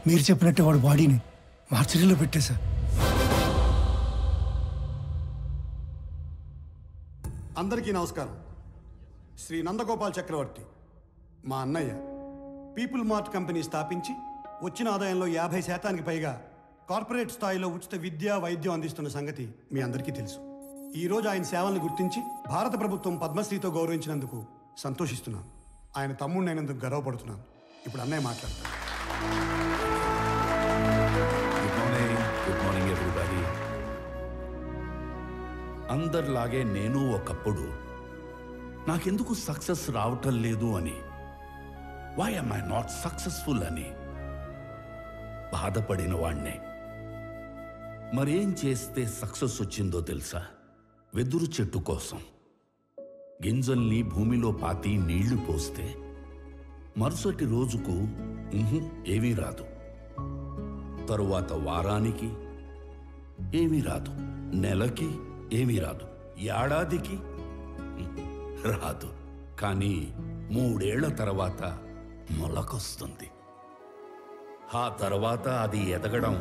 మీరు చెప్పినట్టే వాడు బాడీని మార్చరీలో పెట్టేశా. అందరికీ నమస్కారం. శ్రీ నందగోపాల్ చక్రవర్తి మా అన్నయ్య పీపుల్ మార్ట్ కంపెనీ స్థాపించి వచ్చిన ఆదాయంలో 50% పైగా కార్పొరేట్ స్థాయిలో ఉచిత విద్య వైద్యం అందిస్తున్న సంగతి మీ అందరికీ తెలుసు. ఈరోజు ఆయన సేవలను గుర్తించి భారత ప్రభుత్వం పద్మశ్రీతో గౌరవించినందుకు సంతోషిస్తున్నాను. ఆయన తమ్ముడినైనందుకు గర్వపడుతున్నాను. ఇప్పుడు అన్నయ్య మాట్లాడతాను. Good morning everybody. అందరిలాగే నేను ఒకప్పుడు నాకెందుకు సక్సెస్ రావటం లేదు అని, why am I not successful అని బాధపడిన వాణ్ణే. మరేం చేస్తే సక్సెస్ వచ్చిందో తెలుసా? వెదురు చెట్టు కోసం గింజల్ని భూమిలో పాతి నీళ్లు పోస్తే మరుసటి రోజుకు ఏమీ రాదు, తరువాత వారానికి ఏమీ రాదు, నెలకి ఏమీ రాదు, ఏడాదికి రాదు. కానీ 3 ఏళ్ల తర్వాత మొలకొస్తుంది. ఆ తర్వాత అది ఎదగడం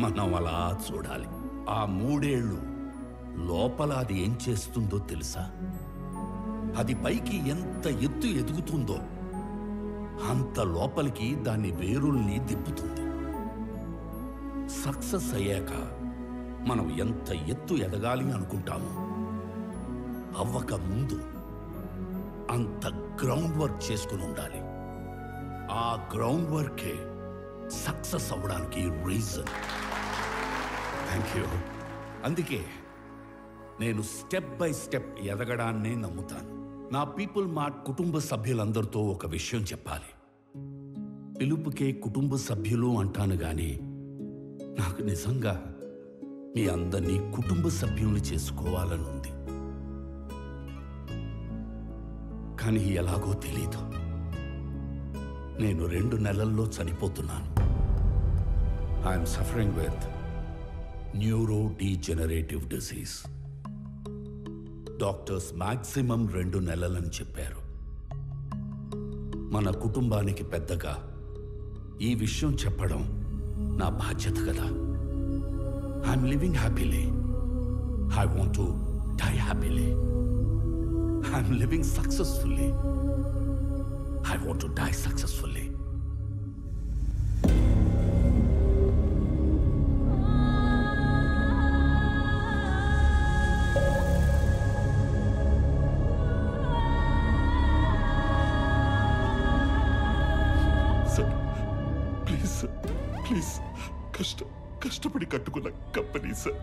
మనం అలా చూడాలి. ఆ 3 ఏళ్ళు లోపల అది ఏం చేస్తుందో తెలుసా? అది పైకి ఎంత ఎత్తు ఎదుగుతుందో అంత లోపలికి దాని వేరుల్ని దిప్పుతుంది. సక్సెస్ అయ్యాక మనం ఎంత ఎత్తు ఎదగాలి అనుకుంటామో అవ్వక ముందు అంత గ్రౌండ్ వర్క్ చేసుకుని ఉండాలి. ఆ గ్రౌండ్ వర్కే సక్సెస్ అవ్వడానికి రీజన్. Thank you. అందుకే నేను స్టెప్ బై స్టెప్ ఎదగడాన్నే నమ్ముతాను. నా పీపుల్ మార్ట్ కుటుంబ సభ్యులందరితో ఒక విషయం చెప్పాలి. పిలుపుకే కుటుంబ సభ్యులు అంటాను గాని నాకు నిజంగా మీ అందరినీ కుటుంబ సభ్యుల్ని చేసుకోవాలని ఉంది. కానీ ఎలాగో తెలీదు. నేను 2 నెలల్లో చనిపోతున్నాను. I'm suffering with neurodegenerative disease. Doctors maximum 2 నెలలని చెప్పారు. మన కుటుంబానికి పెద్దగా ఈ విషయం చెప్పడం నా బాధ్యత కదా. I'm living happily. I want to die happily. I'm living successfully. I want to die successfully. Sir, please, sir, please. కష్టపడి కట్టుకున్న కంపెనీ సార్.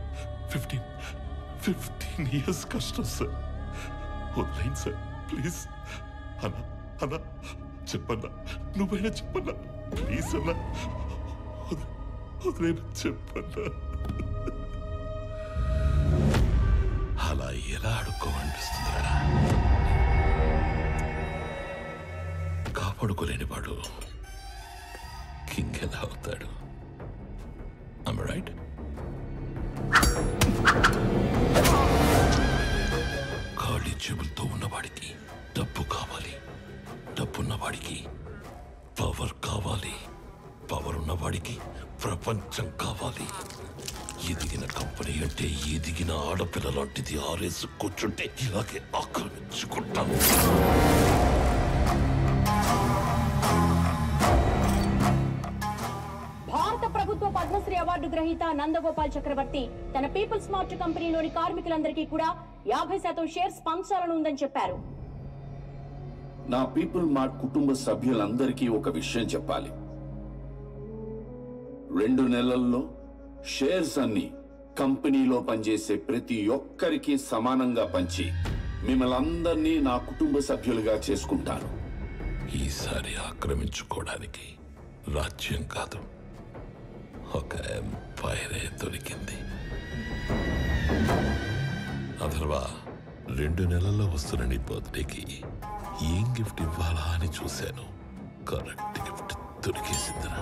15 years కష్టం సార్. వదిలేండి సార్ ప్లీజ్. అన్నా చెప్పన్నా, నువ్వైనా చెప్పన్నా ప్లీజ్ అన్నా, వదిలేనా చెప్పన్నా. అలా ఎలా అడుక్కోమనిపిస్తుందిరా? కాపాడుకోలేని వాడు కింగ్ ఎలా అవుతాడు? Am I right? ఖాళీ చెబులతో ఉన్నవాడికి డబ్బు కావాలి, డబ్బున్నవాడికి పవర్ కావాలి, పవర్ ఉన్నవాడికి ప్రపంచం కావాలి. ఎదిగిన కంపెనీ అంటే ఎదిగిన ఆడపిల్ల లాంటిది. ఆరేసు కూర్చుంటే ఇలాగే ఆక్రమించుకుంటాను. భారత ప్రభుత్వ పద్మశ్రీ అవార్డు గ్రహీత నందగోపాల్ చక్రవర్తి తన పీపుల్ స్మార్ట్ కంపెనీలోని కార్మికులందరికీ కూడా 50% షేర్స్ పంచాలని ఉందని చెప్పారు. నా పీపుల్ మార్ట్ కుటుంబ సభ్యులందరికీ ఒక విషయం చెప్పాలి. 2 నెలల్లో షేర్స్ అన్ని కంపెనీలో పనిచేసే ప్రతి ఒక్కరికి సమానంగా పంచి మిమ్మల్ని అందరినీ నా కుటుంబ సభ్యులుగా చేసుకుంటాను. ఈసారి ఆక్రమించుకోవడానికి రాజ్యం కాదు, ఒక ఎంపైరే దొరికింది. అథర్వా, 2 నెలల్లో వస్తున్న నీ బర్త్డేకి ఏం గిఫ్ట్ ఇవ్వాలా అని చూశాను. కరెక్ట్ గిఫ్ట్ దొరికేసిందిరా.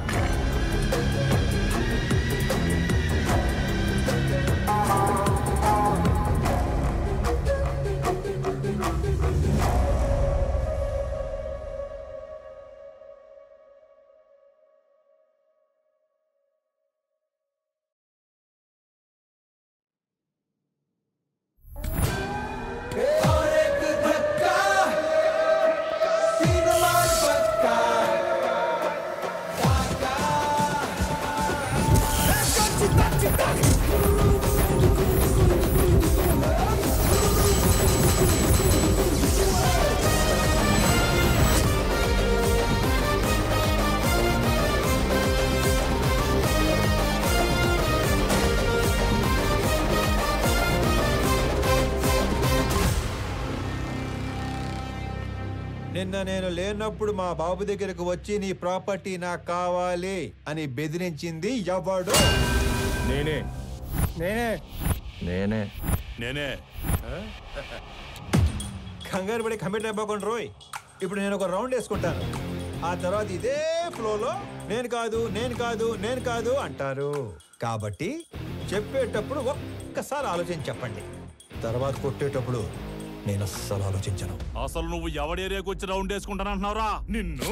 నిన్న నేను లేనప్పుడు మా బాబు దగ్గరకు వచ్చి నీ ప్రాపర్టీ నాకు కావాలి అని బెదిరించింది ఎవడు? నేనే నేనే నేనే నేనే. కంగారు పడి కమిట్ అయిపోకుండా రోయ్. ఇప్పుడు నేను ఒక రౌండ్ వేసుకుంటాను, ఆ తర్వాత ఇదే ఫ్లోలో నేను కాదు నేను కాదు నేను కాదు అంటారు. కాబట్టి చెప్పేటప్పుడు ఒక్కసారి ఆలోచించి చెప్పండి, తర్వాత కొట్టేటప్పుడు నేను అస్సలు ఆలోచించను. అసలు నువ్వు ఎవడి ఏరియాకి వచ్చి రౌండ్ వేసుకుంటానంటున్నావురా నిన్ను?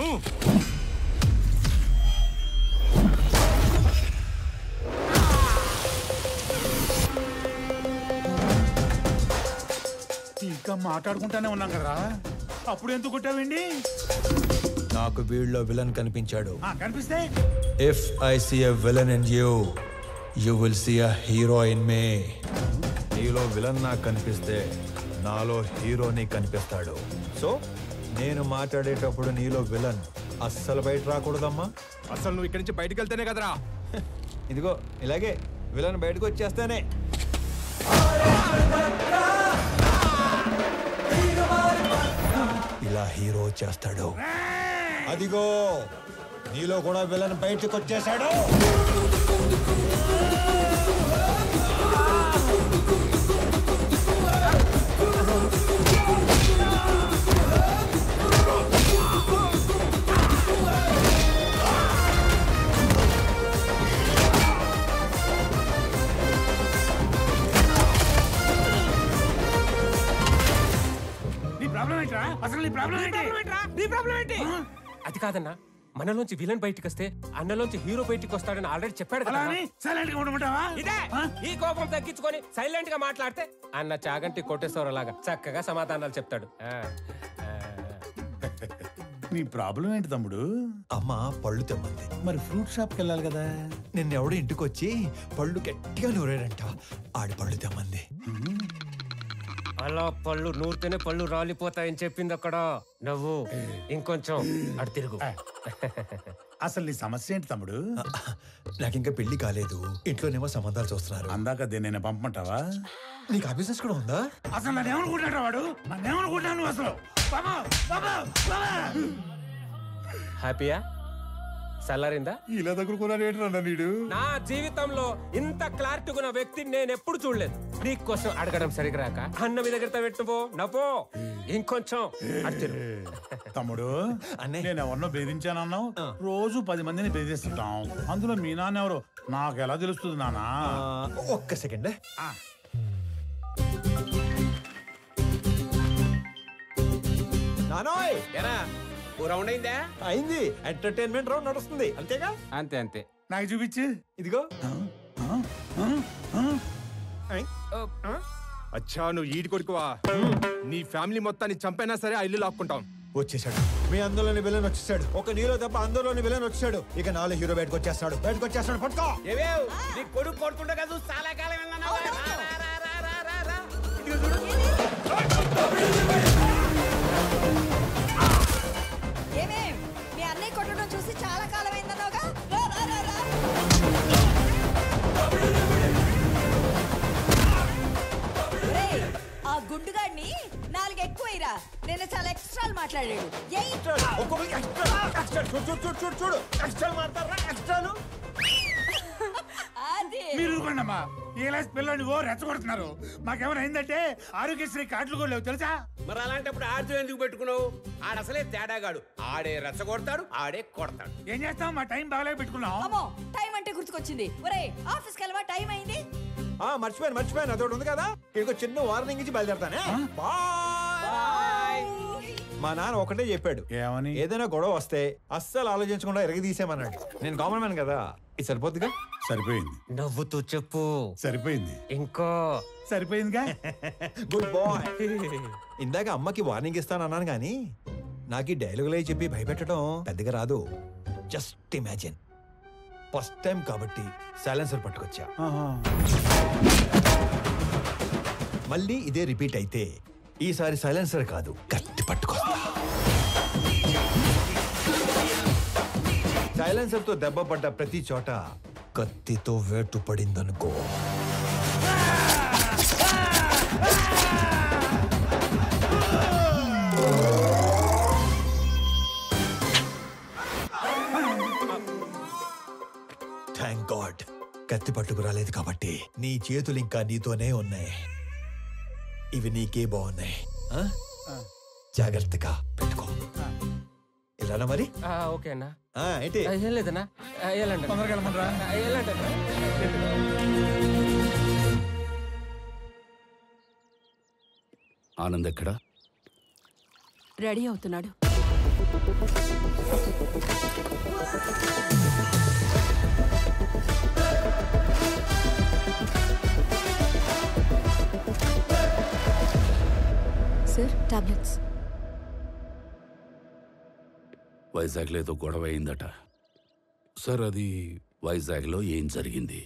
ఇంకా మాట్లాడుకుంటానే ఉన్నాం కదా, అప్పుడు ఎందుకు కొట్టావండి? నాకు వీళ్ళలో విలన్ కనిపించాడు. కనిపిస్తే if I see a villain in you, you will see a hero in me. నీలో విలన్ నాకు కనిపిస్తే నాలో హీరోని కనిపిస్తాడు. సో నేను మాట్లాడేటప్పుడు నీలో విలన్ అస్సలు బయట రాకూడదమ్మా. అసలు నువ్వు ఇక్కడి నుంచి బయటకు వెళ్తేనే కదరా. ఇదిగో ఇలాగే విలన్ బయటకు వచ్చేస్తేనే. ఇలా హీరో వచ్చేస్తాడు. అదిగో నీలో కూడా విలన్ బయటకు వచ్చేసాడు. అది కాదన్నా, మనలోంచి విలన్ బయటికి వస్తే అన్నలోంచి హీరో బయటికి వస్తాడని ఆల్రెడీ చెప్పాడు కదా. ఇదే ఈ కోపం తగ్గించుకొని సైలెంట్ గా మాట్లాడితే అన్న చాగంటి కోటేశ్వరలాగా చక్కగా సమాధానాలు చెప్తాడు. నీ ప్రాబ్లం ఏంటి తమ్ముడు? అమ్మ పళ్ళు తెమ్మంది. మరి ఫ్రూట్ షాప్కి వెళ్ళాలి కదా. నిన్నెవడో ఇంటికి వచ్చి పళ్ళు గట్టిగా నూరాడంట, ఆడి పళ్ళు తెమ్మంది. అలా పళ్ళు నూరితేనే పళ్ళు రాలిపోతాయని చెప్పింది అక్కడ. నవ్వు ఇంకొంచెం అటు తిరుగు. అసలు నీ సమస్య ఏంటి తమ్ముడు? నాకింకా పెళ్లి కాలేదు, ఇంట్లోనేమో సంబంధాలు చూస్తున్నారు. అందాక నేను పంపమంటావా? నీకు ఆ బిజినెస్ కూడా ఉందా? అసలు నన్నేమనుకుంటాడు వాడు? నన్నేమనుకుంటాను అసలు? హ్యాపీయా? సల్లారిందా? ఇలా దగ్గరుకున్నాడు నీడు. నా జీవితంలో ఇంత క్లారిటీగా ఉన్న వ్యక్తిని నేను ఎప్పుడు చూడలేదు. నీ కోసం అడగడం సరిగ్గా రాక అన్న మీ దగ్గర పెట్టుపో నవ్వో ఇంకొంచెం అర్జును. తమ్ముడు నేను ఎవరినో బెదిరించానన్నావు. రోజు 10 మందిని బెదిరిస్తుంటాం, అందులో మీ నాన్న ఎవరు నాకు ఎలా తెలుస్తుంది నానా? ఒక్క సెకండ్. నానోయ్ రౌండ్ అయిందా? అయింది. ఎంటర్టైన్మెంట్ రౌండ్ నడుస్తుంది అంతేగా? అంతే అంతే. నాకు చూపించు. ఇదిగో. అచ్చా నువ్వు ఈడి కొడుకువా? నీ ఫ్యామిలీ మొత్తాన్ని చంపైనా సరే ఆ ఇల్లు లాక్కుంటాం. వచ్చేసాడు మీ అందులోని విలన్ వచ్చేసాడు. ఒక నీలో తప్ప అందులోని విలన్ వచ్చాడు. ఇక నాలో హీరో బయటకు వచ్చేస్తాడు. పట్టుకో. నీ కొడుకు కొడుతుండగా చూసి చాలా కాలం మీ అన్నయ్య కొట్టడం చూసి చాలా కాలం అయిందన్నావుగా. ఆ గుండుగాడిని 4 ఎక్కువైరా. నేను చాలా ఎక్స్ట్రాలు మాట్లాడాడు. మీరు ఊరుకోండమ్మా. ఇలా పిల్లని ఓ రెచ్చగొడుతున్నారు. మాకేమైనా అయిందంటే ఆరోగ్యశ్రీ కార్డులు కూడా లేవు తెలుసా? మరి అలాంటప్పుడు ఆర్జు ఎందుకు పెట్టుకున్నావు? ఆడసలే తేడాగాడు. ఆడే రెచ్చగొడతాడు, ఆడే కొడతాడు. ఏం చేస్తాం? మా టైం బాగాలే పెట్టుకున్నాం. అమ్మో టైం అంటే గుర్తుకొచ్చింది. ఒరే ఆఫీస్కి వెళ్ళవా? టైం అయింది. మర్చిపోయాను అదొకటి ఉంది కదా. ఇంకో చిన్న వార్నింగ్ ఇచ్చి బయలుదేరతానే. మా నాన్న ఒకటే చెప్పాడు, ఏమని? ఏదైనా గొడవ వస్తే అస్సలు ఆలోచించకుండా ఎరగదీసేమన్నాడు. నేను కామన్ మ్యాన్ కదా, ఇది సరిపోతుందిగా. సరిపోయింది. నవ్వుతూ చెప్పు. సరిపోయింది. ఇంకో సరిపోయిందిగా. Good bye. ఇందాక అమ్మకి వార్నింగ్ ఇస్తానన్నాను కానీ నాకు ఈ డైలాగులే చెప్పి భయపెట్టడం పెద్దగా రాదు. జస్ట్ ఇమాజిన్, ఫస్ట్ టైం కాబట్టి సైలెన్సర్ పట్టుకొచ్చా. మళ్ళీ ఇదే రిపీట్ అయితే ఈసారి సైలెన్సర్ కాదు కత్తి పట్టుకొస్తా. సైలెన్సర్ తో దెబ్బ పడ్డ ప్రతి చోట కత్తితో వేటు పడిందనుకో. కత్తి పట్టుకు రాలేదు కాబట్టి నీ చేతులు ఇంకా నీతోనే ఉన్నాయి. ఇవి నీకే బాగున్నాయి. జాగ్రత్తగా పెట్టుకో. ఇలా మరి. ఓకే అన్నా. ఏంటి ఏం లేదన్నా, వెళ్ళండి. తొందరగా వెళ్ళమంటారా? వెళ్ళండి. ఆనంద్ ఎక్కడా? రెడీ అవుతున్నాడు. Sir, tablets. వైజాగ్లో ఏదో గొడవ అయిందట సార్. అది వైజాగ్లో ఏం జరిగింది?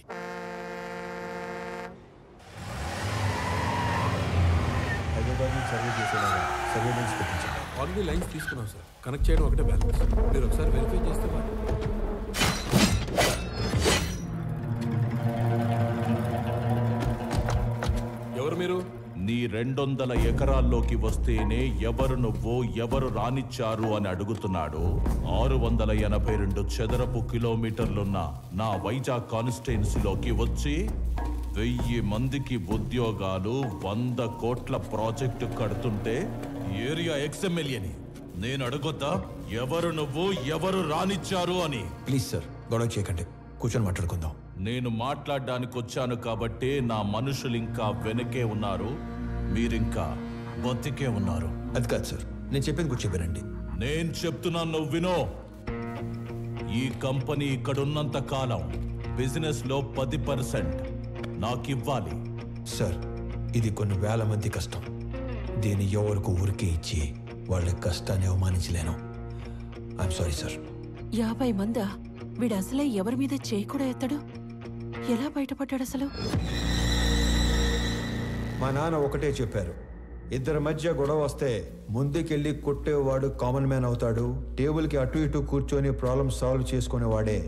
ఆల్రెడీ లైన్స్ తీసుకున్నాం సార్. కనెక్ట్ చేయడం ఒకటే బ్యాలెన్స్. మీరు ఒకసారి వెరిఫై చేస్తే ఎవరు మీరు? నీ 200 ఎకరాల్లోకి వస్తేనే ఎవరు నువ్వు, ఎవరు రానిచ్చారు అని అడుగుతున్నాడు. 682 చదరపు కిలోమీటర్లున్న నా వైజాగ్ కాన్స్టిట్యున్సీలోకి వచ్చి 1000 మందికి ఉద్యోగాలు, 100 కోట్ల ప్రాజెక్టు కడుతుంటే ఏరియా ఎక్స్ఎమ్మెల్యేని నేను అడగొద్దా ఎవరు నువ్వు, ఎవరు రానిచ్చారు అని? ప్లీజ్ సార్, గొడవ చేయకండి, కూర్చొని మాట్లాడుకుందాం. నేను మాట్లాడడానికి వచ్చాను కాబట్టే నా మనుషులు ఇంకా వెనకే ఉన్నారు, మీరింకా బతికే ఉన్నారు. అది కాదు సార్, నేను చెప్పింది కూర్చోబెరండి. నేను చెప్తున్నా, నువ్వు వినో. ఈ కంపెనీ ఇక్కడున్నంత కాలం బిజినెస్ లో 10% నాకివ్వాలి. సార్, ఇది కొన్ని వేల మంది కష్టం. దీన్ని ఎవరికి ఊరికే ఇచ్చి వాళ్ళ కష్టాన్ని అవమానించలేను. I'm sorry sir. 50 మందా? వీడు అసలే ఎవరి మీద చేయి కూడా ఎత్తడు. ఎలా బయటపడ్డాడు అసలు? మా నాన్న ఒకటే చెప్పారు, ఇద్దరి మధ్య గొడవ వస్తే ముందుకెళ్ళి కొట్టేవాడు కామన్ మ్యాన్ అవుతాడు, టేబుల్కి అటు ఇటు కూర్చొని ప్రాబ్లం సాల్వ్ చేసుకునేవాడే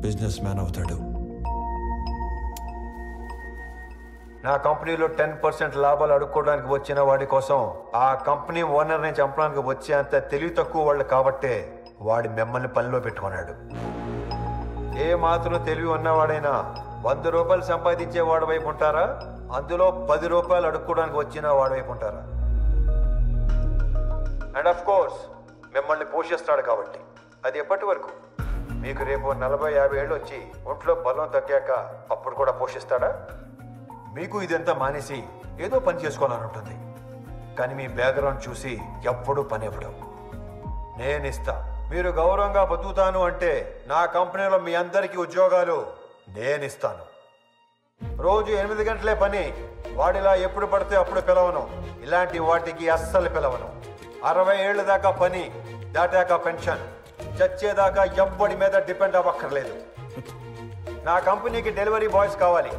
బిజినెస్ మ్యాన్ అవుతాడు. నా కంపెనీలో 10% లాభాలు అడుక్కోవడానికి వచ్చిన వాడి కోసం ఆ కంపెనీ ఓనర్ని చంపడానికి వచ్చే అంత తెలివి తక్కువ వాళ్ళు కాబట్టే వాడి మిమ్మల్ని పనిలో పెట్టుకున్నాడు. ఏ మాత్రం తెలివి ఉన్నవాడైనా 100 రూపాయలు సంపాదించే వాడి వైపు ఉంటారా, అందులో 10 రూపాయలు అడుక్కోవడానికి వచ్చిన వాడి వైపు ఉంటారా? అండ్ ఆఫ్ కోర్స్ మిమ్మల్ని పోషిస్తాడు కాబట్టి. అది ఎప్పటి వరకు? మీకు రేపు 40-50 ఏళ్ళు వచ్చి ఒంట్లో బలం తగ్గాక అప్పుడు కూడా పోషిస్తాడా? మీకు ఇదంతా మానేసి ఏదో పని చేసుకోవాలని ఉంటుంది, కానీ మీ బ్యాక్గ్రౌండ్ చూసి ఎప్పుడూ పని ఇవ్వడం. నేనిస్తా. మీరు గౌరవంగా బతుకుతాను అంటే నా కంపెనీలో మీ అందరికీ ఉద్యోగాలు నేనిస్తాను. రోజు 8 గంటలే పని. వాడిలా ఎప్పుడు పడితే అప్పుడు పిలవను. ఇలాంటి వాటికి అస్సలు పిలవను. 60 ఏళ్ళ దాకా పని, దాటాక పెన్షన్. చచ్చేదాకా ఎవ్వడి మీద డిపెండ్ అవ్వక్కర్లేదు. నా కంపెనీకి డెలివరీ బాయ్స్ కావాలి.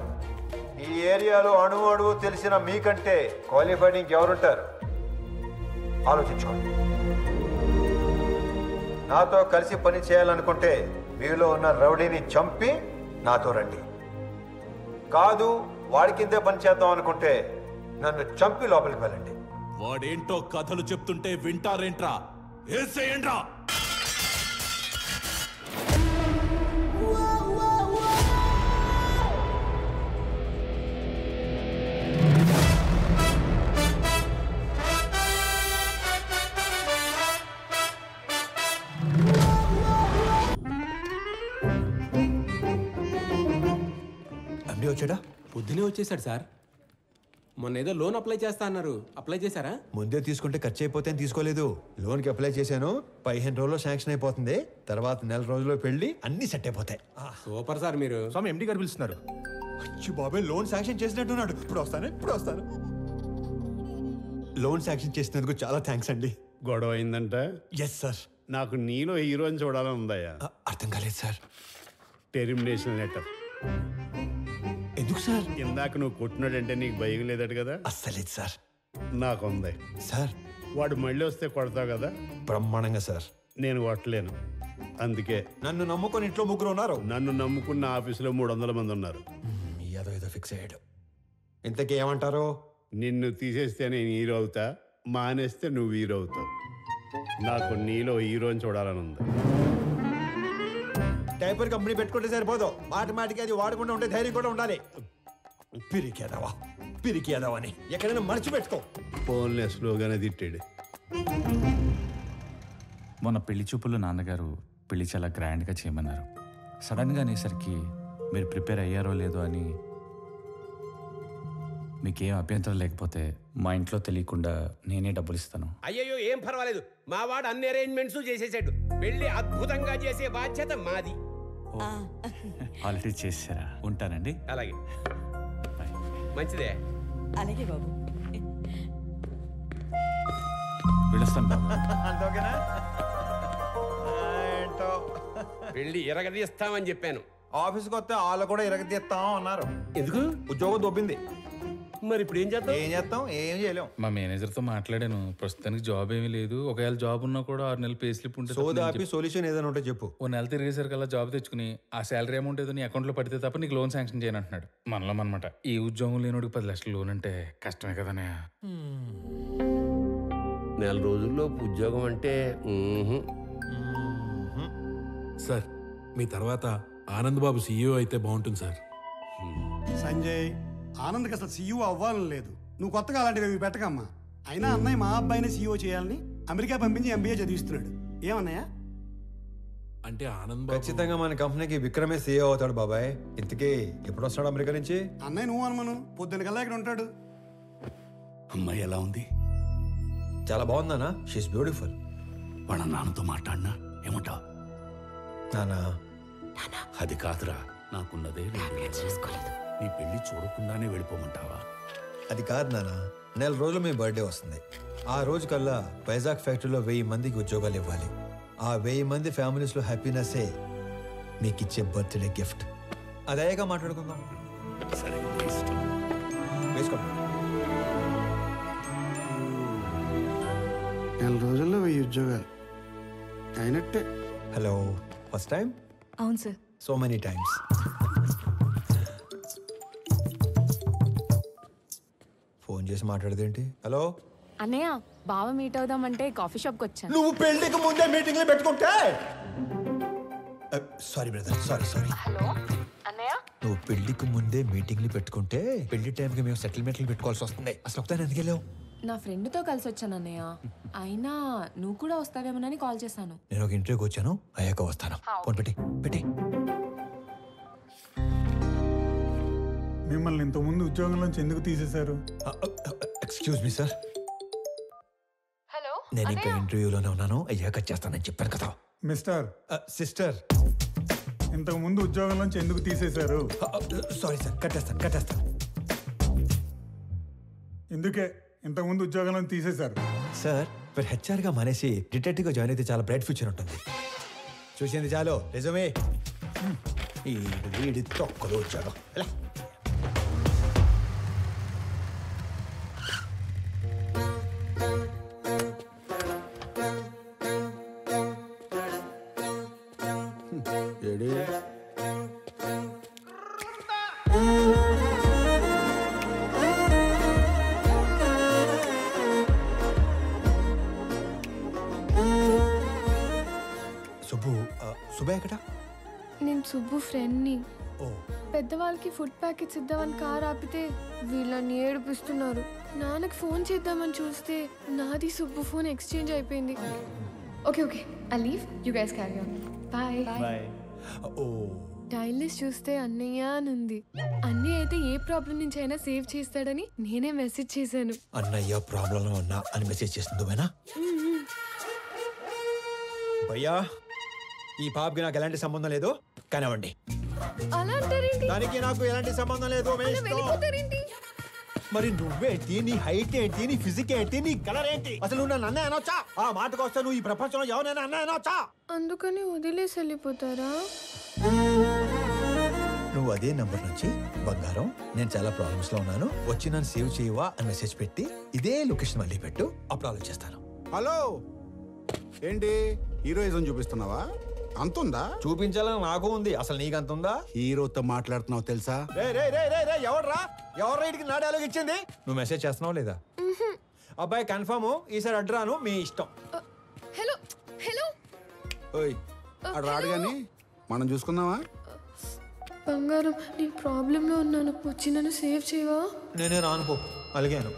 ఈ ఏరియాలో అణువు తెలిసిన మీకంటే క్వాలిఫైడ్ ఇంకెవరుంటారు? ఆలోచించుకోండి. నాతో కలిసి పని చేయాలనుకుంటే మీలో ఉన్న రౌడీని చంపి నాతో రండి. కాదు, వాడి కిందే పని చేద్దాం అనుకుంటే నన్ను చంపి లోపలికి వెళ్ళండి. వాడేంటో కథలు చెప్తుంటే వింటారేంట్రా? ఏసేయండ్రా. వచ్చాడా? పొద్దునే వచ్చేసాడు సార్. మొన్న ఏదో లోన్ అప్లై చేస్తా అన్నారు, అప్లై చేశారా? ముందే తీసుకుంటే ఖర్చు అయిపోతే తీసుకోలేదు. లోన్కి అప్లై చేశాను, 15 రోజుల్లో శాంక్షన్ అయిపోతుంది. తర్వాత 1 నెల రోజుల్లో పెళ్లి, అన్ని సెట్ అయిపోతాయి. Super sir. మీరు స్వామి ఎండి గారు పిలుస్తున్నారు. బాబాయ్, లోన్ శాంక్షన్ చేసినట్టున్నాడు. ఇప్పుడు వస్తాను. లోన్ శాంక్షన్ చేసినందుకు చాలా థ్యాంక్స్ అండి. గొడవ అయిందంట? Yes sir. నాకు నీలో హీరోని చూడాలని ఉందయ్యా. అర్థం కాలేదు సార్. Termination letter. ఎందుకు సార్? ఇందాక నువ్వు కొట్టినాడంటే నీకు భయం లేదట కదా? అస్సలేదు సార్. నాకుంది సార్. వాడు మళ్ళీ వస్తే కొడతావు కదా? బ్రహ్మాండంగా సార్. నేను కొట్టలేను, అందుకే. నన్ను నమ్ముకొని ఇంట్లో 3 ఉన్నారు. నన్ను నమ్ముకున్న ఆఫీసులో 300 మంది ఉన్నారు. ఏదో ఫిక్స్ అయ్యాడు. ఇంతకీ ఏమంటారు? నిన్ను తీసేస్తే నేను హీరో అవుతా, మానేస్తే నువ్వు హీరో అవుతావు. నాకు నీలో హీరోని చూడాలని ఉంది. డైపర్ కంపెనీ పెట్టుకుంటే సరిపోదు, మాటి మాటికి అది వాడకుండా ఉంటే ధైర్యం కూడా ఉండాలి. పిరికేదావా అని ఎక్కడైనా మర్చిపెట్టుకో. ఫోన్లే స్లోగానే తిట్టాడు. మొన్న పెళ్లి చూపుల్లో నాన్నగారు పెళ్లి చాలా గ్రాండ్గా చేయమన్నారు. సడన్గా అనేసరికి మీరు ప్రిపేర్ అయ్యారో లేదో అని. మీకేం అభ్యంతరం లేకపోతే మా ఇంట్లో తెలియకుండా నేనే డబ్బులు ఇస్తాను. అయ్యయ్యో ఏం పర్వాలేదు, మా వాడు అన్ని అరేంజ్మెంట్స్ చేసేసాడు. పెళ్లి అద్భుతంగా చేసే బాధ్యత మాది. ఆల్రెడీ చేసారా? ఉంటానండి. అలాగే, మంచిదే. అలాగే బాబు. వెళ్ళొస్తాను బాబు. అంతోకేనా? పెళ్లి ఎరగదీస్తామని చెప్పాను. ఆఫీస్కి వస్తే వాళ్ళు కూడా ఎరగదీస్తాం అన్నారు. ఎందుకు? ఉద్యోగం దొబ్బింది. మరి ఇప్పుడు ఏం చేస్తాం? ఏం చేయలేం. మా మేనేజర్తో మాట్లాడాను. ప్రస్తుతానికి జాబ్ ఏమీ లేదు. ఒకవేళ జాబ్ ఉన్నా కూడా 6 నెలలు పే స్లిప్ ఉంటే సోదాపి సొల్యూషన్ ఏదైనా ఉంటే చెప్పు. ఓ నెల తిరిగేసరికి అలా జాబ్ తెచ్చుకుని ఆ శాలరీ అమౌంట్ ఏదో నీ అకౌంట్లో పడితే తప్ప నీకు లోన్ శాంక్షన్ చేయను అంటున్నాడు. మనలో అనమాట. ఈ ఉద్యోగం లేనోడికి 10 లక్షలు లోన్ అంటే కష్టమే కదనే. నెల రోజుల్లో ఉద్యోగం అంటే సార్, మీ తర్వాత ఆనంద్ బాబు సీఈఓ అయితే బాగుంటుంది సార్. సంజయ్, ఆనంద్కి అసలు సీఈఓ అవ్వాలని లేదు. నువ్వు కొత్తగా అలాంటివి పెట్టకమ్మా. అయినా అన్నయ్య మా అబ్బాయిని సీఈఓ చేయాలని అమెరికా పంపించి ఎంబీఏ చదివిస్తున్నాడు. ఏమన్నయ్య? అంటే ఆనంద్ ఖచ్చితంగా మన కంపెనీకి విక్రమే సీఈఓ అవుతాడు బాబాయ్. ఇంతకీ ఎప్పుడు వస్తాడు అమెరికా నుంచి? అన్నయ్య నువ్వు అనుమను పొద్దున్న కల్లా ఇక్కడ ఉంటాడు. అమ్మాయి ఎలా ఉంది? చాలా బాగుందానా? She's beautiful. వాళ్ళ నాన్నతో మాట్లాడినా ఏమంటావు? నానా అది కాదురా, నాకున్నదే నీ పెళ్లి చూడకుండానే వెళ్ళిపోమంటావా? అది కాదు నానా, నెల రోజులు మీ బర్త్డే వస్తుంది. ఆ రోజు కల్లా వైజాగ్ ఫ్యాక్టరీలో 1000 మందికి ఉద్యోగాలు ఇవ్వాలి. ఆ 1000 మంది ఫ్యామిలీస్లో హ్యాపీనెస్సే మీకు ఇచ్చే బర్త్డే గిఫ్ట్. అదేగా మాట్లాడుకుందాం. సరే, వేసుకోండి. నెల రోజుల్లో 1000 ఉద్యోగాలు అయినట్టే. Hello, first time? అవును sir. So many times. Phone చేసి మాట్లాడదేంటి? హలో అన్నయ్య, బావ మీట్ అవుదామంటే కాఫీ షాప్కి వచ్చాను. నువ్వు పెళ్లికి ముందే మీటింగ్లు పెట్టుకుంటే. Sorry brother, sorry. హలో అన్నయ్య, నువ్వు పెళ్లికి ముందే మీటింగ్లు పెట్టుకుంటే పెళ్లి టైంకి మేము సెటిల్మెంట్లు పెట్టుకోవాల్సి వస్తుంది. అసలు ఒకసారి ఎందుకు వెళ్ళావు? నా ఫ్రెండ్తో కలిసి వచ్చాను అన్నయ్య. అయినా నువ్వు కూడా వస్తావేమోనని కాల్ చేశాను. నేను ఒక ఇంటర్వ్యూకి వచ్చాను, అయ్యాక వస్తాను. ఫోన్ పెట్టి. మిమ్మల్ని ఇంతకుముందు ఉద్యోగంలోంచి ఎందుకు తీసేశారు? Excuse me sir. హలో, నేను ఇంకా ఇంటర్వ్యూలోనే ఉన్నాను, అయ్యాక చేస్తానని చెప్పాను కదా. మిస్టర్ సిస్టర్, ఇంతకు ముందు ఉద్యోగంలోంచి ఎందుకు తీసేశారు? సారీ సార్, కట్టేస్తాను. ఎందుకే ఇంతకుముందు ఉద్యోగంలో తీసేశారు? సార్, మీరు హెచ్ఆర్గా మానేసి డిటెక్టివ్గా జాయిన్ అయితే చాలా బ్రైట్ ఫ్యూచర్ ఉంటుంది. చూసింది చాలు, నిజమే. వీడి తొక్కలు వచ్చాడు. సుబ్బు ఎక్కడ? నేను సుబ్బు ఫ్రెండ్ని. పెద్దవాళ్ళకి ఫుడ్ ప్యాకెట్స్ ఇద్దామని కార్ ఆపితే వీళ్ళని ఏడిపిస్తున్నారు. నాన్నకి ఫోన్ చేద్దామని చూస్తే నాది సుబ్బు ఫోన్ ఎక్స్చేంజ్ అయిపోయింది. Okay I leave, you guys carry on. Bye. Dial list చూస్తే అన్నయ్య అని ఉంది. అన్నయ్య అయితే ఏ ప్రాబ్లం నుంచి అయినా సేవ్ చేస్తాడని నేనే మెసేజ్ చేశాను. అన్నయ్య ప్రాబ్లంలో ఉన్నా అని మెసేజ్ చేస్తుంది భయ్యా. ఈ పాపకి నాకు ఎలాంటి సంబంధం లేదు, కానివ్వండి. దానికి నాకు ఎలాంటి సంబంధం లేదు. మరి నువ్వేంటి, నీ హైట్ ఏంటి, నీ ఫిజిక్ ఏంటి, నీ కలర్ ఏంటి? అసలు నువ్వు నన్ను అన్నయ్య అనొచ్చా? ఆ మాటకు వస్తే నువ్వు ఈ ప్రపంచంలో ఎవరైనా అన్నయ్య అనొచ్చా? అందుకని వదిలేసి వెళ్ళిపోతారా? నువ్వు అదే నంబర్ నుంచి బంగారం, నేను చాలా ప్రాబ్లమ్స్ లో ఉన్నాను, వచ్చి నన్ను సేవ్ చేయవా అని మెసేజ్ పెట్టి ఇదే లొకేషన్ మళ్ళీ పెట్టు, అప్పుడు ఆలోచిస్తాను. హలో, ఏంటి హీరోయిజం చూపిస్తున్నావా? అంతుందా? చూపించాలని నాకు ఉంది, అసలు నీకు అంత ఉందా? హీరోతో మాట్లాడుతున్నావు తెలుసా? ఎవరు రైట్కి నా డైలాగ్ ఇచ్చింది? నువ్వు మెసేజ్ చేస్తున్నావు లేదా? అబ్బాయి కన్ఫర్మ్, ఈసారి అడ్రాను, మీ ఇష్టం. హలో ఓయ్, అడు రాడు గాని మనం చూసుకుందామా? బంగారం, నేను ప్రాబ్లంలో ఉన్నాను, వచ్చి నన్ను సేవ్ చేయవా? నేనే రానుకో, అలిగాను.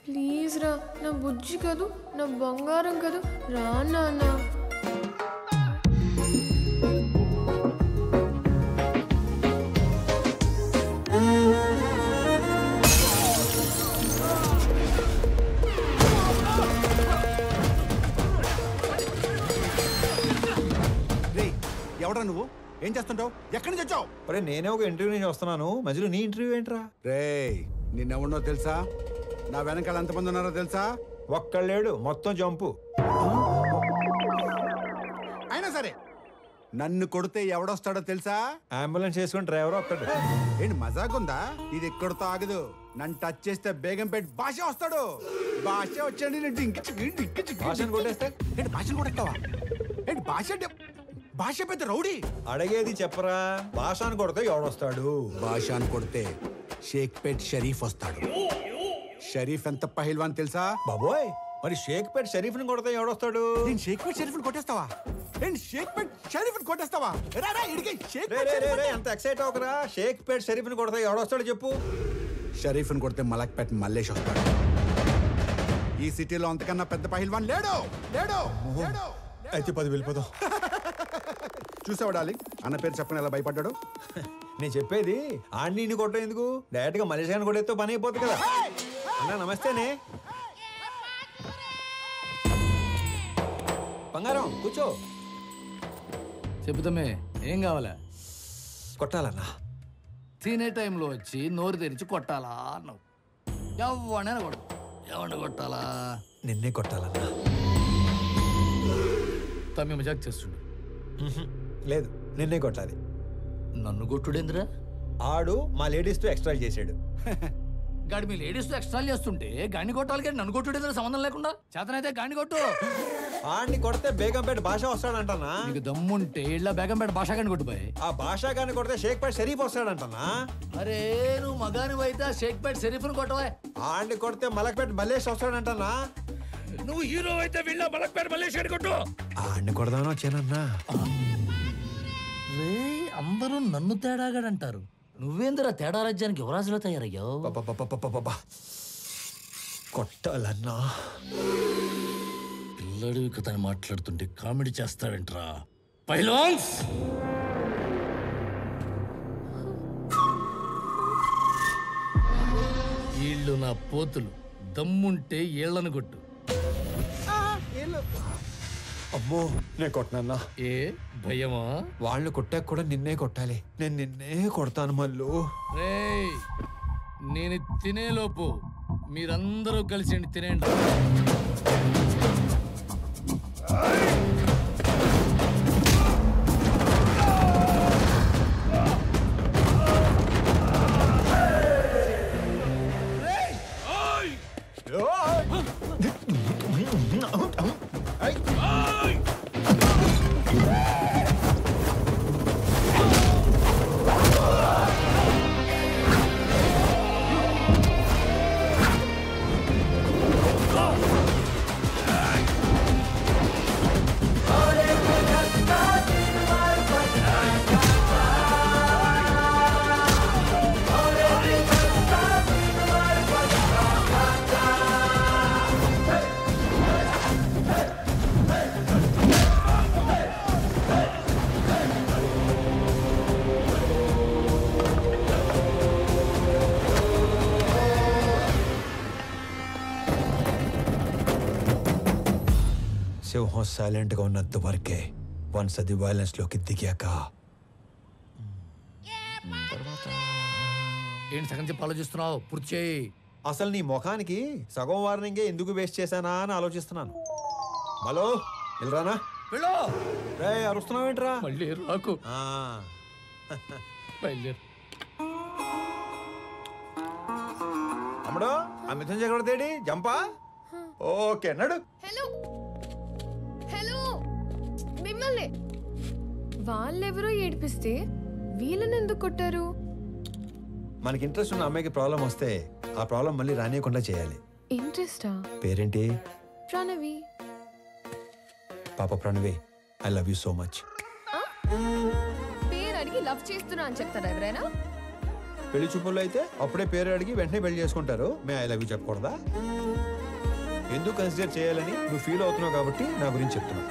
ప్లీజ్ రా, నా బుజ్జి కదూ, నా బంగారం కదూ, రా నాన్న. ఎవడా నువ్వు? ఏం చేస్తుంటావు? ఎక్కడి నుంచి వచ్చావు? అరే నేనే ఒక ఇంటర్వ్యూ నుంచి వస్తున్నాను, మధ్యలో నీ ఇంటర్వ్యూ ఏంట్రా? రే నిన్నెవడో తెలుసా? నా వెనకాల ఎంతమంది ఉన్నారో తెలుసా? ఒక్కళ్ళేడు, మొత్తం జంపు. అయినా సరే నన్ను కొడితే ఎవడొస్తాడో తెలుసా? అంబులెన్స్ చేసుకుని డ్రైవర్ వస్తాడు. ఏంటి మజాకుందా? ఇది ఎక్కడితో ఆగదు. నన్ను టచ్ చేస్తే బేగంపేట భాష వస్తాడు. భాష వచ్చాడు భాషను కొట్టేస్తే ఏంటి? భాషను కొట్టేస్తావా ఏంటి? భాష పెద్ద రౌడీ. అడిగేది చెప్పరా? భాషను కొడితే ఎవడొస్తాడు? భాషను కొడితే షేక్పేట్ షరీఫ్ వస్తాడు. షరీఫ్ ఎంత పహిల్వాన్ తెలుసా? బాబోయ్, మరి షేక్పేట్ షరీఫ్ ని కొడితే ఎవడొస్తాడు? నేను షేక్పేట్ షరీఫ్ ని కొట్టేస్తావా? ఏంటి షేక్పేట్ షరీఫ్ ని కొట్టేస్తావా? అంత ఎక్సైట్ అవకరా. షేక్పేట్ షరీఫ్ ని కొడితే ఎవడొస్తాడు చెప్పు? షరీఫ్ ని కొడితే మలక్పేట్ మల్లేష్ వస్తాడు. ఈ సిటీలో అంతకన్నా పెద్ద పహిల్వాన్ లేడు. లేడు లేడు. అయితే 10 వెళ్ళిపోదాం. చూసావా డార్లింగ్, అన్న పేరు చెప్పని ఎలా భయపడ్డాడు? నేను చెప్పేది ఆడిని కొట్టడం ఎందుకు? డైరెక్ట్ గా మలేషియాని కొట్టేస్తే పని అయిపోతుంది కదా. అన్నా నమస్తేనే. బంగారం కూర్చో. చెబుతామే, ఏం కావాలా? కొట్టాలన్నా. తినే టైంలో వచ్చి నోరు తెరిచి కొట్టాలా అన్నావు. ఎవడైనా కొడు. ఎవరిని కొట్టాలా? నిన్నే కొట్టాలన్నా. తమ్మి మజాక్ చేస్తుండు. లేదు, నిన్నే కొట్టాలి. నన్ను కొట్టుడేంద్రా? ఆడు మా లేడీస్ తో ఎక్స్ట్రా చేసాడు. గాడి మీ లేడీస్ తో ఎక్స్ట్రా చేస్తుంటే గాని కొట్టాలి కానీ నన్ను కొట్టుడేంద్రా సంబంధం లేకుండా? చేతనైతే గాని కొట్టు. ఆడిని కొడితే బేగంపేట భాష వస్తాడంటనా? నీకు దమ్ముంటే ఇళ్ళ బేగంపేట భాష గాని కొట్టుపోయి. ఆ భాష గాని కొడితే షేక్పేట్ షరీఫ్ వస్తాడంటనా? అరే నువ్వు మగాని అయితే షేక్పేట్ షరీఫ్ ని కొట్టవా? ఆడిని కొడితే మలక్పేట మల్లేష్ వస్తాడంటనా? నువ్వు హీరో అయితే వీళ్ళ మలక్పేట మల్లేష్ గాని కొట్టు. ఆడిని కొడదామని వచ్చానన్నా. రే అందరూ నన్ను తేడాగాడంటారు. నువ్వేందిరా తేడా రాజ్యానికి యువరాజులో తయారయ్యావు? కొట్టాలన్నా. పిల్లడివి కథని మాట్లాడుతుంటే కామెడీ చేస్తావేంట్రా? పైలాన్స్ వీళ్ళు నా పోతులు. దమ్ముంటే ఏళ్లను కొట్టు. అమ్మో, నేను కొట్టనన్నా. ఏ భయమా? వాళ్ళు కొట్టాక కూడా నిన్నే కొట్టాలి. నేను నిన్నే కొడతాను మళ్ళు. రేయ్, నేను తినేలోపు మీరందరూ కలిసి తినేండి. సింహం సైలెంట్ గా ఉన్నంత వరకే. వన్స్ అది వైలెన్స్ లోకి దిగాక ఏంటి సగం చెప్పి ఆలోచిస్తున్నావు? పూర్తి చేయి. అసలు నీ ముఖానికి సగం వార్నింగే ఎందుకు వేస్ట్ చేశానా అని ఆలోచిస్తున్నాను. హలో, వెళ్ళరానా? రే అరుస్తున్నావేంట్రా? మళ్ళీ రాకు. బయలుదేరు. అమ్మడు, ఆ మిథున్ చక్రవర్తి జంపా? ఓకే నడు. హలో హలో, మిమ్మల్ని వాళ్ళెవరో ఏడిపిస్తే వీళ్ళని ఎందుకు కొట్టారు? మనకి ఇంట్రెస్ట్ ఉన్న అమ్మాయికి ప్రాబ్లం వస్తే ఆ ప్రాబ్లం మళ్ళీ రానియకుండా చేయాలి. ఇంట్రెస్టా? పేరేంటి? ప్రణవి. పాప Pranavi, I love you so much. పేరు అడిగి లవ్ చేస్తున్నా అని చెప్తారా ఎవరైనా? పెళ్లి చూపుల్లో అయితే అప్పుడే పేరు అడిగి వెంటనే పెళ్లి చేసుకుంటారు. మే ఐ లవ్ యూ చెప్పకూడదా? ఎందుకు కన్సిడర్ చేయాలని నువ్వు ఫీల్ అవుతున్నావు కాబట్టి నా గురించి చెప్తున్నా.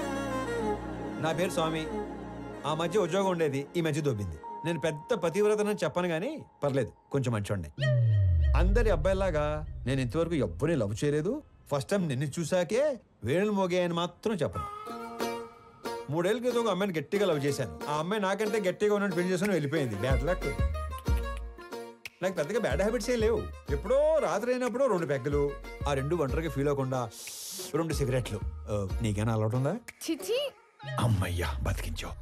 నా పేరు స్వామి. ఆ మధ్య ఉద్యోగం ఉండేది, ఈ మధ్య దొబ్బింది. నేను పెద్ద పతివ్రతనని చెప్పను కానీ పర్లేదు, కొంచెం మంచోండి. అందరి అబ్బాయిలాగా నేను ఇంతవరకు ఎవ్వరిని లవ్ చేయలేదు. ఫస్ట్ టైం నిన్ను చూసాకే వేణులు మోగాయని మాత్రం చెప్పను. 3 ఏళ్ళ క్రితం ఒక అమ్మాయిని గట్టిగా లవ్ చేశాను. ఆ అమ్మాయి నాకంటే గట్టిగా ఉన్నట్టు పెళ్లి చేసుకుని వెళ్ళిపోయింది. Bad luck. నాకు పెద్దగా బ్యాడ్ హ్యాబిట్స్ ఏ లేవు. ఎప్పుడో రాత్రి అయినప్పుడు 2 పెగ్గలు, ఆ 2 ఒంటరిగా ఫీల్ అవ్వకుండా 2 సిగరెట్లు. నీకేనా అలవాటు ఉందా? చిచి, అమ్మయ్యా బతికించావు.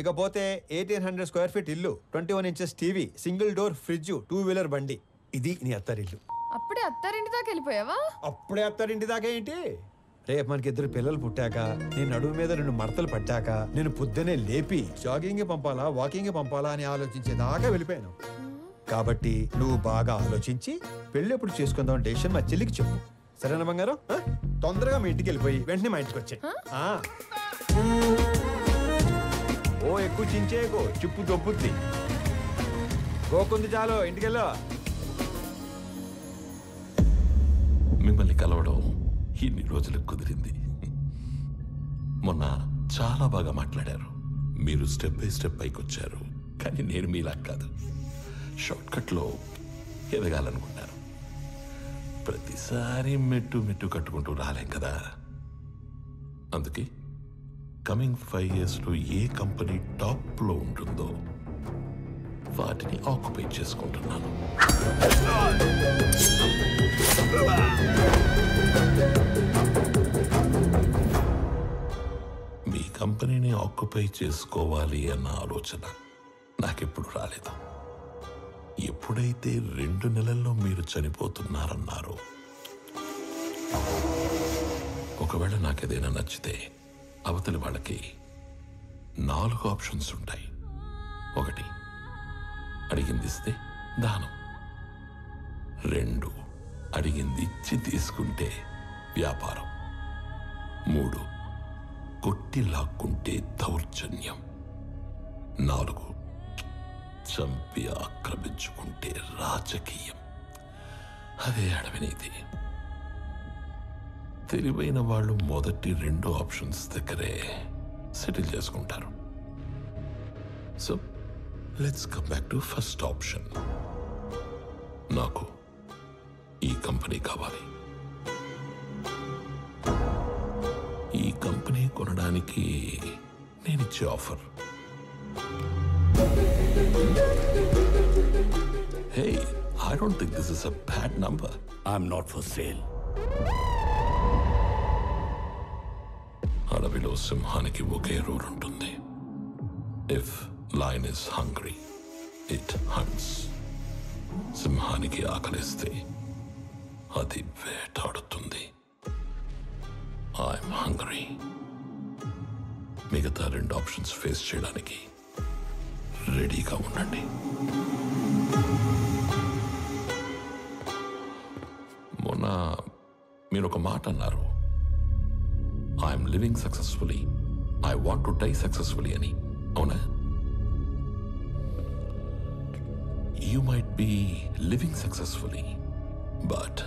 ఇకపోతే 1800 స్క్వేర్ ఫీట్ ఇల్లు, 21 inches TV, single door fridge, 2 wheeler బండి. ఇది నీ అత్తారిల్లు. అప్పుడే అత్తారింటి దాకా వెళ్ళిపోయావా? అప్పుడే అత్తారింటి దాకా ఏంటి? రేపు మనకి 2 పిల్లలు పుట్టాక, నీ నడుము మీద 2 మడతలు పట్టాక, నేను పొద్దునే లేపి జాగింగ్ పంపాలా వాకింగ్ పంపాలా అని ఆలోచించేదాకా వెళ్ళిపోయాను. కాబట్టి నువ్వు బాగా ఆలోచించి పెళ్లి ఎప్పుడు చేసుకుందాం డెసిషన్ మా చెల్లికి చెప్పు. సరేనా బంగారం? తొందరగా మీ ఇంటికి వెళ్ళిపోయి వెంటనే మా ఇంటికి వచ్చాయి. ఓ ఎక్కువ చించేకో, చిప్పు దొబ్బుద్ది. గోకుంది చాలు, ఇంటికెళ్ళా. మిమ్మల్ని కలవడం ఇన్ని రోజులకు కుదిరింది. మొన్న చాలా బాగా మాట్లాడారు. మీరు స్టెప్ బై స్టెప్ పైకి వచ్చారు. కానీ నేను మీలా కాదు, షార్ట్ కట్లో ఎదగాలనుకున్నాను. ప్రతిసారి మెట్టు మెట్టు కట్టుకుంటూ రాలేం కదా. అందుకే కమింగ్ 5 yearsలో ఏ కంపెనీ టాప్లో ఉంటుందో వాటిని ఆక్యుపై చేసుకుంటున్నాను. మీ కంపెనీని ఆక్యుపై చేసుకోవాలి అన్న ఆలోచన నాకెప్పుడు రాలేదు. ఎప్పుడైతే 2 నెలల్లో మీరు చనిపోతున్నారన్నారో, ఒకవేళ నాకేదైనా నచ్చితే అవతలి వాళ్ళకి 4 ఆప్షన్స్ ఉంటాయి. 1 అడిగింది ఇస్తే దానం, 2 అడిగింది ఇచ్చి తీసుకుంటే వ్యాపారం, 3 కొట్టి లాక్కుంటే దౌర్జన్యం, 4 చంపి ఆక్రమించుకుంటే రాజకీయం. అదే అడవినీతి. తెలివైన వాళ్ళు మొదటి 2 ఆప్షన్స్ దగ్గరే సెటిల్ చేసుకుంటారు. So let's come back to first option. నాకు ఈ కంపెనీ కావాలి. ఈ కంపెనీ కొనడానికి నేనిచ్చే offer, hey, I don't think this is a bad number. I'm not for sale. అడవిలో సింహానికి ఒకే రూల్ ఉంటుంది. If lion is hungry, it haunts. సింహానికి ఆకలిస్తే అది వేటాడుతుంది. I'm hungry. మిగతా 2 ఆప్షన్స్ ఫేస్ చేయడానికి రెడీగా ఉండండి. మొన్న మీరు ఒక మాట అన్నారు, I'm living successfully, I want to die successfully అని. అవునా? You might be living successfully, but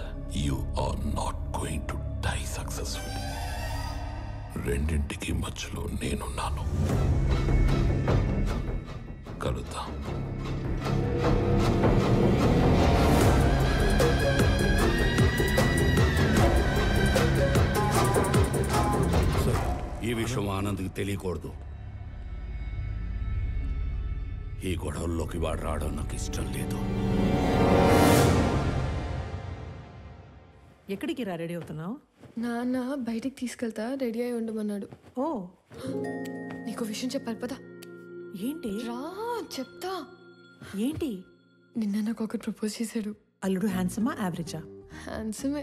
you are not going to die successfully. రెండింటికి మధ్యలో నేనున్నాను. కలుద్దాం. ఈ విషయం ఆనంద్కి తెలియకూడదు. ఈ గొడవల్లోకి వాడు రావడం నాకు ఇష్టం లేదు. ఎక్కడికి రా రెడీ అవుతున్నావు? నాన్న బయటికి తీసుకెళ్తా, రెడీ అయి ఉండమన్నాడు. ఓ, నీకు విషయం చెప్పాలి పదా. ఏంటి? రా చెప్తా. ఏంటి? నిన్న నాకు ఒకటి ప్రపోజ్ చేశాడు. అల్లుడు హ్యాండ్సమా యావరేజా? హ్యాండ్సమే.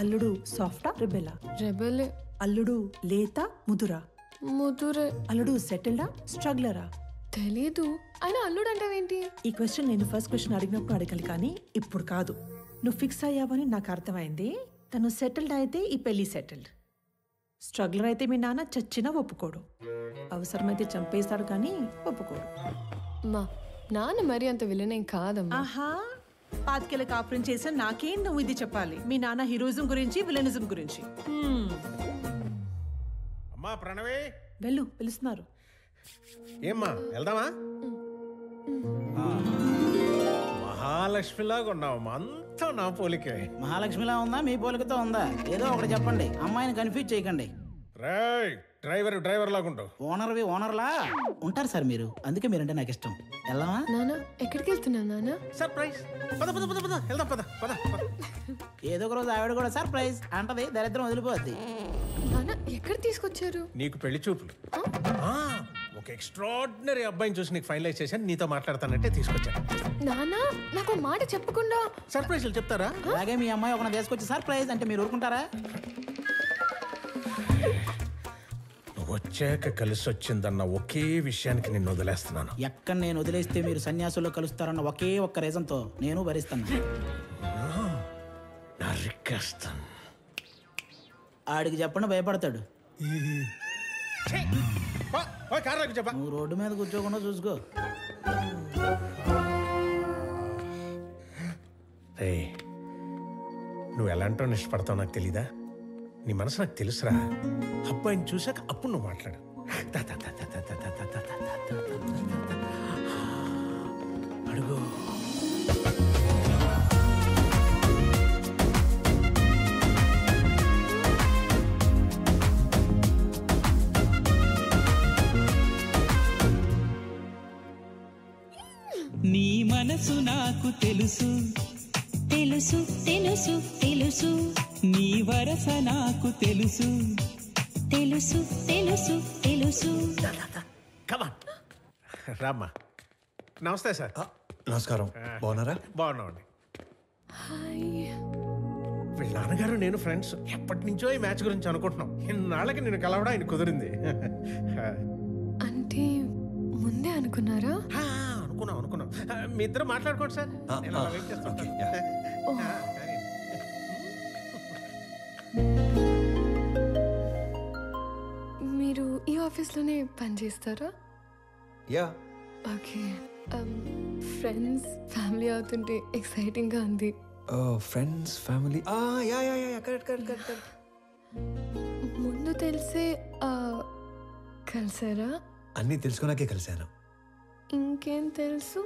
అల్లుడు సాఫ్టా రెబెలా? రెబెలే. అల్లుడు లేతా ముదురా? ముదురే. అల్లుడు సెటిల్డా స్ట్రగ్లరా? తెలీదు. ఆయన అల్లుడు అంటావేంటి? ఈ క్వశ్చన్ నేను ఫస్ట్ క్వశ్చన్ అడిగినప్పుడు అడగాలి, కానీ ఇప్పుడు కాదు. నువ్వు ఫిక్స్ అయ్యావని నాకు అర్థమైంది. తను సెటిల్డ్ అయితే ఈ పెళ్లి సెటిల్డ్, స్ట్రగ్లర్ అయితే మీ నాన్న చచ్చినా ఒప్పుకోడు. అవసరమైతే చంపేస్తాడు కానీ ఒప్పుకోడు. మా నాన్న మరి అంత విలనేం కాదమ్మా. ఆహా, పాతికేళ్ళ కాపురం చేసా నాకేం నువ్వు ఇది చెప్పాలి. మీ నాన్న హీరోయిజం గురించి విలనిజం గురించి. అమ్మా ప్రణవే, వెళ్ళు, పిలుస్తున్నారు. ఏమ్మా వెళ్దామా? మహాలక్ష్మిలాగా ఉన్నావు, అంతా నా పోలికే. మహాలక్ష్మిలా ఉందా మీ పోలికతో ఉందా? ఏదో ఒకటి చెప్పండి, అమ్మాయిని కన్ఫ్యూజ్ చేయకండి. డ్రైవర్ లాగుంటావు. ఓనర్లా ఉంటారు సార్ మీరు, అందుకే మీరంటే నాకు ఇష్టం. వెళ్దామా? నాన్న ఎక్కడికి వెళ్తున్నావు నాన్న? సర్ప్రైజ్. పద పద పద పద వెళ్దాం, పద పద. ఏదో ఒక రోజు ఆవిడ కూడా సర్ప్రైజ్ అంటది, దరిద్రం వదిలిపోద్ది. నాన్న ఎక్కడ తీసుకొచ్చారు? నీకు పెళ్లి చూపులు. ఒక ఎక్స్ట్రాడినరీ అబ్బాయిని చూసి నీకు ఫైనలైజ్ చేశాను, నీతో మాట్లాడతానంటే తీసుకొచ్చాను. నాన్న నాకు మాట చెప్పకుండా సర్ప్రైజ్లు చెప్తారా? అలాగే మీ అమ్మాయి ఒక తీసుకొచ్చి సర్ప్రైజ్ అంటే మీరు ఊరుకుంటారా? వచ్చాక కలిసి వచ్చిందన్న ఒకే విషయానికి నిన్ను వదిలేస్తున్నాను. ఎక్కడ నేను వదిలేస్తే మీరు సన్యాసుల్లో కలుస్తారన్న ఒకే ఒక్క రీజన్తో నేను భరిస్తాను. నరికేస్తాను. ఆడికి చెప్పండి, భయపడతాడు. నువ్వు రోడ్డు మీద కూర్చోకుండా చూసుకో. నువ్వు ఎలాంటో ఇష్టపడతావు నాకు తెలీదా? నీ మనసు నాకు తెలుసురా. అబ్బాయిని చూసాక అప్పుడు నువ్వు మాట్లాడు. అడుగు. నీ మనసు నాకు తెలుసు తెలుసు తెలుసు తెలుసు, నీ వరస నాకు తెలుసు తెలుసు తెలుసు తెలుసు. రామ్మా. నమస్తే సార్. నమస్కారం. బాగున్నారా? బాగున్నామండి. వీళ్ళ నాన్నగారు నేను ఫ్రెండ్స్. ఎప్పటి నుంచో ఈ మ్యాచ్ గురించి అనుకుంటున్నాం. ఇన్నాళ్ళకి నేను కలవడం ఆయన కుదిరింది. అంటే ముందే అనుకున్నారా? అనుకున్నాం. మీ ఇద్దరు మాట్లాడుకోండి సార్. నేను అలా వెయిట్ చేస్తాను. మీరు ఈ ఆఫీస్లోనే పనిచేస్తారా? యా. ఓకే. ఫ్రెండ్స్ ఫ్యామిలీ అవుతుంటే ఎక్సైటింగ్గా ఉంది. Friends family, yeah yeah yeah, correct. ముందు తెలిసే కలిసారా? అన్నీ తెలుసుకున్నాకే కలిశాను. ఇంకేం తెలుసు?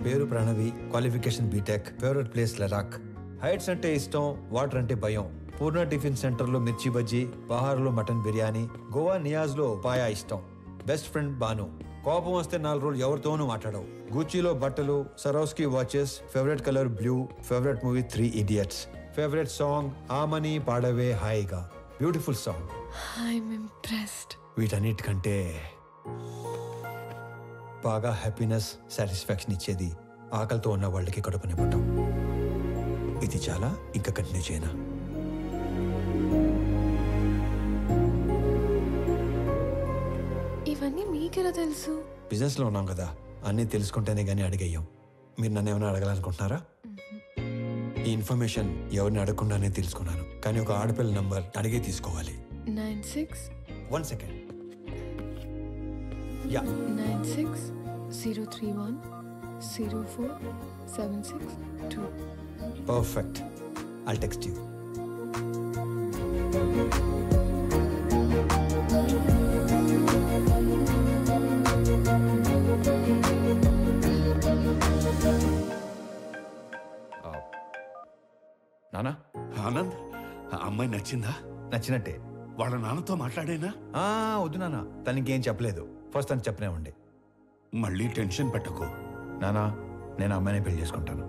పేరు Pranavi, qualification BTech, favourite place Ladakh, heights అంటే ఇష్టం, వాటర్ అంటే భయం, పూర్ణ టిఫిన్ సెంటర్లో మిర్చి బజ్జీ, బహార్లో మటన్ బిర్యానీ, గోవా నియాజ్లో పాయా ఇష్టం, బెస్ట్ ఫ్రెండ్ బాను, కోపం వస్తే 4 రోజులు ఎవరితోనూ మాట్లాడవు, గూచీలో బట్టలు, Swarovski watches, favourite colour blue, favourite movie 3 idiots, favourite song Aamani Paadave Haayiga, beautiful song. I'm impressed. వీటన్నిటికంటే బాగా హ్యాపీనెస్, సాటిస్ఫాక్షన్ ఇచ్చేది ఆకలితో ఉన్న వాళ్ళకి కడుపు నింపటం. ఇది చాలా, ఇంకా కంటిన్యూ చేయనా? ఇవన్నీ మీకెలా తెలుసు? బిజినెస్లో ఉన్నాం కదా, అన్నీ తెలుసుకుంటేనే కానీ అడిగేయం. మీరు నన్ను ఏమైనా అడగాలనుకుంటున్నారా? ఈ ఇన్ఫర్మేషన్ ఎవరిని అడగకుండానే తెలుసుకున్నాను, కానీ ఒక ఆడపిల్ల నంబర్ అడిగే తీసుకోవాలి. 96 1 second. Yeah, 96 031 04 762. Perfect. I'll text you. నానా? ఆనంద్, ఆ అమ్మాయి నచ్చిందా? నచ్చినట్టే. వాళ్ళ నాన్నతో మాట్లాడేనా? వద్దు నాన్న, తనకేం చెప్పలేదు. ఫస్ట్ తను చెప్పనే ఉండే. మళ్ళీ టెన్షన్ పెట్టకు నానా. నేను అమ్మాయిని పెళ్లి చేసుకుంటాను.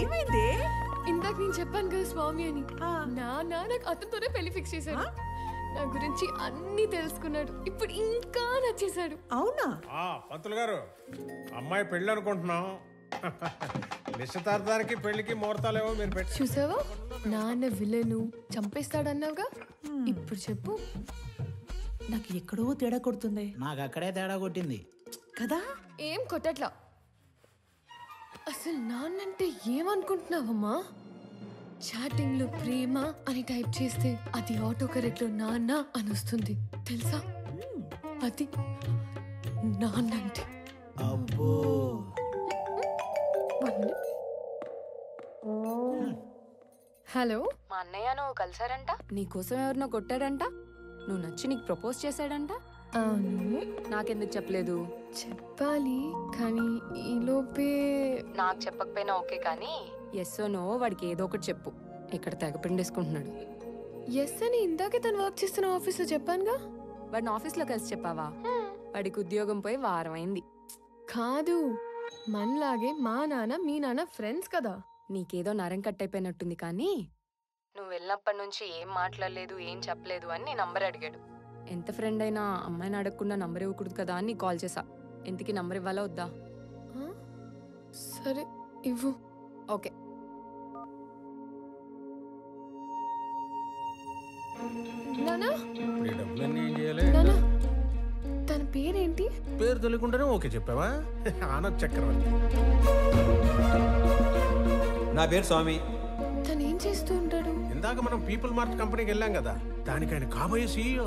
ఏమైంది? ఇందాక నేను చెప్పాను కదా స్వామి అని. నాకు అతనితోనే పెళ్లి ఫిక్స్ చేశాడు. నా గురించి అన్ని తెలుసుకున్నాడు. ఇప్పుడు ఇంకా నచ్చేశాడు. అవునా? పంతులు గారు, అమ్మాయి పెళ్ళి అనుకుంటున్నాం. నిశ్చితార్థానికి పెళ్లికి ముహూర్తాలేవో మీరు పెట్టి చూసావా? నాన్న విలను చంపేస్తాడన్నావుగా, ఇప్పుడు చెప్పు. నాకు ఎక్కడో తేడా కొడుతుంది. నాకు అక్కడే తేడా కొట్టింది కదా. ఏం కొట్టట్లా. అసలు నాన్నంటే ఏమనుకుంటున్నావమ్మా? చాటింగ్ లో ప్రేమ అని టైప్ చేస్తే అది ఆటో కరెక్ట్ లో నాన్న అని వస్తుంది తెలుసా? అది నాన్న అంటే. హలో, మా అన్నయ్య నువ్వు కలిసారంట, నీకోసం ఎవరినో కొట్టాడంట, నువ్వు నచ్చి నీకు ప్రపోజ్ చేశాడంట. అవును. నాకెందుకు చెప్పలేదు? చెప్పాలి కానీ ఈలోపే. నాకు చెప్పకపోయినా ఓకే, కానీ ఎస్ నో వాడికి ఏదో ఒకటి చెప్పు. ఇక్కడ తెగ పిండేసుకుంటున్నాడు. ఎస్ అని ఇందాకే తను వర్క్ చేస్తున్న ఆఫీస్లో చెప్పానుగా. వాడిని ఆఫీస్లో కలిసి చెప్పావా? వాడికి ఉద్యోగం పోయి వారం అయింది. కాదు, మనలాగే మా నాన్న మీ నాన్న ఫ్రెండ్స్ కదా. నీకేదో నరం కట్టయిపోయినట్టుంది, కానీ నువ్వు వెళ్ళినప్పటి నుంచి ఏం మాట్లాడలేదు, ఏం చెప్పలేదు అని నీ నంబర్ అడిగాడు. ఎంత ఫ్రెండ్ అయినా అమ్మాయిని అడగకుండా నంబర్ ఇవ్వకూడదు కదా అని కాల్ చేసా. ఎంతకి నంబర్ ఇవ్వాలా వద్దా? సరే ఇవ్వు. ఓకే. నానా ఈ డబ్బులన్నీ ఏం చేయాలి? నానా, తన పేరేంటి? పేరు తెలియకుండానే ఓకే చెప్పావా? ఆనంద్ చక్రవర్తి. నా పేరు స్వామి. తను ఏం చేస్తూ ఉంటాడు? ఇందాక మనం పీపుల్ మార్ట్ కంపెనీకి వెళ్ళాం కదా, దానికి ఆయన కాబోయే సీఈఓ.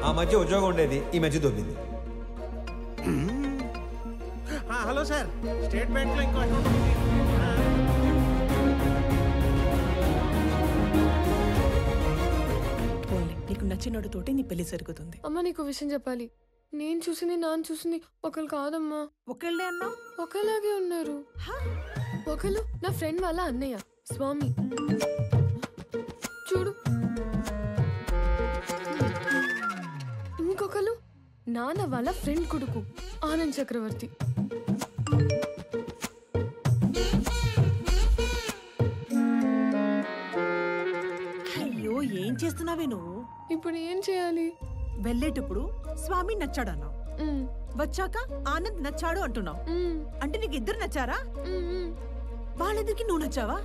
ఆ మధ్య ఉద్యోగం ఉండేది, ఈ మధ్య దొబ్బింది. హలో సార్, స్టేట్ బ్యాంక్ లో ఇంకో అకౌంట్ ఉంది. నీకు నచ్చినోడితోటి నీ పెళ్లి జరుగుతుంది. అమ్మ, నీకు విషయం చెప్పాలి. నేను చూసింది నాన్న చూసింది ఒకళ్ళు కాదమ్మా. ఒకళ్ళే అన్నా? ఒకలాగే ఉన్నారు. ఒకళ్ళు నా ఫ్రెండ్ వాళ్ళ అన్నయ్య స్వామి, చూడు. ఇంకొకరు నాన్న వాళ్ళ ఫ్రెండ్ కొడుకు ఆనంద్ చక్రవర్తి. అయ్యో, ఏం చేస్తున్నావే నువ్వు? ఇప్పుడు ఏం చేయాలి? వెళ్ళేటప్పుడు స్వామి నచ్చాడు అన్నావు, వచ్చాక ఆనంద్ నచ్చాడు అంటున్నావు. అంటే నీకు ఇద్దరు నచ్చారా? వాళ్ళిద్దరికి నువ్వు నచ్చావా?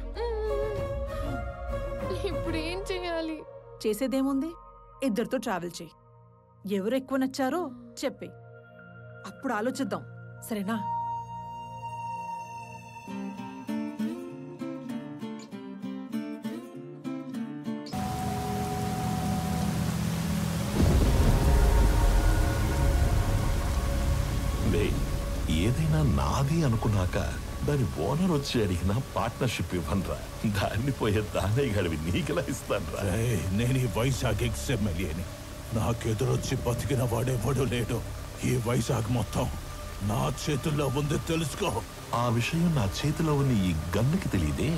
ఇప్పుడు ఏం చేయాలి? చేసేదేముంది, ఇద్దరితో ట్రావెల్ చేయి. ఎవరు ఎక్కువ నచ్చారో చెప్పే, అప్పుడు ఆలోచిద్దాం, సరేనా? ఏదైనా నాది అనుకున్నాక దాని ఓనర్ వచ్చి అడిగినా పార్ట్నర్షిప్ ఇవ్వనరా. దాన్ని పోయే దానే గడివి నీకెలా ఇస్తానరా? నేను ఈ వైజాగ్ ఎక్స్ఎమ్మెల్యేని. నాకెదురొచ్చి బతికిన వాడెవడు లేడు. ఈ వైజాగ్ మొత్తం నా చేతుల్లో ఉంది, తెలుసుకో. ఆ విషయం నా చేతిలో ఉన్న ఈ గన్నుకి తెలియదే.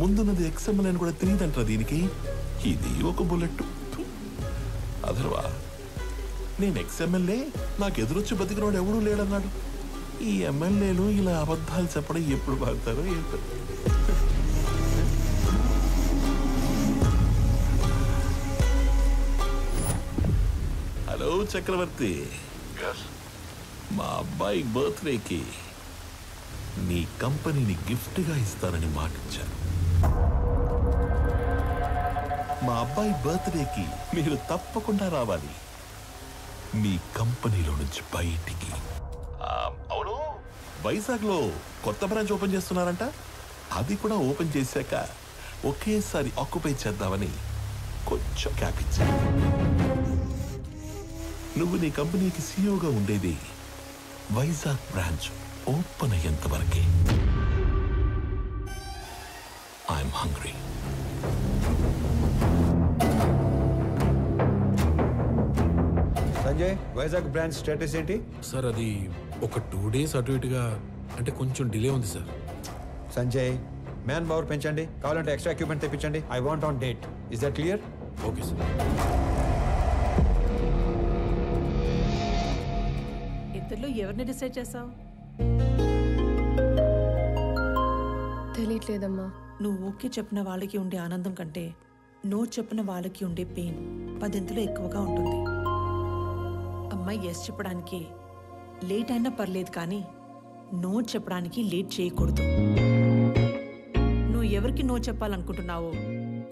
ముందున్నది ఎక్స్ఎంఎల్ అని కూడా తెలియదంటారా దీనికి? ఇది ఒక బుల్లెట్. అదర్వా నేను ఎక్స్ఎంఎల్ఏ, నాకు ఎదురొచ్చి బతికినోడు ఎవడూ లేడన్నాడు. ఈ ఎమ్మెల్యేలు ఇలా అబద్ధాలు చెప్పడం ఎప్పుడు బాగుతారో ఏంటో. హలో చక్రవర్తి, మా అబ్బాయి బర్త్డేకి నీ కంపెనీని గిఫ్ట్గా ఇస్తానని మాటిచ్చాను. మా అబ్బాయి బర్త్డేకి మీరు తప్పకుండా రావాలి మీ కంపెనీలో నుంచి బయటికి. అవును, వైజాగ్లో కొత్త బ్రాంచ్ ఓపెన్ చేస్తున్నారంట. అది కూడా ఓపెన్ చేశాక ఒకేసారి ఆక్యుపై చేద్దామని కొంచెం క్యాప్ ఇచ్చాను. నువ్వు నీ కంపెనీకి సీఈఓగా ఉండేది వైజాగ్ బ్రాంచ్ ఓపెన్ అయ్యేంత వరకే. I'm hungry. Sanjay, Vizag branch status ఏంటి? సార్ అది ఒక 2 days అటు ఇటుగా, అంటే కొంచెం డిలే ఉంది సార్. సంజయ్, మ్యాన్ పవర్ పెంచండి, కావాలంటే ఎక్స్ట్రా ఎక్విప్మెంట్ తెప్పించండి. I want on date. Is that clear? Okay sir. ఇద్దరిలో ఎవరిని డిసైడ్ చేసావు? తెలియట్లేదమ్మా. నువ్వు ఓకే చెప్పిన వాళ్ళకి ఉండే ఆనందం కంటే నో చెప్పిన వాళ్ళకి ఉండే పెయిన్ 10 ఎక్కువగా ఉంటుంది. అమ్మాయి ఎస్ చెప్పడానికి లేట్ అయినా పర్లేదు, కానీ నో చెప్పడానికి లేట్ చేయకూడదు. నువ్వు ఎవరికి నో చెప్పాలనుకుంటున్నావో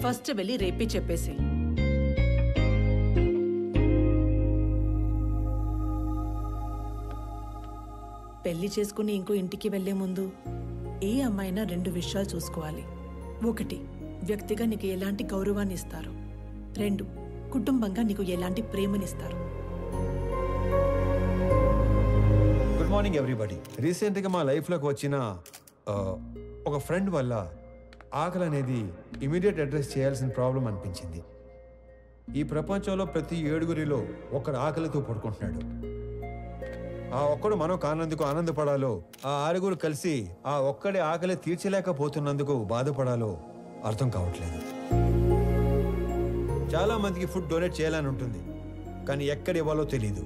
ఫస్ట్ వెళ్ళి రేపే చెప్పేసి. పెళ్లి చేసుకుని ఇంకో ఇంటికి వెళ్లే ముందు ఏ అమ్మాయినా 2 విషయాలు చూసుకోవాలి. 1, వ్యక్తిగా నీకు ఎలాంటి గౌరవాన్ని ఇస్తారు. 2, కుటుంబంగా నీకు ఎలాంటి ప్రేమనిస్తారు. Good morning everybody. రీసెంట్గా మా లైఫ్లోకి వచ్చిన ఒక ఫ్రెండ్ వల్ల ఆకలి అనేది ఇమీడియట్ అడ్రస్ చేయాల్సిన ప్రాబ్లం అనిపించింది. ఈ ప్రపంచంలో ప్రతి 7గురిలో ఒకడు ఆకలితో పడుకుంటున్నాడు. ఆ ఒక్కడు మనం కానందుకు ఆనందపడాలో, ఆ 6గురు కలిసి ఆ ఒక్కడి ఆకలి తీర్చలేకపోతున్నందుకు బాధపడాలో అర్థం కావట్లేదు. చాలా మందికి ఫుడ్ డొనేట్ చేయాలని ఉంటుంది, కానీ ఎక్కడ ఇవ్వాలో తెలీదు.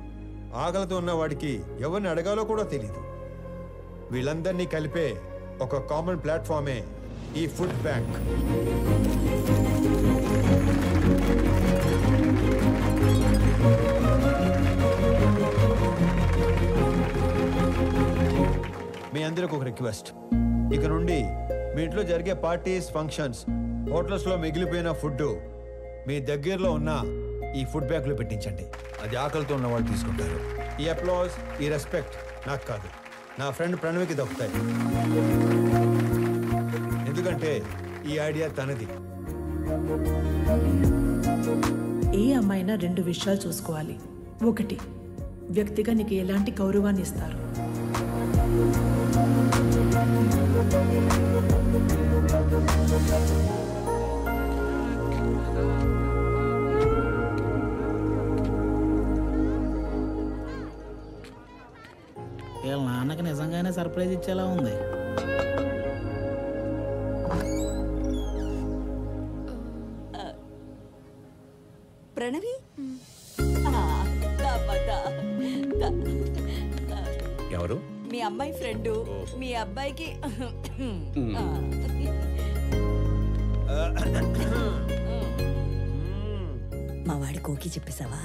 ఆకలితో ఉన్న వాడికి ఎవరిని అడగాలో కూడా తెలీదు. వీళ్ళందరినీ కలిపే ఒక కామన్ ప్లాట్ఫామే ఈ ఫుడ్ బ్యాంక్. మీ అందరికి ఒక రిక్వెస్ట్, ఇక నుండి మీ ఇంట్లో జరిగే పార్టీస్, ఫంక్షన్స్, హోటల్స్లో మిగిలిపోయిన ఫుడ్ మీ దగ్గరలో ఉన్న ఈ ఫుడ్ బ్యాంకులో పెట్టించండి. అది ఆకలితో ఉన్న వాళ్ళు తీసుకుంటారు. ఈ అప్లాజ్, ఈ రెస్పెక్ట్ నాకు కాదు, నా ఫ్రెండ్ ప్రణవికి దక్కుతాయి. ఎందుకంటే ఈ ఐడియా తనది. ఏ అమ్మాయినా 2 విషయాలు చూసుకోవాలి. 1, వ్యక్తిగా నీకు ఎలాంటి గౌరవాన్ని ఇస్తారు. వీళ్ళ నాన్నకి నిజంగానే సర్ప్రైజ్ ఇచ్చేలా ఉంది. ప్రణవి, ఎవరు? మీ అమ్మాయి ఫ్రెండు. మీ అబ్బాయికి మా వాడి కోకి చెప్పేశావా?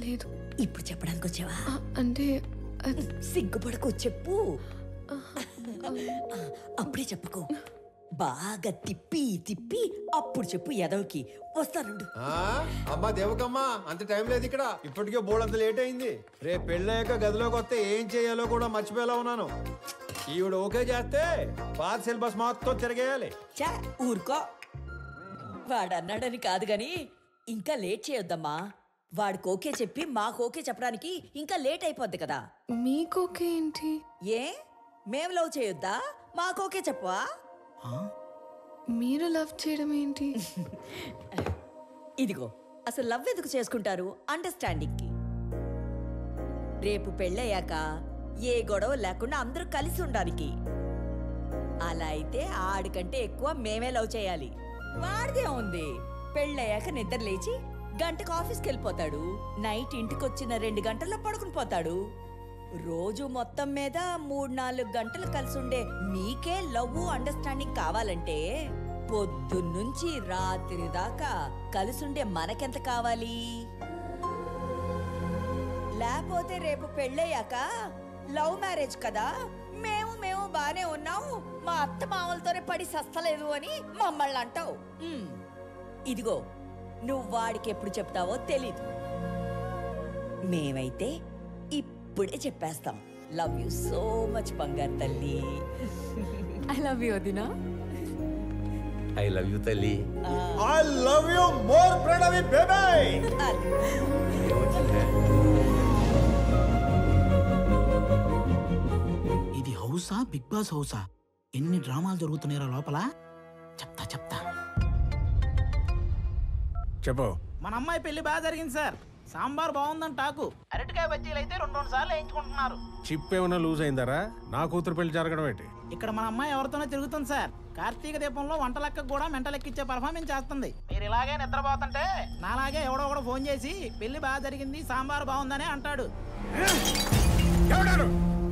లేదు. ఇప్పుడు చెప్పడానికి వచ్చావా? అంటే సిగ్గుపడకు, చెప్పు. అప్పుడే చెప్పకు, బాగా తిప్పి తిప్పి అప్పుడు చెప్పు. ఎదవకి వస్తానుండు. అమ్మా దేవకమ్మా, అంత టైం లేదు ఇక్కడ. ఇప్పటికే బోర్డు లేట్ అయింది. రేపు పెళ్ళయ్యాక గదిలోకి వస్తే ఏం చేయాలో కూడా మర్చిపోయేలా ఉన్నాను. ఈవిడ ఓకే చేస్తే పాత సిలబస్ మొత్తం తిరగేయాలి. చా ఊరుకో. వాడన్నాడని కాదు గాని ఇంకా లేట్ చేయొద్దమ్మా. వాడికి ఓకే చెప్పి మాకు ఓకే చెప్పడానికి ఇంకా లేట్ అయిపోద్ది కదా. మీకోకే ఏంటి? ఏ మేము లవ్ చేయొద్దా? మాకు ఓకే చెప్పవా? మీరు లవ్ చేయడం ఏంటి? ఇదిగో, అసలు లవ్ ఎందుకు చేసుకుంటారు? అండర్స్టాండింగ్ కి. రేపు పెళ్ళయ్యాక ఏ గొడవ లేకుండా అందరూ కలిసి ఉండడానికి. అలా అయితే ఆడికంటే ఎక్కువ మేమే లవ్ చేయాలి. వాడిదే ఉంది. పెళ్ళయ్యాక నిద్ర లేచి గంటకు ఆఫీస్కి వెళ్ళిపోతాడు. నైట్ ఇంటికి వచ్చిన 2 గంటల్లో పడుకుని పోతాడు. రోజు మొత్తం మీద 3-4 గంటలు కలిసి ఉండే మీకే లవ్ అండర్స్టాండింగ్ కావాలంటే పొద్దున్నుంచి రాత్రి దాకా కలిసుండే మనకెంత కావాలి? లేకపోతే రేపు పెళ్ళయ్యాక లవ్ మ్యారేజ్ కదా, మేము బానే ఉన్నాం, మా అత్త మామలతోనే పడి సస్తలేదు అని మమ్మల్ని అంటావు. ఇదిగో, నువ్వు వాడికి ఎప్పుడు చెప్తావో తెలీదు. మేమైతే ఇప్పుడే చెప్పేస్తాం. లవ్ యూ సో మచ్ బంగారు తల్లి. ఐ లవ్ యూ వదినా. ఐ లవ్ యూ తల్లి. I love you more Pranavi baby. ఇది హౌసా, బిగ్ బాస్ హౌసా? ఎన్ని డ్రామాలు జరుగుతున్నాయో లోపల. చెప్తా చెప్పు. మన అమ్మాయి పెళ్లి బాగా జరిగింది సార్. సాంబార్ బాగుందని టాకు. అరటికాయ బజ్జీలు అయితే 2 సార్లు వేయించుకుంటున్నారు. చిప్ ఏమైనా లూజ్ అయిందారా? నా కూతురు పెళ్లి జరగడం ఏంటి? ఇక్కడ మన అమ్మాయి ఎవరితోనో తిరుగుతుంది సార్. కార్తీక దీపంలో వంట లెక్క కూడా మెంట లెక్కిచ్చే పర్ఫార్మెన్స్ చేస్తుంది. మీరు ఇలాగే నిద్రపోతుంటే నాలాగే ఎవడో ఒకడు ఫోన్ చేసి పెళ్లి బాగా జరిగింది, సాంబార్ బాగుందనే అంటాడు.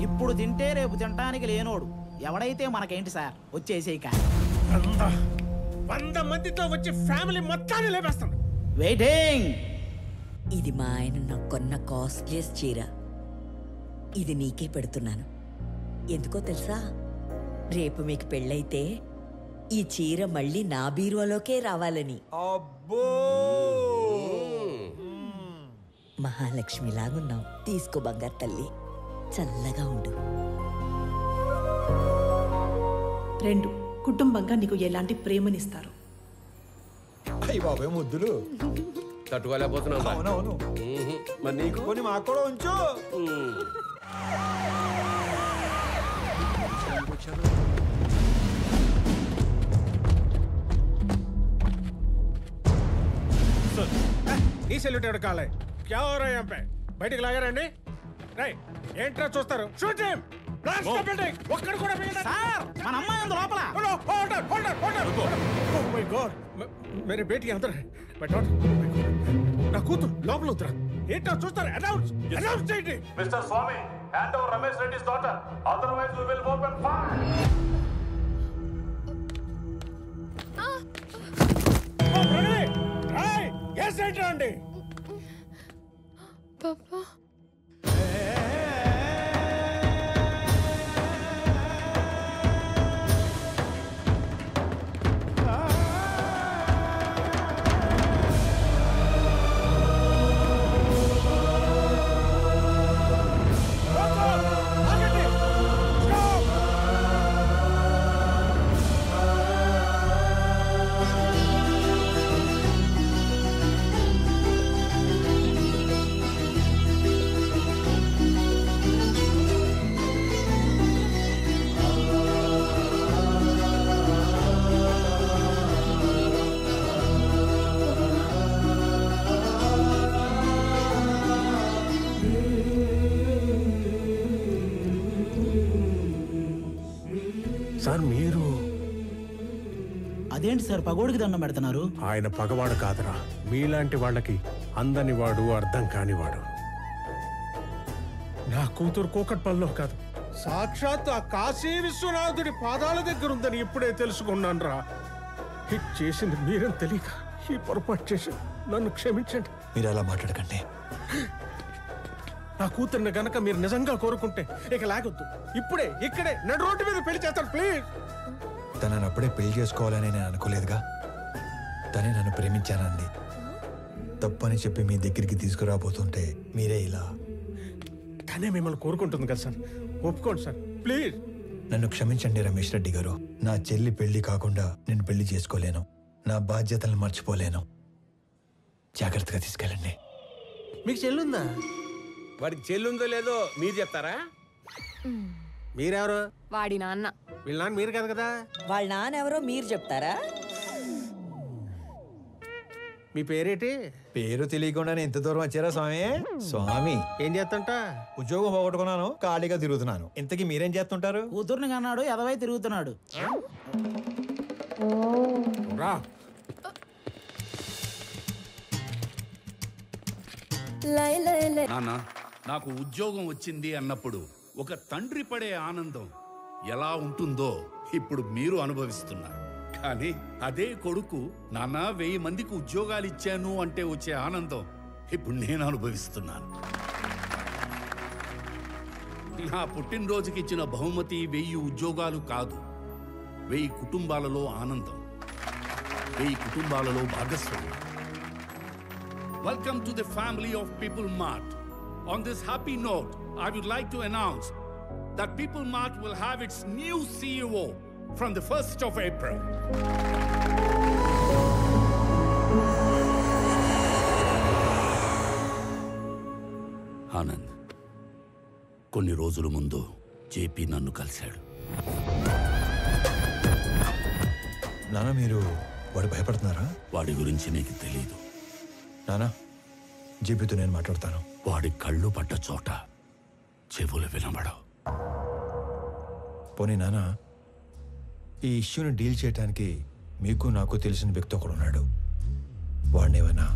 ఇప్పుడు తింటే రేపు తినటానికి లేనోడు. ఎవడైతే మనకేంటి సార్, వచ్చేసేయక. 100 మందితో వచ్చి ఫ్యామిలీ మొత్తాన్ని లేపేస్తాను. వెయిటింగ్. ఇది మా ఆయన నాకు కొన్న కాస్ట్లీయెస్ట్ చీర. ఇది నీకే పెడుతున్నాను. ఎందుకో తెలుసా? రేపు మీకు పెళ్ళైతే ఈ చీర మళ్ళీ నా బీరువాలోకే రావాలని. అబ్బో మహాలక్ష్మిలాగున్నావు. తీసుకో బంగారు తల్లి, చల్లగా ఉండు. 2 కుటుంబంగా నీకు ఎలాంటి ప్రేమనిస్తారు? అయ్యి బాబాయ్ ముద్దులు తట్టుకోలేకపోతున్నావు. అవునవును. మరి నీకు కొన్ని మాకు కూడా ఉంచు. ఈ సెల్యూట్ ఎవరు కాలే క్యా హో రहा है यहाँ पे బయటికి లాగారండి. రై ఏంట్రా చూస్తారు? Shoot him. Blast the building. ఒక్కడు కూడా మిగలదు. సార్ మన అమ్మాయి ఉంది లోపల. Hold on hold on hold on. Oh my god మేరే బేటీ अंदर है. మై డాటర్ నా కూతురు లోపల ఉందిరా. ఏంట్రా చూస్తారు? అనౌన్స్ చేయండి. Mister Swamy, hand over Ramesh Reddy's daughter, otherwise we will open fire. ఓ ప్రణవి, రై ఎస్ రైట్ అండి. పాపా సార్ మీరు అదేంటి సార్ పగోడికి దండం పెడుతున్నారు? ఆయన పగవాడు కాదురా, మీలాంటి వాళ్ళకి అందని వాడు, అర్థం కానివాడు. నా కూతురు కోకట్పల్లిలో కాదు, సాక్షాత్ ఆ కాశీ విశ్వనాథుడి పాదాల దగ్గర ఉందని ఇప్పుడే తెలుసుకున్నాను రా. హిట్ చేసింది మీరని తెలియక ఈ పొరపాటు చేసి నన్ను క్షమించండి. మీరు అలా మాట్లాడకండి. నా కూతుర్ని గనక మీరు నిజంగా కోరుకుంటే ఇక లాగొద్దు, ఇప్పుడే ఇక్కడే నడు రోడ్డు మీద పెళ్లి చేస్తాను ప్లీజ్. తనని అప్పుడే పెళ్లి చేసుకోవాలని నేను అనుకోలేదుగా. తనే నన్ను ప్రేమించానండి. తప్పని చెప్పి మీ దగ్గరికి తీసుకురాబోతుంటే మీరే ఇలా. తనే మిమ్మల్ని కోరుకుంటుంది కదా సార్, ఒప్పుకోండి సార్ ప్లీజ్. నన్ను క్షమించండి రమేష్ రెడ్డి గారు. నా చెల్లి పెళ్లి కాకుండా నేను పెళ్లి చేసుకోలేను. నా బాధ్యతలను మర్చిపోలేను. జాగ్రత్తగా తీసుకెళ్ళండి. మీకు చెల్లుందా? వాడికి చెల్లుందో లేదో మీరు చెప్తారా? మీరెవరు? వాడి నాన్న. వీళ్ళ నాన్న మీరు కాదు కదా. వాళ్ళ నాన్న ఎవరో మీరు చెప్తారా? మీ పేరేంటి? పేరు తెలియకుండానే ఇంత దూరం వచ్చారా స్వామి? స్వామి ఏం చేస్తుంటా? ఉద్యోగం పోగొట్టుకున్నాను, ఖాళీగా తిరుగుతున్నాను. ఇంతకీ మీరేం చేస్తుంటారు? కూతుర్ని కన్నాడు, ఎదవై తిరుగుతున్నాడు. రా. నాన్న, నాకు ఉద్యోగం వచ్చింది అన్నప్పుడు ఒక తండ్రి పడే ఆనందం ఎలా ఉంటుందో ఇప్పుడు మీరు అనుభవిస్తున్నారు. కానీ అదే కొడుకు నాన్న 1000 మందికి ఉద్యోగాలు ఇచ్చాను అంటే వచ్చే ఆనందం ఇప్పుడు నేను అనుభవిస్తున్నాను. నా పుట్టినరోజుకి ఇచ్చిన బహుమతి 1000 ఉద్యోగాలు కాదు, 1000 కుటుంబాలలో ఆనందం, 1000 కుటుంబాలలో భాగస్వామ్యం. Welcome to the family of People Mart. On this happy note, I would like to announce that People Mart will have its new CEO from the 1st of April. Anand, కొన్ని రోజుల ముందు జేపీ నన్ను కలిశాడు. నాన్న, మీరు వాడు భయపడుతున్నారా? వాడి గురించి నీకు తెలీదు నానా. జేపీతో నేను మాట్లాడతాను. వాడి కళ్ళు పడ్డ చోట చెవులు వినబడవు. పోనీ నానా, ఈ ఇష్యూని డీల్ చేయడానికి మీకు నాకు తెలిసిన వ్యక్తి ఒకడు ఉన్నాడు. వాడినేమన్నా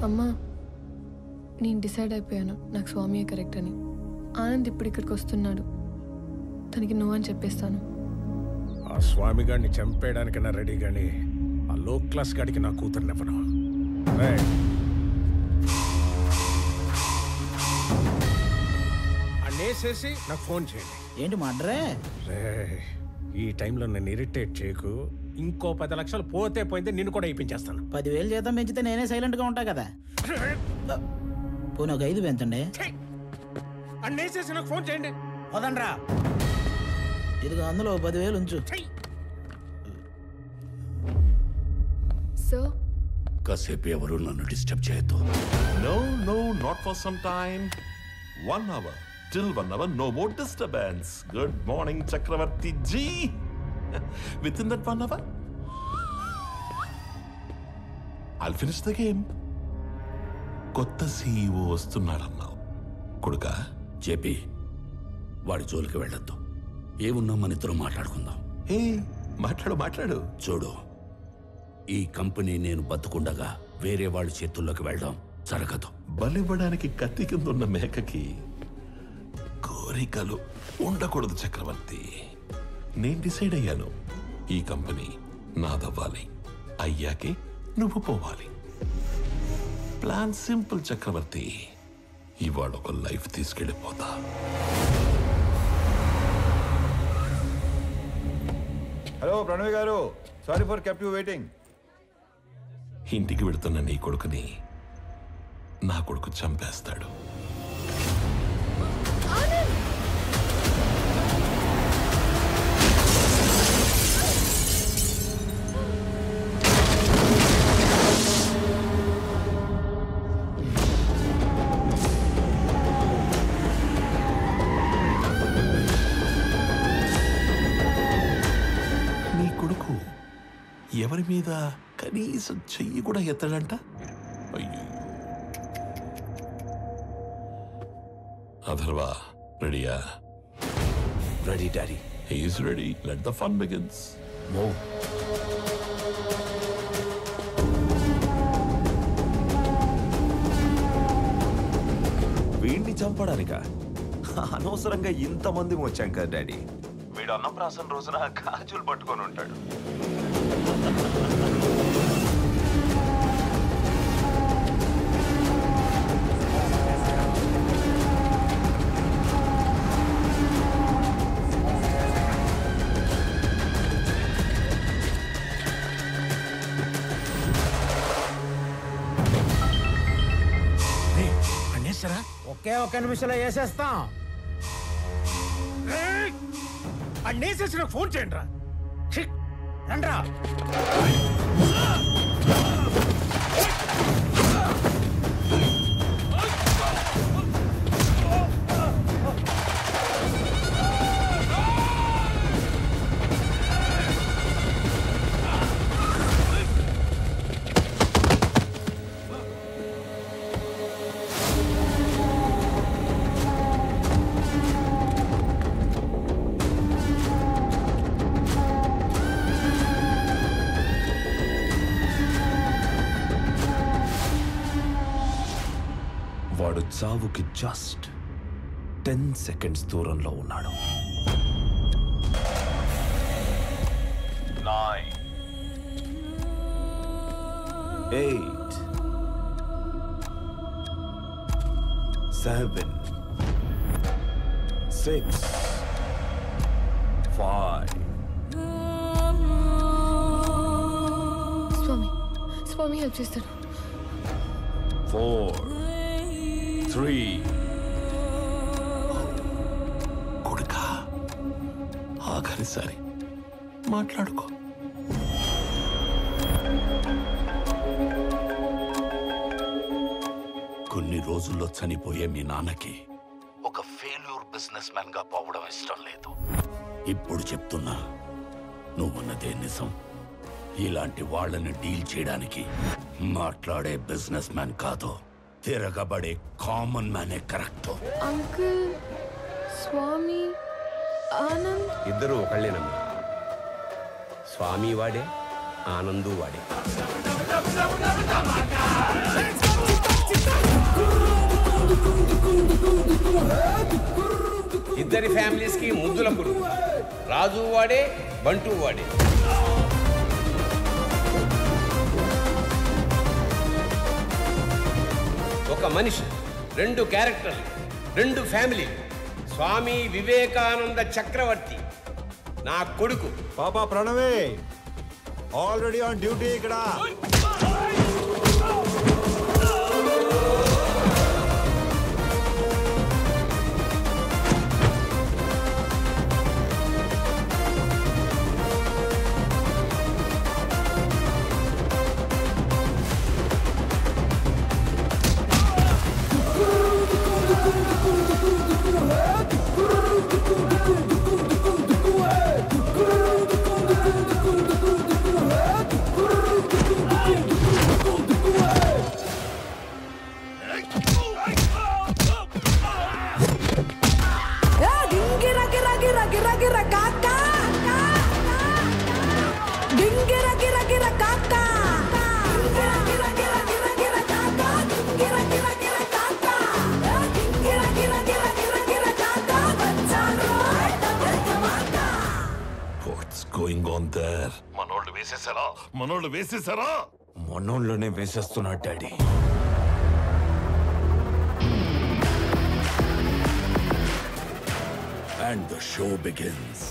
అమ్మా, నేను డిసైడ్ అయిపోయాను, నాకు స్వామియే కరెక్ట్ అని. ఆనంద్ ఇప్పుడు ఇక్కడికి వస్తున్నాడు. తనకి నో అని చెప్పేస్తాను. ఆ స్వామి గారిని చంపేయడానికైనా రెడీ కానీ ఆ లో క్లాస్ గాడికి నా కూతుర్నివ్వను. అన్నేసేసి నాకు ఫోన్ చేయండి. ఏంటి మడ్రే? ఈ టైంలో నన్ను ఇరిటేట్ చేయకు. ఇంకో 10 లక్షలు పోతే పోయింది, నిన్ను కూడా ఇప్పించేస్తాను. 10,000 జీతం పెంచితే నేనే సైలెంట్గా ఉంటా కదా. పోనీ ఒక 5 పెంచండి. అన్నేసేసి నాకు ఫోన్ చేయండి. వదండ్రా. ఇదిగో అందులో 10,000 ఉంచు. సార్ కాసేపు ఎవరు నన్ను డిస్టర్బ్ చేయొద్దు. No, not for some time. 1 hour. Till 1 hour, no more disturbance. Good morning, Chakravarti ji. Within that 1 hour, I'll finish the game. కొత్త CEO వస్తున్నాడన్నావు కొడుకా. జేపీ, వాడి జోలికి వెళ్ళొద్దు. ఏమున్నా మన ఇద్దరం మాట్లాడుకుందాం. మాట్లాడు. చూడు, ఈ కంపెనీ నేను బతుకుండగా వేరే వాళ్ళ చేతుల్లోకి వెళ్ళడం జరగదు. బలివ్వడానికి కత్తి కింద ఉన్న మేకకి కోరికలు ఉండకూడదు చక్రవర్తి. నేను డిసైడ్ అయ్యాను, ఈ కంపెనీ నాదవ్వాలి. అయ్యాకే నువ్వు పోవాలి. ప్లాన్ సింపుల్ చక్రవర్తి. ఇవాళ ఒక లైఫ్ తీసుకెళ్ళిపోతా. హలో ప్రణవ్ గారు, sorry for kept you waiting. ఇంటికి వెళుతున్న నీ కొడుకుని నా కొడుకు చంపేస్తాడు. నీ కొడుకు ఎవరి మీద కనీసం చెయ్యి కూడా ఎత్తడంట. అయ్యో. అథర్వా, రెడీయా? Ready daddy. He's ready. Let the fun begins. Move. వీడిని చంపడానిక అనవసరంగా ఇంతమంది వచ్చాం కదా డాడీ. వీడు అన్నప్రాసన రోజున గాజులు పట్టుకొని ఉంటాడు. ఒకే 1 నిమిషంలో వేసేస్తాం. అన్నేసేసి నాకు ఫోన్ చేయండి రా. రండ్రా. వాడు చావుకి జస్ట్ 10 సెకండ్స్ దూరంలో ఉన్నాడు. 9 8 7 6 5 స్వామి హెల్ప్ చేస్తాడు. 4 3 కొడుకా, ఆఖరిసారి మాట్లాడుకో. కొన్ని రోజుల్లో చనిపోయే మీ నాన్నకి ఒక ఫెయిల్యూర్ బిజినెస్ మ్యాన్ గా పోవడం ఇష్టం లేదు. ఇప్పుడు చెప్తున్నా, నువ్వున్నదే నిజం. ఇలాంటి వాళ్ళని డీల్ చేయడానికి మాట్లాడే బిజినెస్ మ్యాన్ కాదు, తిరగబడే కామన్ మ్యానే కరెక్ట్. అంకుల్, స్వామి, ఆనంద్ ఇద్దరు ఒకళ్ళేనమ్మా. స్వామి వాడే, ఆనందు వాడే. ఇద్దరి ఫ్యామిలీస్ కి ముద్దుల కొడుకు. రాజు వాడే, బంటు వాడే. ఒక మనిషి, 2 క్యారెక్టర్లు, 2 ఫ్యామిలీ. స్వామి వివేకానంద చక్రవర్తి నా కొడుకు. పాపా ప్రణవే ఆల్రెడీ ఆన్ డ్యూటీ ఇక్కడ. మనోళ్ళు వేసేసారా? మనోళ్ళనే వేసేస్తున్నా daddy. And the show begins.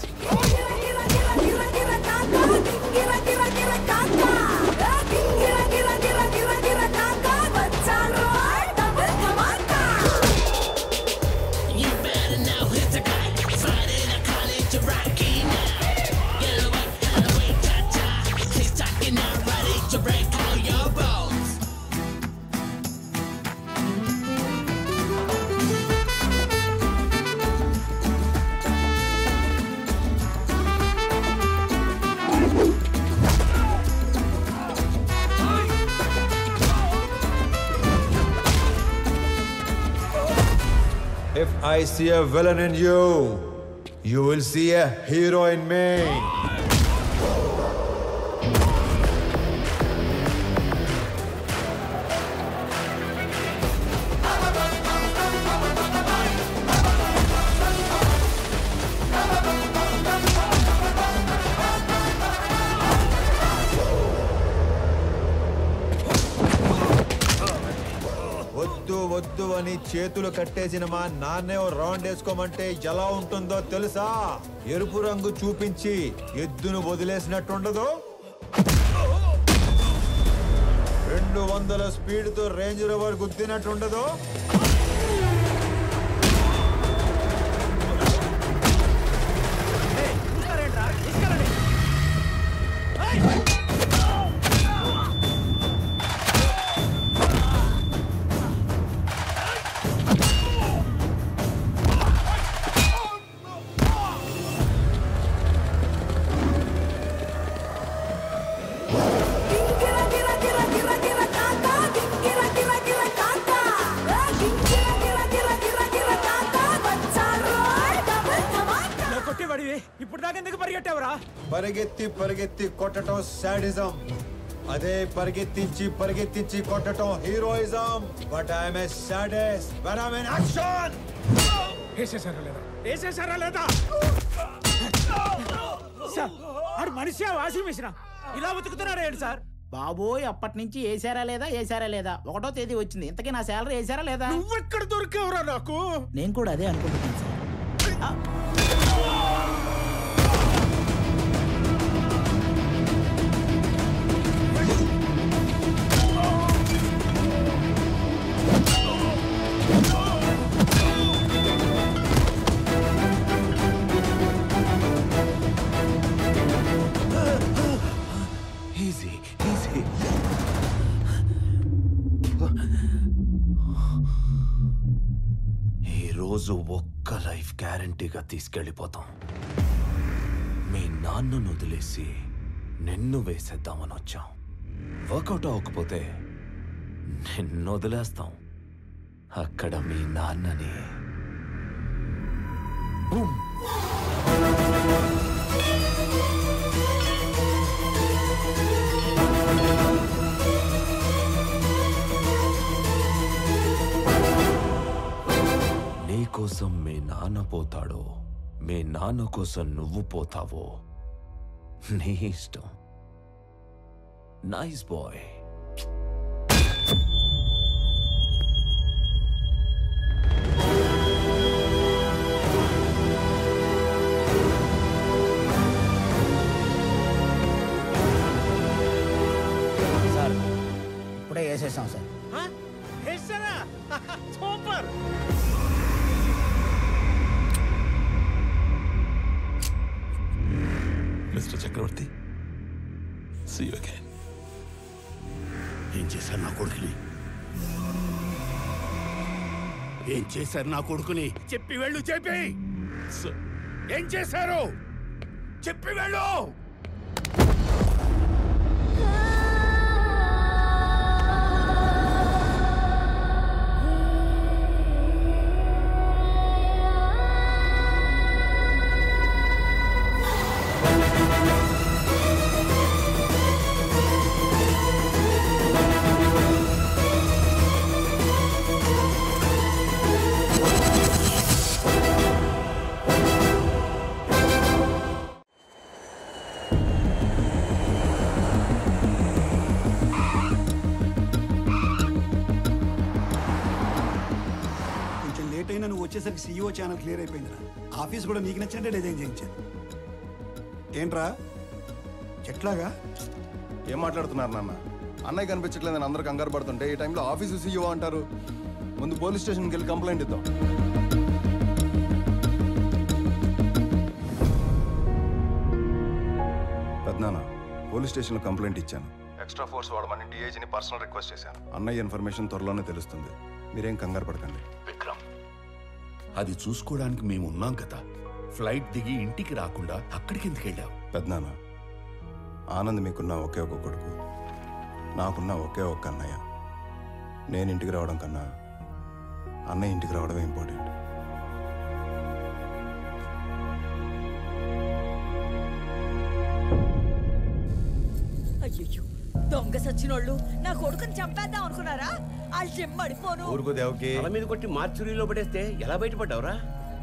If I see a villain in you, you will see a hero in me. వద్దు అని చేతులు కట్టేసిన మా నాన్నే రౌండ్ వేసుకోమంటే ఎలా ఉంటుందో తెలుసా? ఎరుపు రంగు చూపించి ఎద్దును వదిలేసినట్టుండదు. 200 స్పీడ్తో రేంజ్ రోవర్ గుద్దినట్టుండదు. ఇప్పుడు దాకా ఎందుకు పరిగెట్టావురా? పరిగెత్తి పరిగెత్తి కొట్టడం సాడిజం, అదే పరిగెత్తించి కొట్టడం heroism. But I'm a sadist when I'm in action. వేసేసారా లేదా? సార్ ఆడు మనిషి వాషింగ్ మిషన్ ఇలా ఉతుకుతున్నారా ఏంటి సార్? బాబోయ్, అప్పటి నుంచి వేసారా లేదా 1వ తేదీ వచ్చింది. ఇంతకీ నా శాలరీ వేసారా లేదా? నువ్వెక్కడ దొరికావురా నాకు? నేను కూడా అదే అనుకుంటున్నాను సార్. ఈరోజు ఒక్క లైఫ్ గ్యారంటీగా తీసుకెళ్ళిపోతాం. మీ నాన్నను వదిలేసి నిన్ను వేసేద్దామని వచ్చాం. వర్కౌట్ అవ్వకపోతే నిన్ను వదిలేస్తాం. అక్కడ మీ నాన్నని నీకోసం మీ నాన్న పోతాడో మీ నాన్న కోసం నువ్వు పోతావో నీ ఇష్టం. Nice bye. సార్ ఇప్పుడే వేసేసాం sir. Super. Mister Chakravarthy, see you again. ఏం చేశారు నా కొడుకుని? ఏం చేశారు నా కొడుకుని? చెప్పి వెళ్ళు. చెప్పి ఏం చేశారు? చెప్పి వెళ్ళు. వచ్చేసరికి సీఈఓ ఛానల్ క్లియర్ అయిపోయిందిరా. ఆఫీస్ కూడా నీకు నచ్చినట్టే డిజైన్ చేయించాను. ఏంట్రా ఎట్లాగా? ఏం మాట్లాడుతున్నారు నాన్న? అన్నయ్య కనిపించట్లేదని అందరూ కంగారు పడుతుంటే ఈ టైంలో ఆఫీసు సీఈఓ అంటారు. ముందు పోలీస్ స్టేషన్కి వెళ్ళి కంప్లైంట్ ఇద్దాం. పెద్దనాన్న, పోలీస్ స్టేషన్లో కంప్లైంట్ ఇచ్చాను. ఎక్స్ట్రా ఫోర్స్ వాడమని డిఐజీని పర్సనల్ రిక్వెస్ట్ చేశాను. అన్నయ్య ఇన్ఫర్మేషన్ త్వరలోనే తెలుస్తుంది. మీరేం కంగారు పడకండి. విక్రమ్, అది చూసుకోవడానికి మేము ఉన్నాం కదా. ఫ్లైట్ దిగి ఇంటికి రాకుండా అక్కడికి ఎందుకు వెళ్ళావు? పెద్దనాన్న, ఆనంద్ మీకున్న ఒకే ఒక కొడుకు, నాకున్న ఒకే ఒక్క అన్నయ్య. నేను ఇంటికి రావడం కన్నా అన్నయ్య ఇంటికి రావడమే ఇంపార్టెంట్. అయ్యో, దొంగ సచ్చినోళ్ళు నా కొడుకుని చంపేద్దాం అనుకున్నారా? వాళ్ళు చెమ్మడిపోను. ఊరుకో దేవకి. తల మీద కొట్టి మార్చురీలో పడేస్తే ఎలా బయటపడ్డావురా?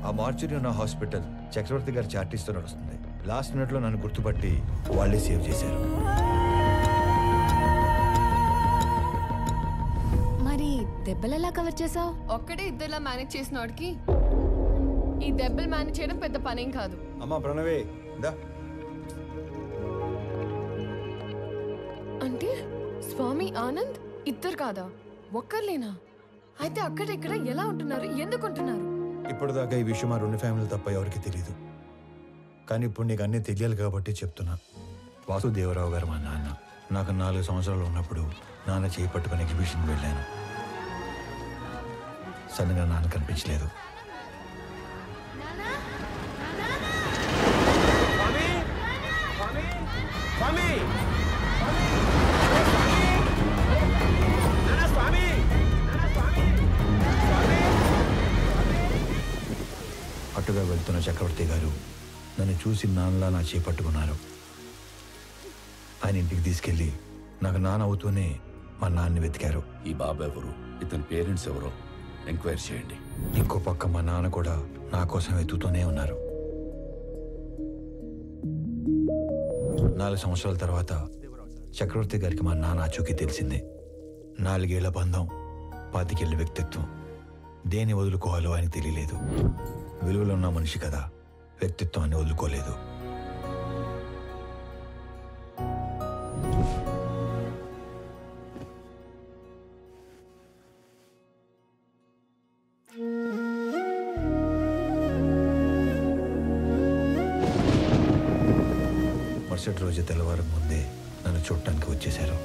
ఆ మార్చురీ ఉన్న హాస్పిటల్ చక్రవర్తి గారి చార్టీస్తో నడుస్తుంది. లాస్ట్ మినిట్ లో నన్ను గుర్తుపట్టి వాళ్ళే సేవ్ చేశారు. మరి దెబ్బలు ఎలా కవర్ చేసావు? ఒక్కడే ఇద్దరులా మేనేజ్ చేసిన వాడికి ఈ దెబ్బలు మేనేజ్ చేయడం పెద్ద పనేం కాదు. అమ్మా ప్రణవే దా. అంటే స్వామి ఆనంద్ ఇద్దరు కాదా? ఒక్కర్లేనా? అయితే అక్కడెక్కడ ఎలా ఉంటున్నారు? ఎందుకు ఉంటున్నారు? ఇప్పటిదాకా ఈ విషయం ఆ రెండు ఫ్యామిలీలు తప్ప ఎవరికి తెలియదు. కానీ ఇప్పుడు నీకు అన్నీ తెలియాలి కాబట్టి చెప్తున్నా. వాసుదేవరావు గారు మా నాన్న. నాకు 4 సంవత్సరాలు ఉన్నప్పుడు నాన్న చేయి పట్టుకుని ఎగ్జిబిషన్కి వెళ్ళాను. సడన్గా నాన్న కనిపించలేదు. అటుగా వెళ్తున్న చక్రవర్తి గారు నన్ను చూసి నాన్నలా నా చేపట్టుకున్నారు. ఆయన ఇంటికి తీసుకెళ్ళి నాకు నాన్న అవుతూనే మా నాన్నని వెతికారు. ఈ బాబు ఎవరు, ఇతని పేరెంట్స్ ఎవరో ఎంక్వైరీ చేయండి. ఇంకో పక్క మా నాన్న కూడా నా కోసం వెతుకుతూనే ఉన్నారు. 4 సంవత్సరాల తర్వాత చక్రవర్తి గారికి మా నాన్న ఆచూకీ తెలిసింది. 4 ఏళ్ల బంధం, 25 ఏళ్ల వ్యక్తిత్వం. దేన్ని వదులుకోవాలో ఆయనకు తెలియలేదు. విలువలో ఉన్న మనిషి కదా, వ్యక్తిత్వాన్ని వదులుకోలేదు. మరుసటి రోజు తెల్లవారం ముందే నన్ను చూడటానికి వచ్చేశారు.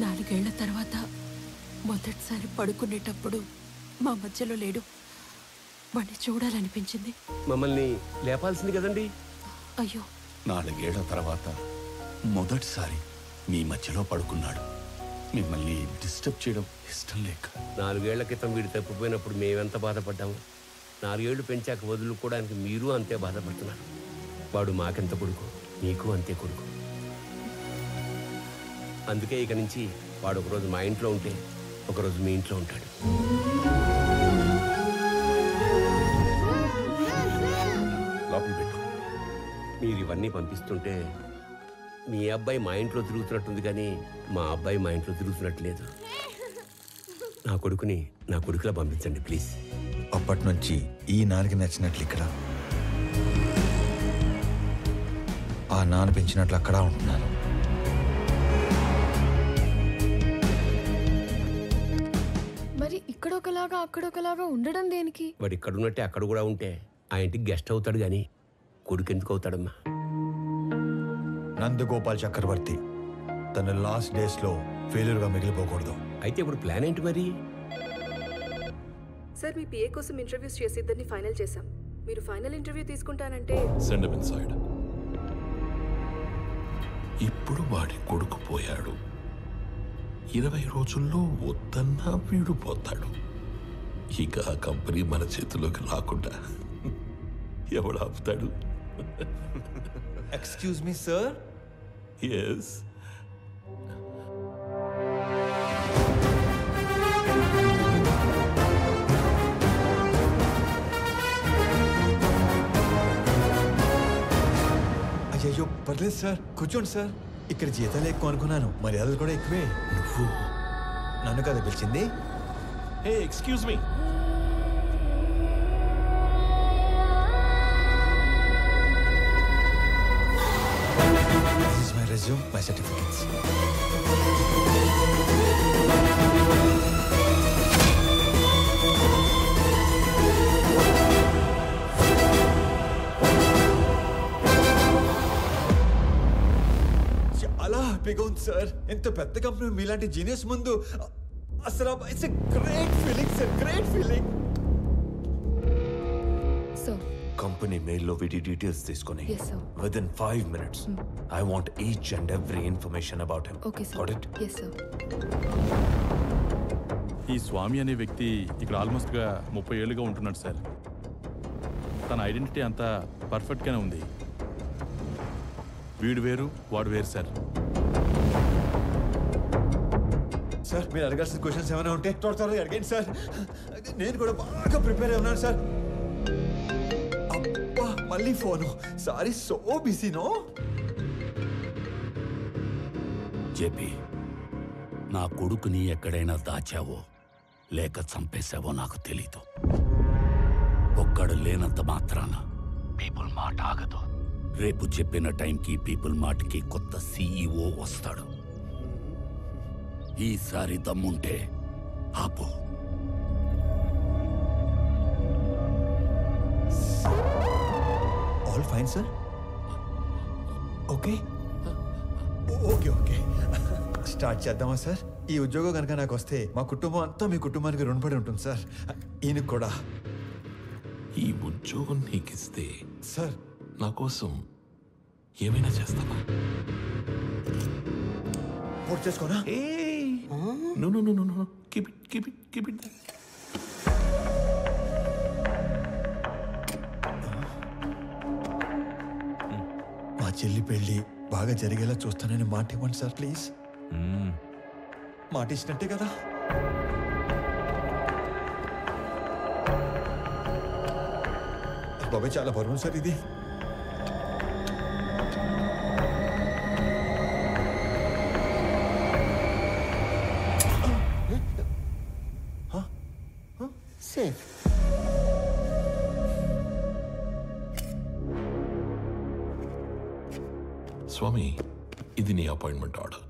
4 ఏళ్ల తర్వాత మొదటిసారి పడుకునేటప్పుడు మా మధ్యలో లేడు. వాడిని చూడాలనిపించింది. మమ్మల్ని లేపాల్సింది కదండి. అయ్యో, 4 ఏళ్ల తర్వాత మొదటిసారి మీ మధ్యలో పడుకున్నాడు. మిమ్మల్ని డిస్టర్బ్ చేయడం ఇష్టం లేక. 4 ఏళ్ల క్రితం వీడు తప్పిపోయినప్పుడు మేమెంత బాధపడ్డాము. 4 ఏళ్లు పెంచాక వదులుకోవడానికి మీరు అంతే బాధపడుతున్నారు. వాడు మాకెంత కొడుకు, నీకు అంతే కొడుకు. అందుకే ఇక నుంచి వాడు ఒకరోజు మా ఇంట్లో ఉంటే ఒకరోజు మీ ఇంట్లో ఉంటాడు. లోపల పెట్టు. మీరు ఇవన్నీ పంపిస్తుంటే మీ అబ్బాయి మా ఇంట్లో తిరుగుతున్నట్టుంది, కానీ మా అబ్బాయి మా ఇంట్లో తిరుగుతున్నట్టు లేదు. నా కొడుకుని నా కొడుకులా పంపించండి ప్లీజ్. అప్పటి నుంచి ఈ నాన్నకి నచ్చినట్లు ఇక్కడ, ఆ నాన్న పెంచినట్లు అక్కడ ఉంటున్నాను. మరి ఇక్కడ ఒకలాగా అక్కడ ఒకలాగా ఉండడం దేనికి? వాడు ఇక్కడ ఉన్నట్టే అక్కడ కూడా ఉంటే ఆ ఇంటికి గెస్ట్ అవుతాడు, కానీ కొడుకు ఎందుకు అవుతాడమ్మా? నందగోపాల్ చక్రవర్తి తన లాస్ట్ డేస్ లో ఫెయిల్యూర్ గా మిగిలిపోకూడదు. అయితే ఇప్పుడు ప్లాన్ ఏంటి మరి? సార్, మీ పిఏ కోసం ఇంటర్వ్యూస్ చేసి ఇద్దరిని ఫైనల్ చేశాం. మీరు ఫైనల్ ఇంటర్వ్యూ తీసుకుంటానంటే సెండ్ హిమ్ ఇన్సైడ్. ఇప్పుడు వాడి కొడుకు పోయాడు, 20 రోజుల్లో వద్దన్నా వీడు పోతాడు. ఇక ఆ కంపెనీ మన చేతిలోకి రాకుండా ఎవడు ఆపుతాడు? Excuse me sir. ఎస్. అయ్యో పర్లేదు సార్, కూర్చోండి సార్. ఇక్కడ జీతాలు ఎక్కువ అనుకున్నాను, మర్యాదలు కూడా ఎక్కువే. నువ్వు నన్ను కదా పిలిచింది? Hey excuse me. This is my resume, my certificates. చాలా హ్యాపీగా ఉంది సార్. ఎంత పెద్ద కంపెనీ మీలాంటి జీనియస్ ముందు అసలు it's a great feeling sir, great feeling. Company మెయిల్లో వీటి డీటెయిల్స్ తీసుకొని Yes, sir. within 5 minutes I want each and every information about him. Okay sir. Got it? Yes sir. ఈ స్వామి అనే వ్యక్తి ఇక్కడ ఆల్మోస్ట్గా 30 ఏళ్ళుగా ఉంటున్నాడు సార్. తన ఐడెంటిటీ అంతా పర్ఫెక్ట్గానే ఉంది. వీడు వేరు వాడు వేరు సార్. సార్ మీరు అడగాల్సిన క్వశ్చన్స్ ఏమైనా ఉంటే త్వరగా అడగండి సార్. నేను కూడా బాగా ప్రిపేర్ అయి ఉన్నాను సార్. అబ్బా మళ్ళీ phone. Sorry, so busy no. JP, నా కొడుకుని ఎక్కడైనా దాచావో లేక చంపేశావో నాకు తెలీదు. ఒక్కడు లేనంత మాత్రాన పీపుల్ మాట ఆగదు. రేపు చెప్పిన టైంకి పీపుల్ మార్ట్కి కొత్త సీఈఓ వస్తాడు. ఈసారి దమ్ముంటే ఆపు. All fine sir. Okay okay okay start చేద్దామా సార్? ఈ ఉద్యోగం కనుక నాకు వస్తే మా కుటుంబం అంతా మీ కుటుంబానికి రుణపడి ఉంటుంది సార్. ఈయనకు కూడా. ఈ ఉద్యోగం నీకిస్తే సార్ నా కోసం ఏమైనా చేస్తావా? పూర్తి చేసుకోనా? No, no, no, no, no. Keep it there. మా చెల్లి పెళ్లి బాగా జరిగేలా చూస్తానని మాట ఇవ్వండి సార్ ప్లీజ్. మాట ఇచ్చినట్టే కదా? బాబాయ్ చాలా బరువు సార్ ఇది. సేఫ్. స్వామి, ఇది నీ అపాయింట్మెంట్ ఆర్డర్.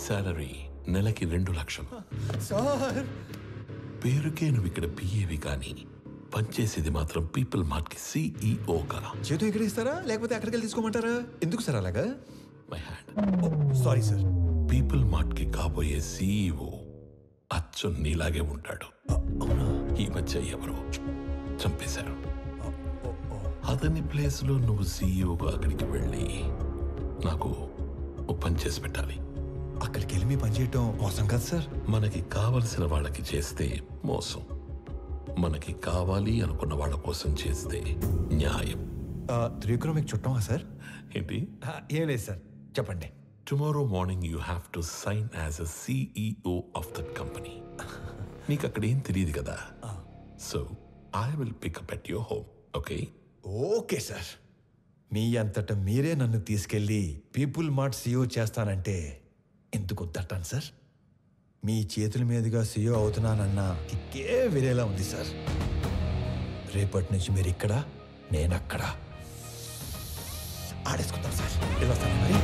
సాలరీ నెలకి 2 లక్షలు. సార్ పేరుకే నువ్వు ఇక్కడ పిఏవి కానీ పనిచేసేది మాత్రం పీపుల్ మార్ట్కి సిఇఓగా. చేతు ఇక్కడ ఇస్తారా లేకపోతే అక్కడికి వెళ్ళి తీసుకోమంటారా? ఎందుకు సార్ అలాగా? My hand. Sorry sir. People మార్ట్కి కాబోయే సిఇఓ అచ్చు నీలాగే ఉంటాడు. ఈ మధ్య ఎవరో చంపేశారు. అతని ప్లేస్లో నువ్వు సిఇఓగా అక్కడికి వెళ్ళి నాకు ఓ పని చేసి పెట్టాలి. అక్కడికి వెళ్ళి మీ పని చేయటం మోసం కాదు సార్. మనకి కావలసిన వాళ్ళకి చేస్తే మోసం, మనకి కావాలి అనుకున్న వాళ్ళ కోసం చేస్తే న్యాయం. త్రివిక్రమ్ మీకు చుట్టమా సార్? ఏంటి? ఏం లేదు సార్, చెప్పండి. Tomorrow morning you have to sign as a CEO of the company. నీకు అక్కడ ఏం తెలియదు కదా, so I will pick up at your home. Okay? Okay sir. మీ అంతటా మీరే నన్ను తీసుకెళ్ళి పీపుల్ మార్ట్ CEO చేస్తానంటే ఎందుకు వద్దంటాను సార్? మీ చేతుల మీదుగా CEO అవుతున్నానన్నా కిక్కే వేరేలా ఉంది సార్. రేపటి నుంచి మీరు ఇక్కడ, నేను అక్కడ. ఆడేసుకుందాం సార్. వెళ్ళొస్తాను మరి.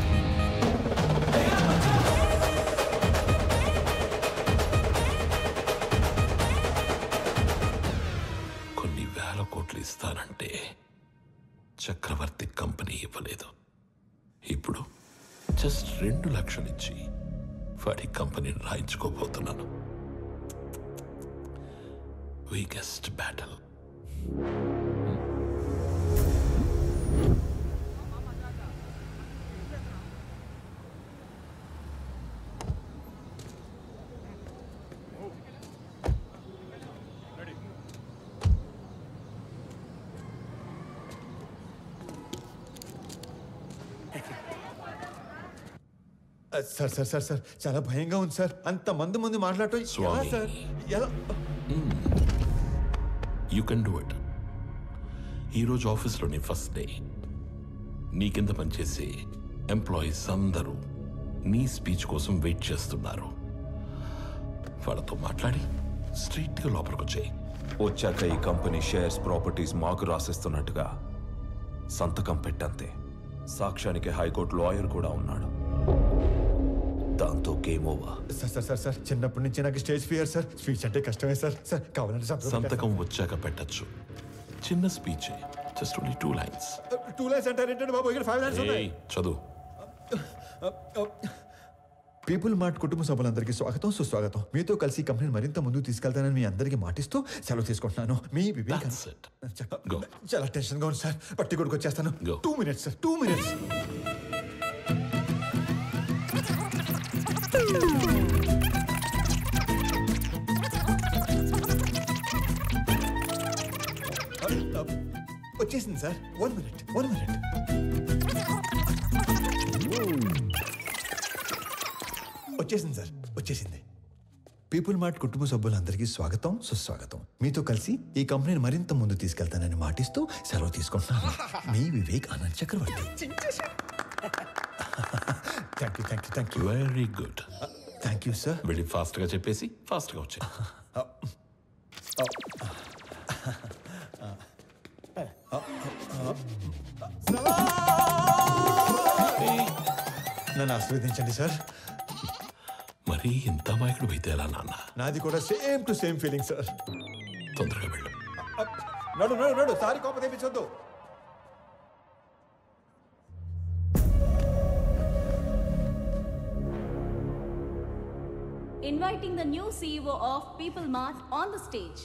కొన్ని వేల కోట్లు ఇస్తానంటే చక్రవర్తి కంపెనీ ఇవ్వలేదు. ఇప్పుడు జస్ట్ 2 లక్షలు ఇచ్చి వాడి కంపెనీని రాయించుకోబోతున్నాను. Weakest battle. Sir sir sir sir చాలా భయంగా ఉంది సార్. అంతమంది ముందు మాట్లాడటం ఎలా సార్? ఎలా? You can do it. ఈరోజు ఆఫీస్లోని ఫస్ట్ డే. నీ కింద పనిచేసే ఎంప్లాయీస్ అందరూ నీ స్పీచ్ కోసం వెయిట్ చేస్తున్నారు. వాళ్ళతో మాట్లాడి స్ట్రైట్గా లోపలికి వచ్చాయి. వచ్చాక ఈ కంపెనీ షేర్స్ ప్రాపర్టీస్ మాకు రాసిస్తున్నట్టుగా సంతకం పెట్టంతే. సాక్ష్యానికి హైకోర్టు లాయర్ కూడా ఉన్నాడు. దాంతో game over. Sir sir sir sir చిన్నప్పటి నుంచి నాకు స్టేజ్ ఫియర్ సార్. స్పీచ్ అంటే కష్టమే సార్. సార్ కావాలంటే సంతకం వచ్చాక పెట్టచ్చు. చిన్న speech, just only 2 lines. 2 lines అంటారేంటండి బాబు? ఇక్కడ 5 lines ఉన్నాయి. చదువు. పీపుల్ మార్ట్ కుటుంబ సభ్యులందరికీ స్వాగతం, సుస్వాగతం. మీతో కలిసి కంపెనీని మరింత ముందుకు తీసుకెళ్తానని మీ అందరికీ మాటిస్తూ సెలవు తీసుకుంటున్నాను. మీ వివేక్. చాలా టెన్షన్గా ఉంది సార్. పట్టి కొడుకు వచ్చేస్తాను. 2 minutes సార్, 2 minutes. వచ్చేసింది సార్. 1 minute. వచ్చేసింది సార్, వచ్చేసింది. పీపుల్ మార్ట్ కుటుంబ సభ్యులందరికీ స్వాగతం, సుస్వాగతం. మీతో కలిసి ఈ కంపెనీని మరింత ముందు తీసుకెళ్తానని మాటిస్తూ సెలవు తీసుకుంటున్నాను. మీ Vivek Anand Chakravarthy. Thank you. Very good. Thank you sir. వెళ్ళి ఫాస్ట్గా చెప్పేసి ఫాస్ట్గా వచ్చాయి. నన్ను ఆశీర్వదించండి సార్. మరి ఇంత అమాయకుడు అయితే ఎలా నాన్న? నాది కూడా same to same feeling sir. తొందరగా వెళ్ళు. నడు సారీ కోపం తెప్పించొద్దు. Inviting the new CEO of People Mart on the stage.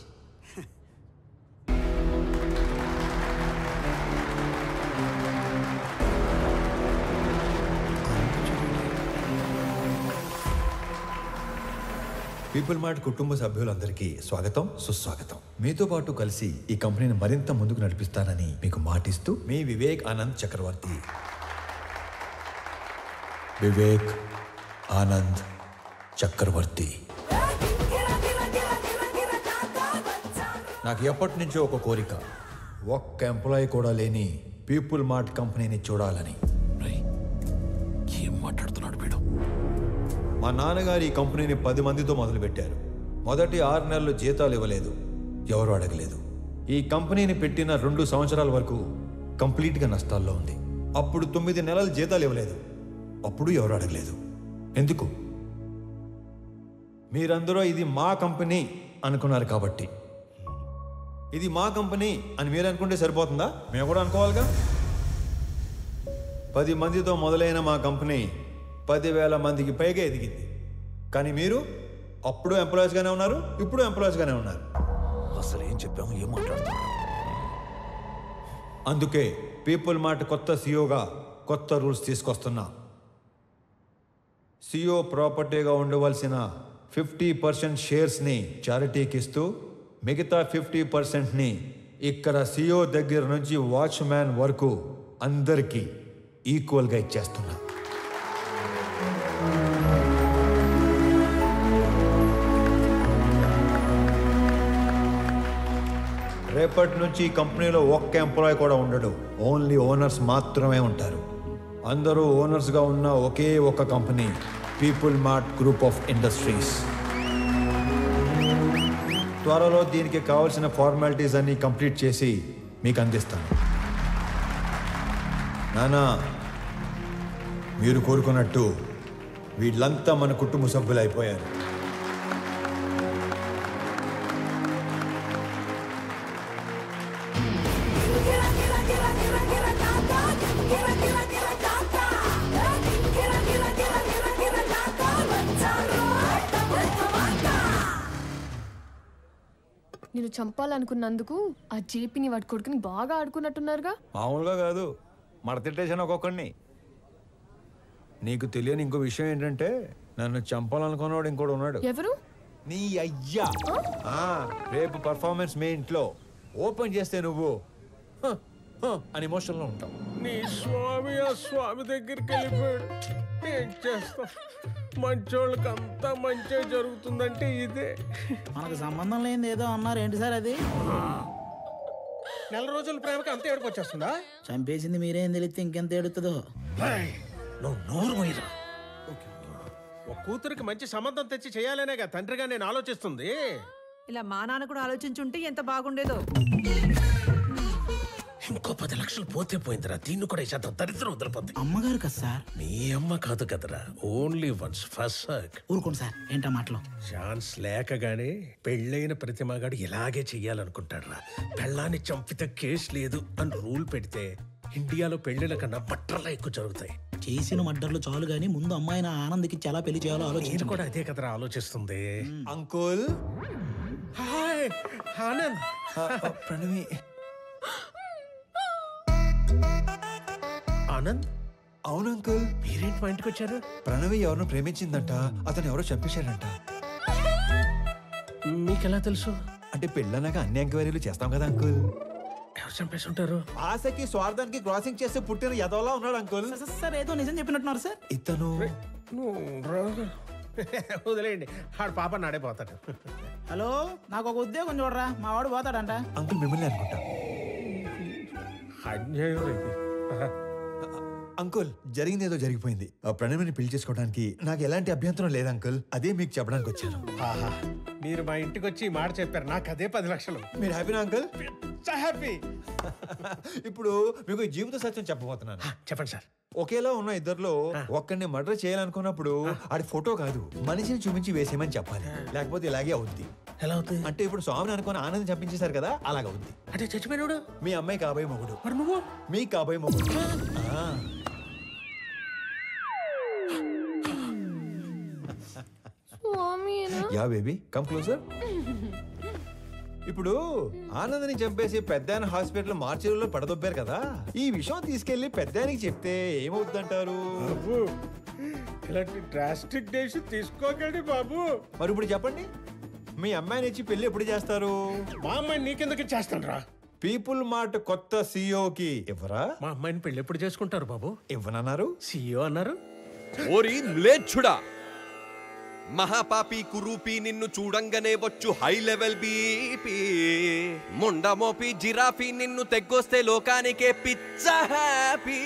People mart కుటుంబ సభ్యులందరికీ స్వాగతం, సుస్వాగతం. మీతో పాటు కలిసి ఈ కంపెనీని మరింత ముందుకు నడిపిస్తానని మీకు మాటిస్తూ మీ వివేక్ ఆనంద్ చక్రవర్తి. వివేక్ ఆనంద్ చక్రవర్తి. నాకు ఎప్పటి నుంచో ఒక కోరిక, ఒక్క ఎంప్లాయీ కూడా లేని పీపుల్ మార్ట్ కంపెనీని చూడాలని. ఏం మాట్లాడుతున్నాడు వీడు? మా నాన్నగారు ఈ కంపెనీని 10 మందితో మొదలుపెట్టారు. మొదటి 6 నెలలు జీతాలు ఇవ్వలేదు, ఎవరు అడగలేదు. ఈ కంపెనీని పెట్టిన 2 సంవత్సరాల వరకు కంప్లీట్గా నష్టాల్లో ఉంది. అప్పుడు 9 నెలలు జీతాలు ఇవ్వలేదు, అప్పుడు ఎవరు అడగలేదు. ఎందుకు? మీరందరూ ఇది మా కంపెనీ అనుకున్నారు కాబట్టి. ఇది మా కంపెనీ అని మీరు అనుకుంటే సరిపోతుందా? మేము కూడా అనుకోవాలిగా. 10 మందితో మొదలైన మా కంపెనీ 10,000 మందికి పైగా ఎదిగింది. కానీ మీరు అప్పుడు ఎంప్లాయీస్గానే ఉన్నారు, ఇప్పుడు ఎంప్లాయీస్గానే ఉన్నారు. అసలు ఏం చెప్పాము, ఏం మాట్లాడుతున్నాం? అందుకే పీపుల్ మార్ట్ కొత్త CEOగా కొత్త రూల్స్ తీసుకొస్తున్నా. CEO ప్రాపర్టీగా ఉండవలసిన 50% షేర్స్ని చారిటీకి ఇస్తూ మిగతా 50%ని ఇక్కడ CEO దగ్గర నుంచి వాచ్మ్యాన్ వరకు అందరికీ ఈక్వల్గా ఇచ్చేస్తున్నా. రేపటి నుంచి ఈ కంపెనీలో ఒక్క ఎంప్లాయ్ కూడా ఉండడు. ఓన్లీ ఓనర్స్ మాత్రమే ఉంటారు. అందరూ ఓనర్స్గా ఉన్న ఒకే ఒక company, people mart group of industries. త్వరలో దీనికి కావాల్సిన ఫార్మాలిటీస్ అన్ని కంప్లీట్ చేసి మీకు అందిస్తాను. నానా, మీరు కోరుకున్నట్టు వీళ్ళంతా మన కుటుంబ సభ్యులు అయిపోయారు. నేను చంపాలనుకున్నందుకు ఆ జేపీని వాడి కొడుకుని బాగా ఆడుకున్నట్టున్నారుగా. మామూలుగా కాదు, మడతెట్టేసాను ఒక్కొక్కడిని. నీకు తెలియని ఇంకో విషయం ఏంటంటే నన్ను చంపాలనుకున్నాడు ఇంకోటి ఉన్నాడు. ఎవరు? నీ అయ్యా. రేపు పర్ఫార్మెన్స్ మీ ఇంట్లో ఓపెన్ చేస్తే నువ్వు అని ఎమోషన్లో ఉంటావు. నీ స్వామి ఆ స్వామి దగ్గరికి వెళ్ళిపోయాడు. ఏం చేస్తాం, మంచోళ్ళకి అంతా మంచి జరుగుతుందంటే ఇదే. మనకు సంబంధం లేనిది ఏదో అన్నారు, ఏంటి సార్ అది? నెల రోజుల ప్రేమకి అంత ఏడుపు వచ్చేస్తుందా? చంపేసింది మీరేం తెలిస్తే ఇంకెంత ఏడుతుందో. నువ్వు నోరు పోయిరా. ఒక కూతురికి మంచి సంబంధం తెచ్చి చేయాలనేగా తండ్రిగా నేను ఆలోచిస్తుంది. ఇలా మా నాన్న కూడా ఆలోచించుంటే ఎంత బాగుండేదో. ఇంకో 10 లక్షలు పోతే పోయిందిరా. దీన్ని కూడా ఇచ్చేద్దాం, దరిద్రం వదిలిపోద్ది. అమ్మగారు కదా సార్? నీ అమ్మ కాదు కదరా, ఓన్లీ వన్స్ ఫస్ట్ సర్క్. ఊరుకోండి సార్, ఏంటా మాటలు? ఛాన్స్ లేకగానే పెళ్ళైన ప్రతి మగాడు ఇలాగే చెయ్యాలనుకుంటాడురా. పెళ్ళాన్ని చంపితే కేసు లేదు అని రూల్ పెడితే ఇండియాలో పెళ్లిల కన్నా మట్టర్లా ఎక్కువ జరుగుతాయి. చేసిన మడ్డర్లు చాలు గానీ ముందు అమ్మాయిని ఆనంద్కి ఎలా పెళ్లి చేయాలో ఆలోచించి కూడా అదే కదరా ఆలోచిస్తుంది. అంకుల్. హాయ్ ఆనంద్. ప్రణవి. ఆనంద్. అవును అంకుల్. మీరేంటి మా ఇంటికి వచ్చారు? ప్రణవి ఎవరినో ప్రేమించిందంట, అతను ఎవరో చంపేశాడంట. మీకెలా తెలుసు? అంటే పెళ్ళన్నాక అన్ని ఎంక్వైరీలు చేస్తాం కదా అంకుల్. ఎవరు చంపేసి ఉంటారు? ఆశకి స్వార్థానికి క్రాసింగ్ చేస్తే పుట్టిన యదవలా ఉన్నాడు అంకుల్. సార్ ఏదో నిజం చెప్పినట్టున్నారు సార్. ఇతను వదిలేయండి, ఆడు పాప నాడైపోతాడు. హలో, నాకు ఒక ఉద్యోగం చూడరా, మా వాడు పోతాడంట. అంకుల్ మిమ్మల్ని అనుకుంటా. అన్యాయం ఇది. అంకుల్, జరిగింది ఏదో జరిగిపోయింది. ప్రణవిని పెళ్లి చేసుకోవడానికి నాకు ఎలాంటి అభ్యంతరం లేదు అంకుల్. అదే మీకు చెప్పడానికి వచ్చాను. మీరు మా ఇంటికి వచ్చి మాట చెప్పారు, నాకు అదే 10 లక్షలు. మీరు హ్యాపీనా అంకుల్? హ్యాపీ. ఇప్పుడు మీకు జీవిత సత్యం చెప్పబోతున్నాను. చెప్పండి సార్. ఒకేలా ఉన్న ఇద్దరిలో ఒక్కడిని మర్డర్ చేయాలనుకున్నప్పుడు ఆడి ఫోటో కాదు, మనిషిని చూపించి వేసేయమని చెప్పాలి. లేకపోతే ఇలాగే అవుద్ది. ఎలా అవుతుంది? అంటే ఇప్పుడు స్వామిని అనుకుని ఆనందం చంపించేశారు కదా, అలాగ అవుద్ది. అంటే చచ్చిపోయినాడు మీ అమ్మాయి కాబోయే మొగుడు. మరి నువ్వు? మీ కాబోయే మొగుడు. Yeah baby, come closer. ఇప్పుడు ఆనందని చంపేసి పెద్దాయన హాస్పిటల్ మార్చిలో పడదొబ్బారు కదా, ఈ విషయం తీసుకెళ్లి పెద్దాయనికి చెప్తే ఏమవుతుందంటారు? ఇలాంటి డ్రాస్టిక్ డెసిషన్ తీసుకోకండి బాబు. మరి ఇప్పుడు చెప్పండి, మీ అమ్మాయిని ఇచ్చి పెళ్లి ఎప్పుడు చేస్తారు? మా అమ్మాయిని నీకెందుకు చేస్తాను రా. పీపుల్ మార్ట్ కొత్త సీఈఓకి ఇవ్వరా? మా అమ్మాయిని పెళ్లి ఎప్పుడు చేసుకుంటారు బాబు? ఇవ్వనన్నారు, సీఈఓ అన్నారు. ఓరి మ్లేచ్ఛుడా, మహాపాపి కురూపి, నిన్ను చూడంగానే వచ్చు హై లెవెల్ బీపీ. ముండమోపి జిరాఫీ, నిన్ను తెగ్గొస్తే లోకానికే పిచ్చ హ్యాపీ.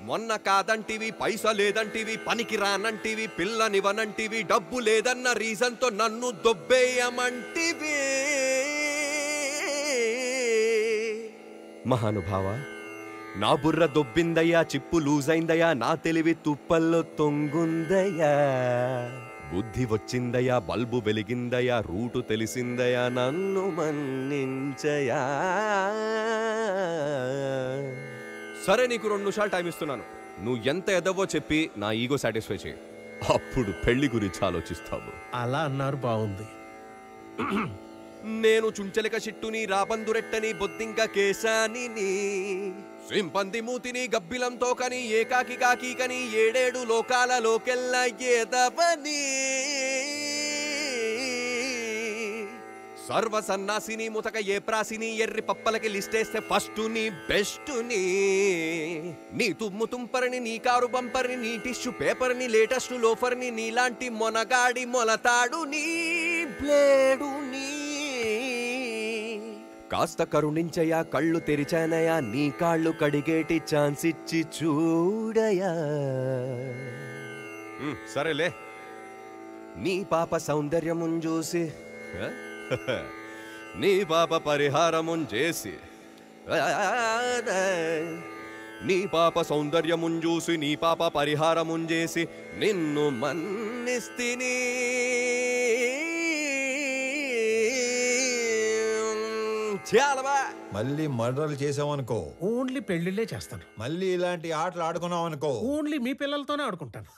మొన్న కాదంటివి, పైసా లేదంటివి, పనికి రానంటివి, పిల్లనివనంటివి, డబ్బు లేదన్న రీజన్తో నన్ను దొబ్బేయమంటివి. మహానుభావ, నా బుర్ర దొబ్బిందయ్యా, చిప్పు లూజ్ అయిందయ్యా, నా తెలివి తుప్పల్లో తొంగుందయ్యా. బుద్ధి వచ్చిందయ్యా, బల్బు వెలిగిందయ్యా, రూటు తెలిసిందయ్యా, నన్ను మన్నించయా. సరే, నీకు 2 నిమిషాలు టైం ఇస్తున్నాను. నువ్వు ఎంత ఎదవో చెప్పి నా ఈగో సాటిస్ఫై చేయి, అప్పుడు పెళ్లి గురించి ఆలోచిస్తావు. అలా అన్నారు, బాగుంది. నేను చుంచలిక చిట్టుని, రాబందురెట్టని, బొద్దింక కేశాని, సింపంది మూతిని, గబ్బిలంతో కని, ఏకాకి కాకి కని, 7 లోకాలలోకెల్లా ఏదవని. సర్వ సన్నాసిని, ముతక ఏ ప్రాసిని, ఎర్రి పప్పలకి లిస్టేస్తే ఫస్టుని బెస్టుని. నీ తుమ్ము తుంపరిని, నీ కారు బంపర్ని, నీ టిష్యూ పేపర్ని, లేటెస్ట్ లోఫర్ని, నీలాంటి మొనగాడి మొలతాడు నీ బ్లేడుని. కాస్త కరుణించయా, కళ్ళు తెరిచానయా, నీ కాళ్ళు కడిగేటి ఛాన్స్ ఇచ్చి చూడయా. సరేలే, నీ పాప సౌందర్యమున్ చూసి నీ పాప పరిహారమున్ చేసి, నీ పాప సౌందర్యమున్ చూసి నీ పాప పరిహారమున్ చేసి నిన్ను మన్నిస్తిని. మళ్ళీ మర్డర్లు చేసామనుకో, ఓన్లీ పెళ్లిళ్ళే చేస్తాను. మళ్ళీ ఇలాంటి ఆటలు ఆడుకున్నాం అనుకో, ఓన్లీ మీ పిల్లలతోనే ఆడుకుంటాను.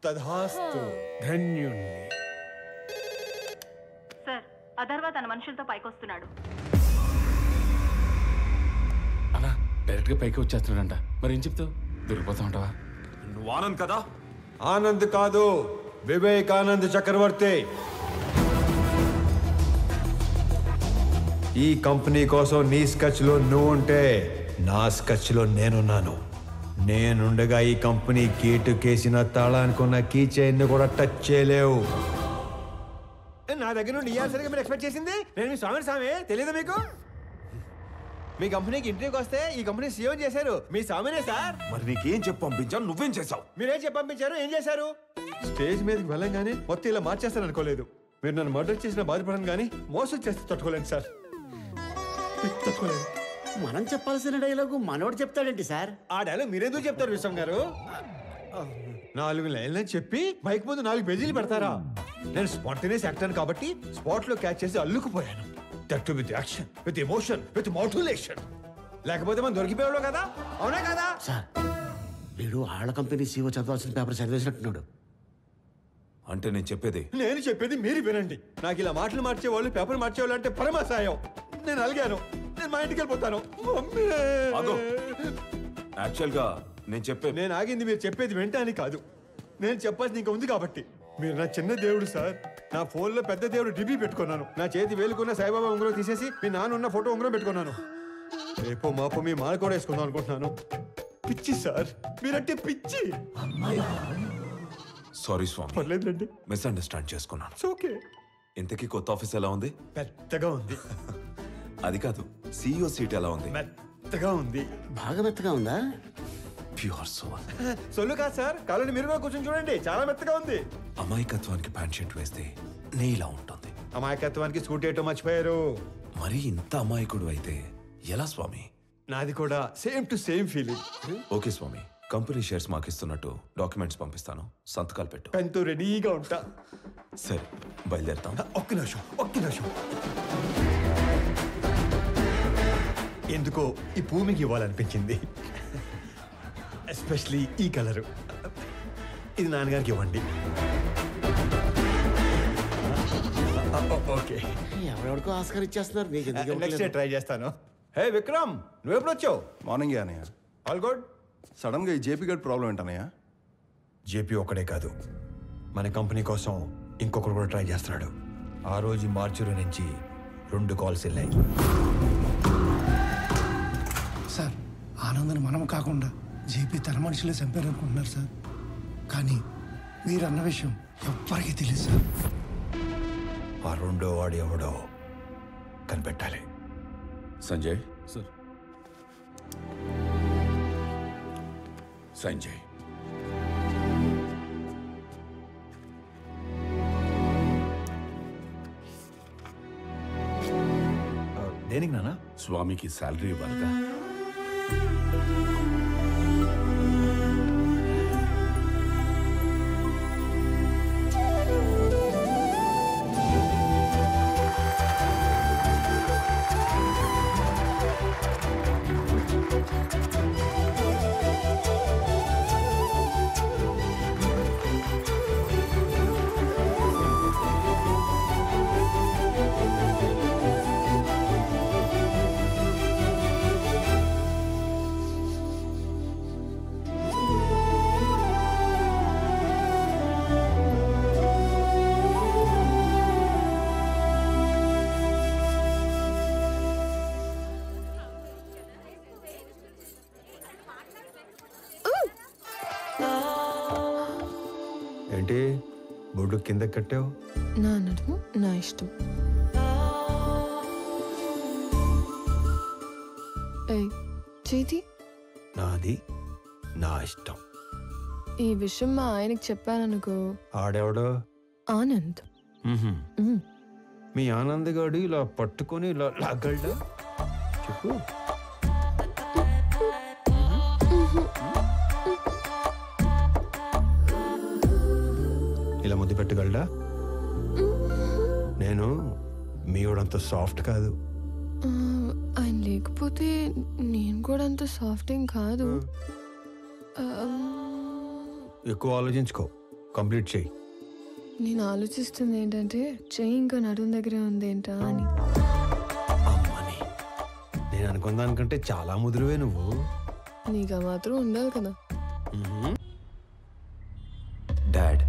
తధాస్తు. ధన్యుణ్ణి. సార్, అధర్వ తన మనుషులతో పైకొస్తున్నాడు. అలా డైరెక్ట్ గా పైకి వచ్చేస్తున్నాడంట. మరి ఏం చెప్తావు? దొరికిపోతా ఉంటావా? నువ్వు ఆనంద్ కదా? ఆనంద్ కాదు, వివేకానంద్ చక్రవర్తి. ఈ కంపెనీ కోసం నీ స్కెచ్ లో నువ్వు ఉంటే నా స్కెచ్ లో నేనున్నాను. నేనుండగా ఈ కంపెనీ గేటు కేసిన తాళానికి ఉన్న కీ చైన్ కూడా టచ్ చేయలేవు. నా దగ్గర నుండి ఇయ్యాల్సరిగా మీరు ఎక్స్పెక్ట్ చేసింది నేను మీ స్వామి తెలియదు మీకు? మీ కంపెనీకి ఇంటర్వ్యూకి వస్తే ఈ కంపెనీ సీఎం చేశారు మీ స్వామినే సార్. మరి నీకేం చెప్పి పంపించాను? నువ్వేం చేసావు? మీరేం చెప్పి పంపించారు? ఏం చేశారు? స్టేజ్ మీదకి వెళ్ళంగానే మొత్తం ఇలా మార్చేస్తాను అనుకోలేదు. మీరు నన్ను మర్డర్ చేసిన బాధపడను కానీ మోసం చేస్తే తట్టుకోలేను సార్. మనం చెప్పాల్సిన డైలాగు మనోడు చెప్తాడేంటి సార్? ఆ డైలాగ్ మీరెందుకు చెప్తారు విశ్వం గారు? 4 లైన్లని చెప్పి మైక్ ముందు 4 పేజీలు పెడతారా? నేను స్పాంటేనియస్ యాక్టర్ కాబట్టి స్పాట్ లో క్యాచ్ చేసి అల్లుకుపోయాను. That with action, with emotion, with motivation. లేకపోతే మనం దొరికిపోయాడు కదా, అవునా కదా? సార్, వీడు ఆళ్ళ కంపెనీ సీఓ చదవాల్సిన పేపర్ చదివేసినట్టున్నాడు. అంటే నేను చెప్పేది మీరు వినండి. నాకు ఇలా మాటలు మార్చేవాళ్ళు, పేపర్ మార్చేవాళ్ళు అంటే పరమాసాయం. నేను అలిగాను, నేను మా ఇంటికి వెళ్ళిపోతాను. యాక్చువల్ గా నేను ఆగింది మీరు చెప్పేది వెంటనే కాదు, నేను చెప్పాల్సింది ఇంకా ఉంది కాబట్టి. మీరు నా చిన్న దేవుడు సార్. నా ఫోన్ లో పెద్ద దేవుడు డిబి పెట్టుకున్నాను. నా చేతి వేలుకున్న సాయిబాబా ఉంగరం తీసేసి మీ నాన్న ఉన్న ఫోటో ఉంగరం పెట్టుకున్నాను. రేపో మాపో మీ మాల కూడా వేసుకుందాం అనుకుంటున్నాను. పిచ్చి సార్, మీరంటే పిచ్చి. సారీ స్వామి, పర్లేదండి, మిస్అండర్స్టాండ్ చేసుకున్నాను. ఓకే. ఇంతకీ కొత్త ఆఫీస్ ఎలా ఉంది? పెద్దగా ఉంది. అది కాదు, CEO సీట్ ఎలా ఉంది? మెత్తగా ఉంది. బాగా మెత్తగా ఉందా? Pure soul. సొల్లు కాదు సార్, కాలని మీరు కూడా కూర్చొని చూడండి, చాలా మెత్తగా ఉంది. అమాయకత్వానికి ప్యాంట్ షర్ట్ వేస్తే నీలా ఉంటుంది. అమాయకత్వానికి స్కూటీ వేయటం మర్చిపోయారు. మరి ఇంత అమాయకుడు అయితే ఎలా స్వామి? నాది కూడా same to same feeling. Okay Swami, company shares మాకిస్తున్నట్టు డాక్యుమెంట్స్ పంపిస్తాను, సంతకాలు పెట్టు. పెన్తో రెడీగా ఉంటా. సరే, బయలుదేరుతాం. ఒక్క నిమిషం. ఎందుకో ఈ పువ్వు మీకు ఇవ్వాలనిపించింది. ఎస్పెషలీ ఈ కలరు. ఇది నాన్నగారికి ఇవ్వండి. ఓకే, ఎవరెవరికో ఆస్కార్ ఇచ్చేస్తున్నారు. నెక్స్ట్ డే ట్రై చేస్తాను. హే విక్రమ్, నువ్వు ఎప్పుడు వచ్చావు? మార్నింగ్ అన్నయ్య. All good. సడన్ గా ఈ జేపీ గడ్ ప్రాబ్లం ఏంటన్నయ్య? జేపీ ఒక్కడే కాదు, మన కంపెనీ కోసం ఇంకొకరు కూడా ట్రై చేస్తున్నాడు. ఆ రోజు మార్చురు నుంచి 2 కాల్స్ వెళ్ళాయి. సార్, ఆనందని మనం కాకుండా జేపీ తన మనుషులే చంపారు అనుకుంటున్నారు సార్. కానీ మీరన్న విషయం ఎవ్వరికీ తెలియదు సార్. ఆ 2వ వాడు ఎవడో కనిపెట్టాలి. సంజయ్ సార్. సంజయ్, దేనికి నాన్న? స్వామికి శాలరీ ఇవ్వాలిగా. ఏంటి బొడ్డు కింద కట్టావు? నా నడుము నా ఇష్టం. చేతి నాది నా ఇష్టం. ఈ విషయం మా ఆయనకి చెప్పాననుకో. ఆడెవడో? ఆనంద్. మీ ఆనంద్ గాడు ఇలా పట్టుకొని ఇలా లాగలడా? చెప్పు. ఇలా ముద్దు పెట్టగలడా? నేను మీవాడంత సాఫ్ట్ కాదు. ఆయన లేకపోతే నేను కూడా అంత సాఫ్ట్ ఏం కాదు. ఎక్కువ ఆలోచించుకో, కంప్లీట్ చేయి. నేను ఆలోచిస్తుంది ఏంటంటే చెయ్యి ఇంకా నడుము దగ్గరే ఉంది ఏంటా అని. అమ్మని, నేను అనుకున్న దానికంటే చాలా ముదురువే నువ్వు. నీకు ఆ మాత్రం ఉండాలి కదా. డాడ్,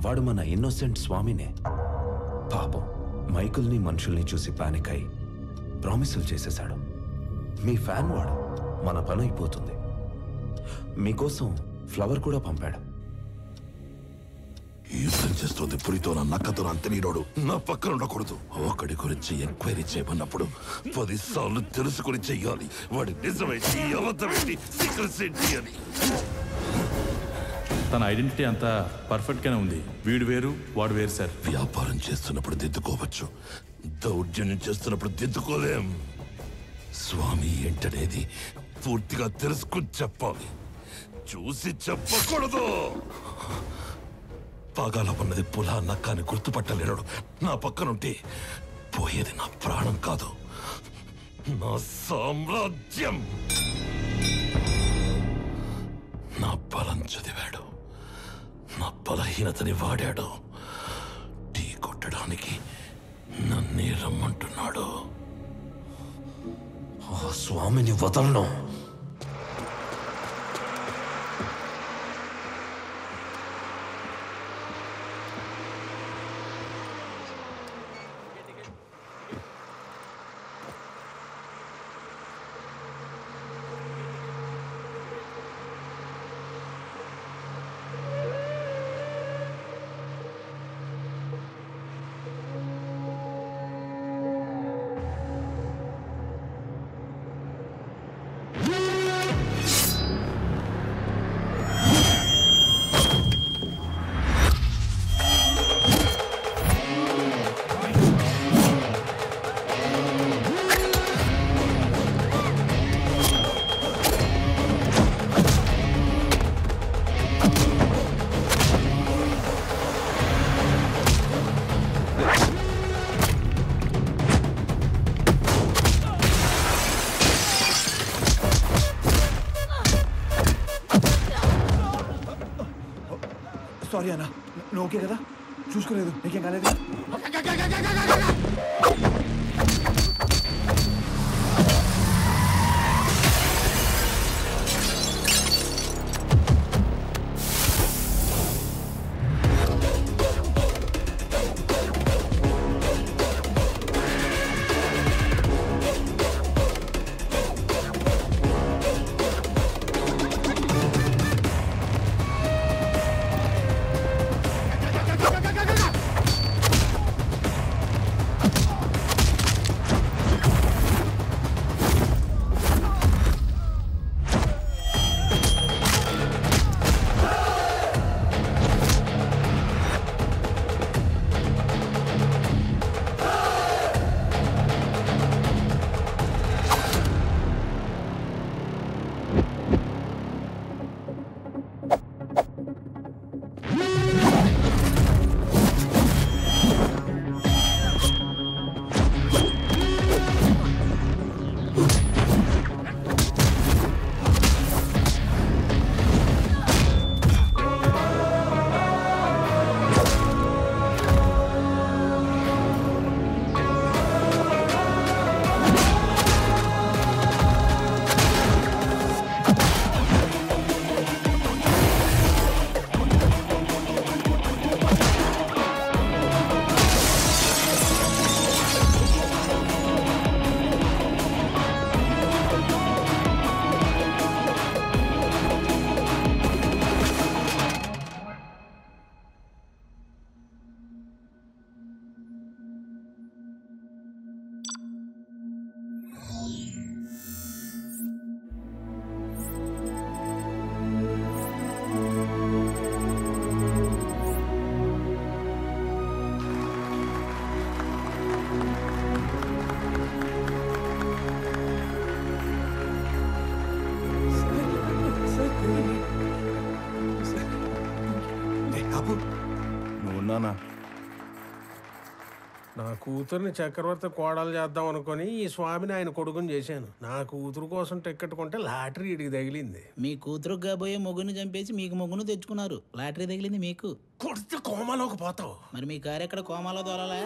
వాడు మన ఇన్నోసెంట్ స్వామినే. పాపం మైకుల్ని మనుషుల్ని చూసి పానిక్ అయి ప్రామిసులు చేసేశాడు. మీ ఫ్యాన్ వాడు. మన పని అయిపోతుంది. మీకోసం ఫ్లవర్ కూడా పంపాడు. యుద్ధం చేస్తుంది పులితో నా నక్కతో అంత నీరోడు నా పక్కన ఉండకూడదు. ఒకడి గురించి ఎంక్వైరీ చేయమన్నప్పుడు 10 సార్లు తెలుసుకుని చెయ్యాలి. వాడి నిజమేంటి, అబద్ధమేంటి, సీక్రెట్స్ ఏంటి అని. తన ఐడెంటిటీ అంతా పర్ఫెక్ట్గానే ఉంది. వీడు వేరు వాడు వేరు సార్. వ్యాపారం చేస్తున్నప్పుడు దిద్దుకోవచ్చు, దౌర్జన్యం చేస్తున్నప్పుడు దిద్దుకోలేం. స్వామి ఏంటనేది పూర్తిగా తెలుసుకుని చెప్పాలి, చూసి చెప్పకూడదు. పాగాలో ఉన్నది పులా నక్కాని గుర్తుపట్టలేడు. నా పక్కనుంటే పోయేది నా ప్రాణం కాదు, నా సామ్రాజ్యం. నా బలం చదివాడు, నా బలహీనతని వాడాడు. టీ కొట్టడానికి నన్నే రమ్మంటున్నాడు. ఆ స్వామిని వదలను. సారీ అన్న, నువ్వు ఓకే కదా? చూసుకోలేదు, నీకేం కాలేదు? నా కూతుర్ని చక్రవర్తి కోడలు చేద్దాం అనుకుని ఈ స్వామిని ఆయన కొడుకుని చేశాను. నా కూతురు కోసం టికెట్ కొంటే లాటరీ ఇడికి తగిలింది. మీ కూతురు కాబోయే మొగ్గుని చంపేసి మీకు మొగ్గును తెచ్చుకున్నారు. లాటరీ తగిలింది మీకు. కొడితే కోమాలోకి పోతావు. మరి మీ కారు ఎక్కడ కోమాలో దోలాలా?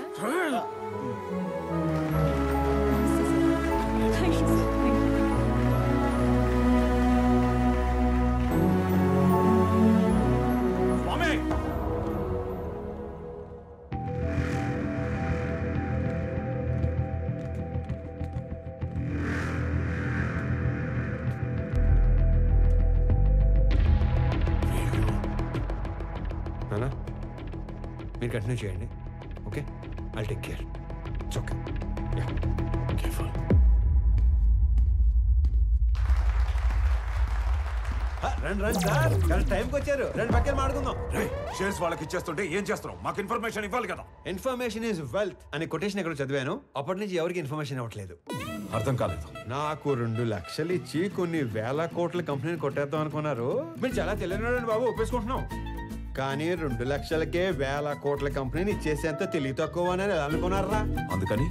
నానా మీరు కంటిన్యూ చేయండి. Okay, I'll take care. It's okay. Careful. రండి రండి సార్, కరెక్ట్ టైంకి వచ్చారు. రెండు పక్కన మాడుకుందాం. షేర్స్ వాళ్ళకి ఇచ్చేస్తుంటే ఏం చేస్తున్నావు? మాకు ఇన్ఫర్మేషన్ ఇవ్వాలి కదా. ఇన్ఫర్మేషన్ ఈజ్ వెల్త్ అనే కొటేషన్ ఎక్కడ చదివాను. అప్పటి నుంచి ఎవరికి ఇన్ఫర్మేషన్ ఇవ్వట్లేదు. అర్థం కాలేదు. నాకు 2 లక్షలు ఇచ్చి కొన్ని వేల కోట్ల కంపెనీని కొట్టేద్దాం అనుకున్నారు. మీరు చాలా తెలియనాడండి బాబు, ఒప్పేసుకుంటున్నాం. కానీ 2 లక్షలకే వేల కోట్ల కంపెనీని ఇచ్చేసేంత తెలివి తక్కువ అని అనుకున్నారా? అందుకని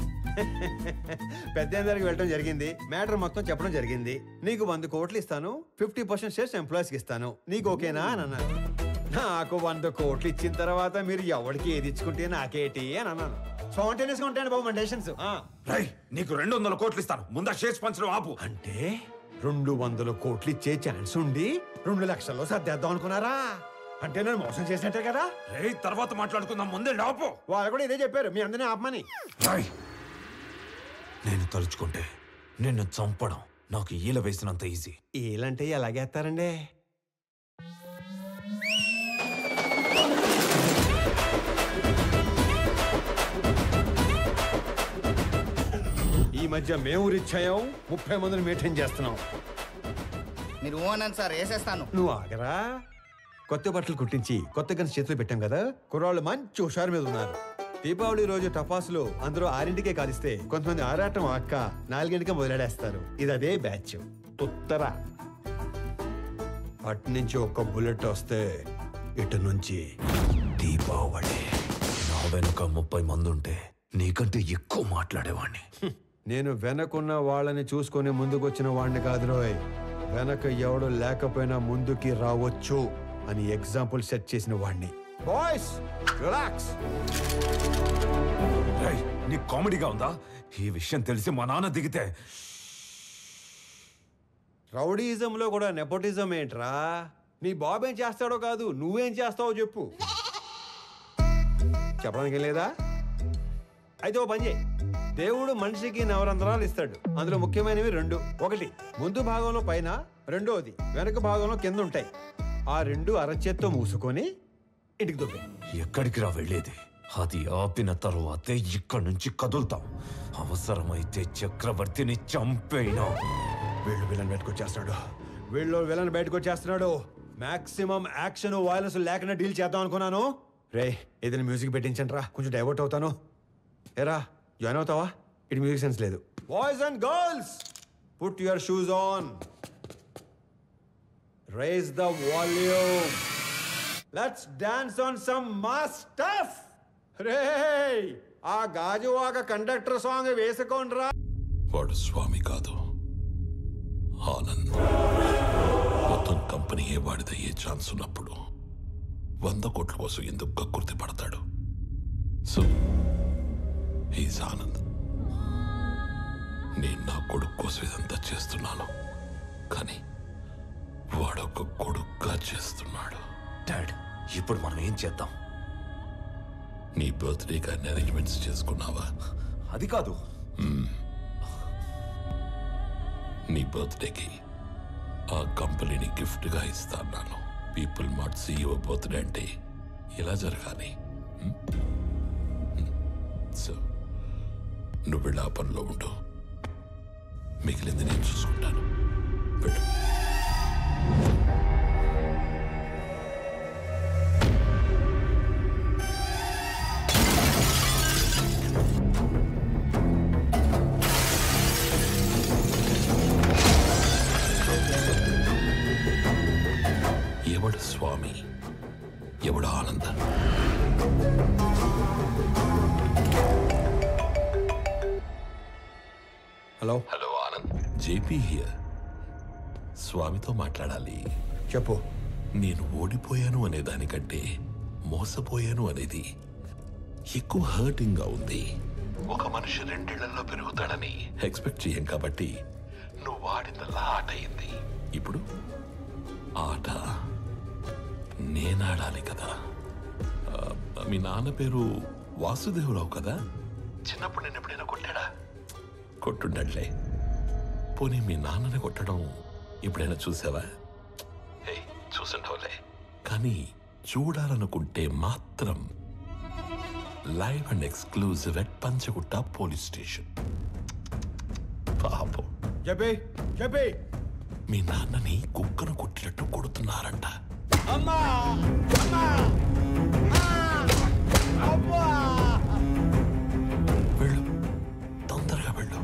పెద్ద దగ్గరికి వెళ్ళడం జరిగింది. మ్యాటర్ మొత్తం చెప్పడం జరిగింది. నీకు 100 కోట్లు ఇస్తాను, 50% షేర్స్ ఎంప్లాయీస్కి ఇస్తాను, నీకు ఓకేనా అని అన్నాను. నాకు 100 కోట్లు ఇచ్చిన తర్వాత మీరు ఎవరికి ఏది ఇచ్చుకుంటే నాకేటి అని అన్నాను. స్పాంటేనియస్గా ఉంటాయండి బాబు మన డెసిషన్స్. నీకు 200 కోట్లు ఇస్తాను, ముందా షేర్స్ పంచడం ఆపు. అంటే 200 కోట్లు ఇచ్చే ఛాన్స్ ఉండి 2 లక్షల్లో సర్దేద్దాం అనుకున్నారా? అంటే నేను మోసం చేసినట్టే కదా. తర్వాత మాట్లాడుకుందాం, ముందే ఆపు. వాళ్ళు కూడా ఇదే చెప్పారు, మీ అందరినీ ఆపమని. నేను తలుచుకుంటే నిన్ను చంపడం నాకు ఈల వేసినంత ఈజీ. ఈలంటే ఎలాగేస్తారండి? ఈ మధ్య మేము రిచ్ అయ్యాం, 30 మందిని మెయింటైన్ చేస్తున్నాం. మీరు ఓనని సార్ వేసేస్తాను. నువ్వు ఆగరా. కొత్త బట్టలు కుట్టించి కొత్త గన్స్ చేతులు పెట్టాం కదా, కుర్రాళ్ళు మంచి హుషారు మీద ఉన్నారు. దీపావళి రోజు టపాసులు అందరూ 6ంటికే కాలిస్తే కొంతమంది ఆరాటం అక్క 4ంటికే మొదలెడేస్తారు. ఇది అదే బ్యాచ్. ఉత్తర అటు నుంచి ఒక్క బుల్లెట్ వస్తే ఇటు నుంచి దీపావళి. నా వెనుక 30 మంది ఉంటే నీకంటే ఎక్కువ మాట్లాడేవాడిని. నేను వెనకున్న వాళ్ళని చూసుకొని ముందుకొచ్చిన వాడిని కాదు రోయ్. వెనక ఎవడు లేకపోయినా ముందుకి రావచ్చు అని ఎగ్జాంపుల్ సెట్ చేసిన వాడిని. Boys relax. నీ కామెడీగా ఉందా? ఈ విషయం తెలిసి మా నాన్న దిగితే. రౌడీజంలో కూడా నెపోటిజం ఏంట్రా? నీ బాబు ఏం చేస్తాడో కాదు, నువ్వేం చేస్తావో చెప్పు. చెప్పడానికి లేదా? అయితే ఓ పని చేయి. దేవుడు మనిషికి నవరంధ్రాలు ఇస్తాడు. అందులో ముఖ్యమైనవి 2. ఒకటి ముందు భాగంలో పైన, రెండోది వెనక భాగంలో కింద ఉంటాయి. ఆ 2 అరచేత్తో మూసుకొని ఇంటికి దొబ్బే. ఎక్కడికి రా వెళ్ళేది? అది ఆపిన తరువాతే ఇక్కడి నుంచి కదులుతాం. అవసరమైతే చక్రవర్తిని చంపేనా. వీళ్ళు విలన్ బయటకు వచ్చేస్తున్నాడు. మాక్సిమం యాక్షన్ వైలెన్స్ లేకుండా డీల్ చేద్దాం అనుకున్నాను. రే ఏదైనా మ్యూజిక్ పెట్టించండి రా, కొంచెం డైవర్ట్ అవుతాను. ఏరా జాయిన్ అవుతావా? ఇటు మ్యూజిక్ సెన్స్ లేదు. Boys and girls, put your shoes on, rise the volume, let's dance on some mass stuff. రే ఆ గాజువాక కండక్టర్ సాంగ్ వేసుకోండ్రా. వాడు స్వామి కాదు, ఆనంద్. మొత్తం కంపెనీ వాడిదయ్యే ఛాన్స్ ఉన్నప్పుడు 100 కోట్ల కోసం ఎందుకు కక్కుర్తి పడతాడు? So he's Anand. నేను నా కొడుకు కోసం ఇదంతా చేస్తున్నాను, కానీ వాడొక కొడుకుగా చేస్తున్నాడు. డాడ్, ఇప్పుడు మనం ఏం చేద్దాం? నీ బర్త్డేకి అన్ని అరేంజ్మెంట్స్ చేసుకున్నావా? అది కాదు. నీ బర్త్డేకి ఆ కంపెనీని గిఫ్ట్గా ఇస్తాను. పీపుల్ మార్ట్ CEO బర్త్డే అంటే ఇలా జరగాలి. సో నువ్వు వెళ్ళి ఆ పనిలో ఉండు, మిగిలింది నేను చూసుకుంటాను. వెళ్ళు. ఎవడు స్వామి, ఎవడు ఆనందం? Hello hello Anand, JP here. స్వామితో మాట్లాడాలి. చెప్పు. నేను ఓడిపోయాను అనే దానికంటే మోసపోయాను అనేది ఎక్కువ హర్టింగ్ గా ఉంది. ఒక మనిషి 2 ఏళ్లలో పెరుగుతాడని ఎక్స్పెక్ట్ చేయం కాబట్టి నువ్వు ఆడిందల్లా ఆట అయింది. ఇప్పుడు ఆట నేనాడాలి కదా. మీ నాన్న పేరు వాసుదేవరావు కదా? చిన్నప్పుడు నేను ఎప్పుడైనా కొట్టాడా? కొట్టుండట్లే. పోనీ మీ నాన్నని కొట్టడం ఎప్పుడైనా చూసావా? చూసుండవులే. కానీ చూడాలనుకుంటే మాత్రం live and exclusive at Panjagutta police station. పాపం చెప్పే మీ నాన్నని కుక్కను కొట్టినట్టు కొడుతున్నారంట. అమ్మా అమ్మా అమ్మా! వెళ్ళు, తొందరగా వెళ్ళు.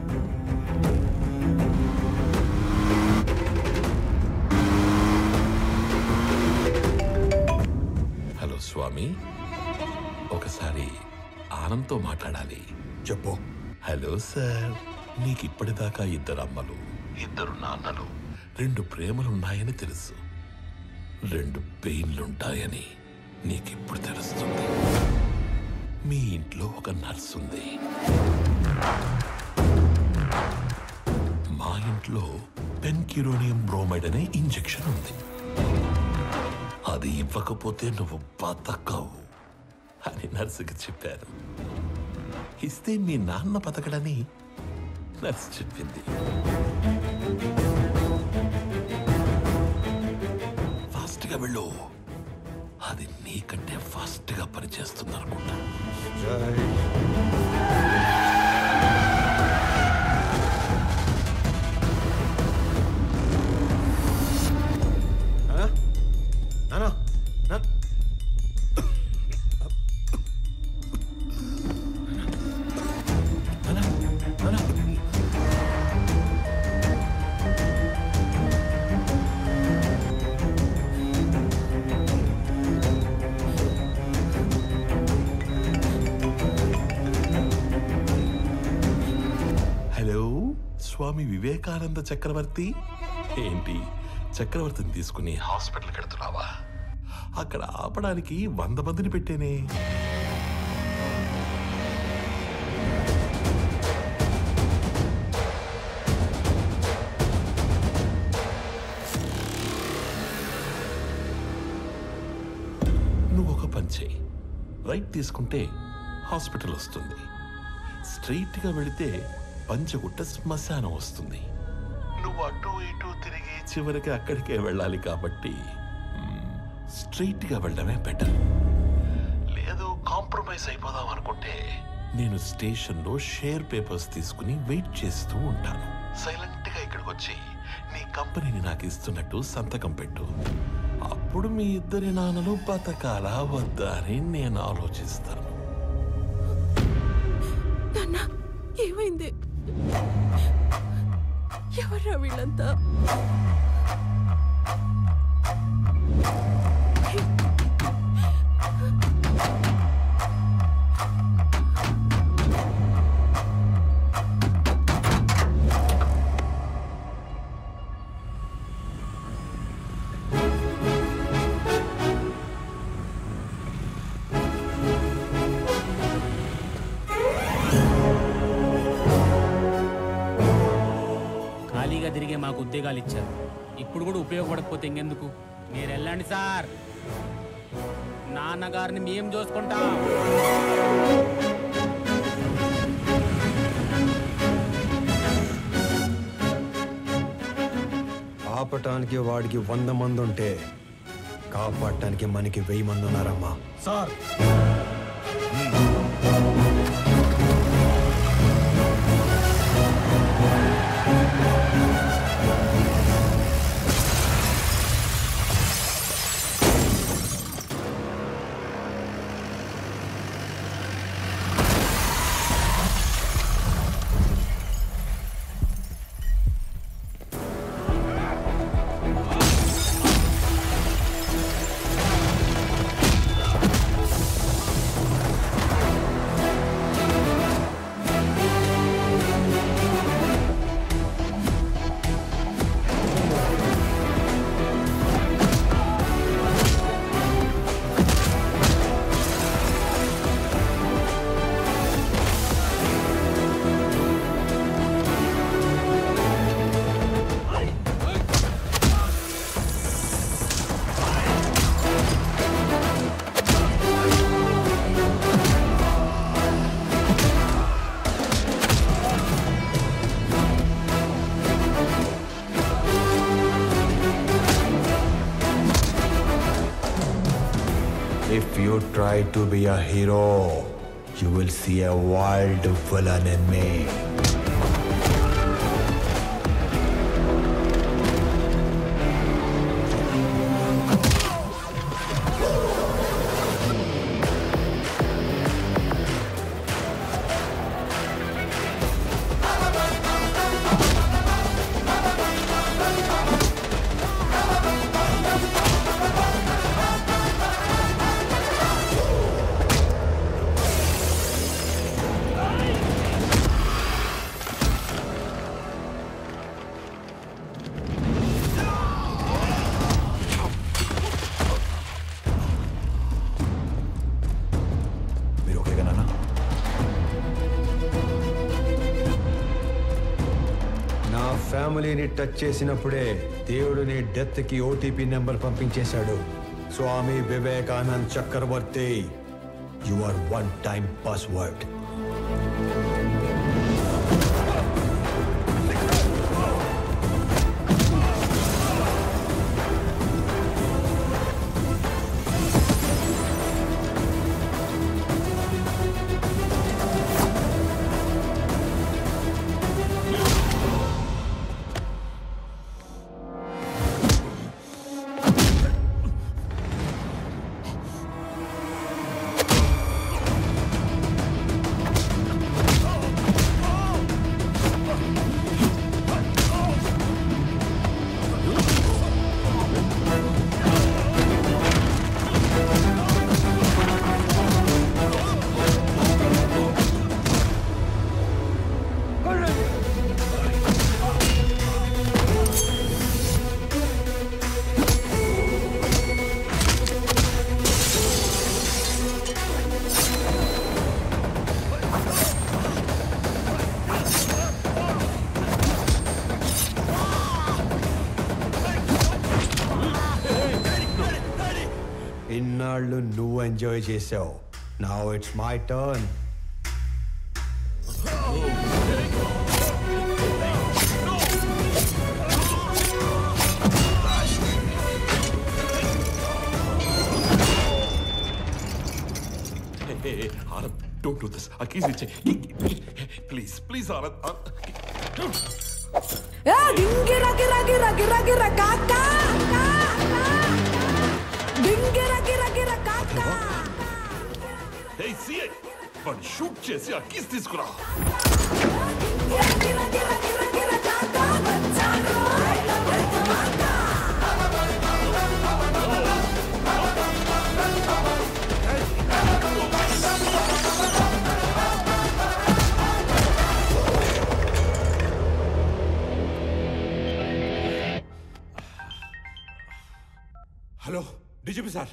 హలో స్వామి, ఒకసారి ఆనంద్తో మాట్లాడాలి. చెప్పు. హలో సార్, నీకు ఇప్పటిదాకా 2 అమ్మలు, 2 నాన్నలు, 2 ప్రేమలున్నాయని తెలుసు. 2 పెయిన్లుంటాయని నీకిప్పుడు తెలుస్తుంది. మీ ఇంట్లో ఒక నర్స్ ఉంది. మా ఇంట్లో పెన్క్యూరోనియం బ్రోమైడ్ అనే ఇంజెక్షన్ ఉంది. అది ఇవ్వకపోతే నువ్వు బతకవు అని నర్సుకి చెప్పాను. ఇస్తే మీ నాన్న బతకడని నర్సు చెప్పింది. ఫాస్ట్గా వెళ్ళు, అది నీకంటే ఫాస్ట్గా పనిచేస్తుంది అనుకుంటా. స్వామి వివేకానంద చక్రవర్తి. ఏంటి, చక్రవర్తిని తీసుకుని హాస్పిటల్కి వెళ్తున్నావా? అక్కడ ఆపడానికి 100 మందిని పెట్టేనే. నువ్వు ఒక పని చేయి. రైట్ తీసుకుంటే హాస్పిటల్ వస్తుంది. స్ట్రైట్గా వెళితే పంచగుట్ట శ్మశానం వస్తుంది. నువ్వు అటు ఇటు తిరిగి చివరికి అక్కడికే వెళ్ళాలి కాబట్టి స్ట్రైట్గా వెళ్ళడమే బెటర్. లేదు కాంప్రమైజ్ అయిపోదాం అనుకుంటే నేను స్టేషన్లో షేర్ పేపర్స్ తీసుకుని వెయిట్ చేస్తూ ఉంటాను. సైలెంట్గా ఇక్కడికి వచ్చి నీ కంపెనీని నాకు ఇస్తున్నట్టు సంతకం పెట్టు. అప్పుడు మీ 2 నాన్నలు బతకాలా వద్దా అని నేను ఆలోచిస్తాను. ఏమైంది? ఎవరా వీళ్ళంతా? తిరిగే మాకు ఉద్యోగాలు ఇచ్చారు. ఇప్పుడు కూడా ఉపయోగపడకపోతే ఇంకెందుకు? మీరు వెళ్ళండి సార్, నాన్నగారిని మేం చూసుకుంటాం. ఆపటానికి వాడికి 100 మంది ఉంటే కాపాడటానికి మనకి 1000 మంది ఉన్నారమ్మా. Sir try to be a hero, you will see a wild villain in me. ఫ్యామిలీని టచ్ చేసినప్పుడే దేవుడు నీ డెత్ కి ఓటీపీ నెంబర్ పంపించేశాడు. Swami Vivekanand Chakravarthy, you are one time password. ఇన్నాళ్ళు నువ్వు ఎంజాయ్ చేసావు. Now it's my turn. Anand, don't do this. Keys iche. Please, please, Anand. Dingira gira gira gira gira kaka. Dingira gira gira kaka. Hey, see it. But shoot chesi a keys తీసుకురా. Gira gira gira gira gira kaka. Bachano. Hello DGP sir.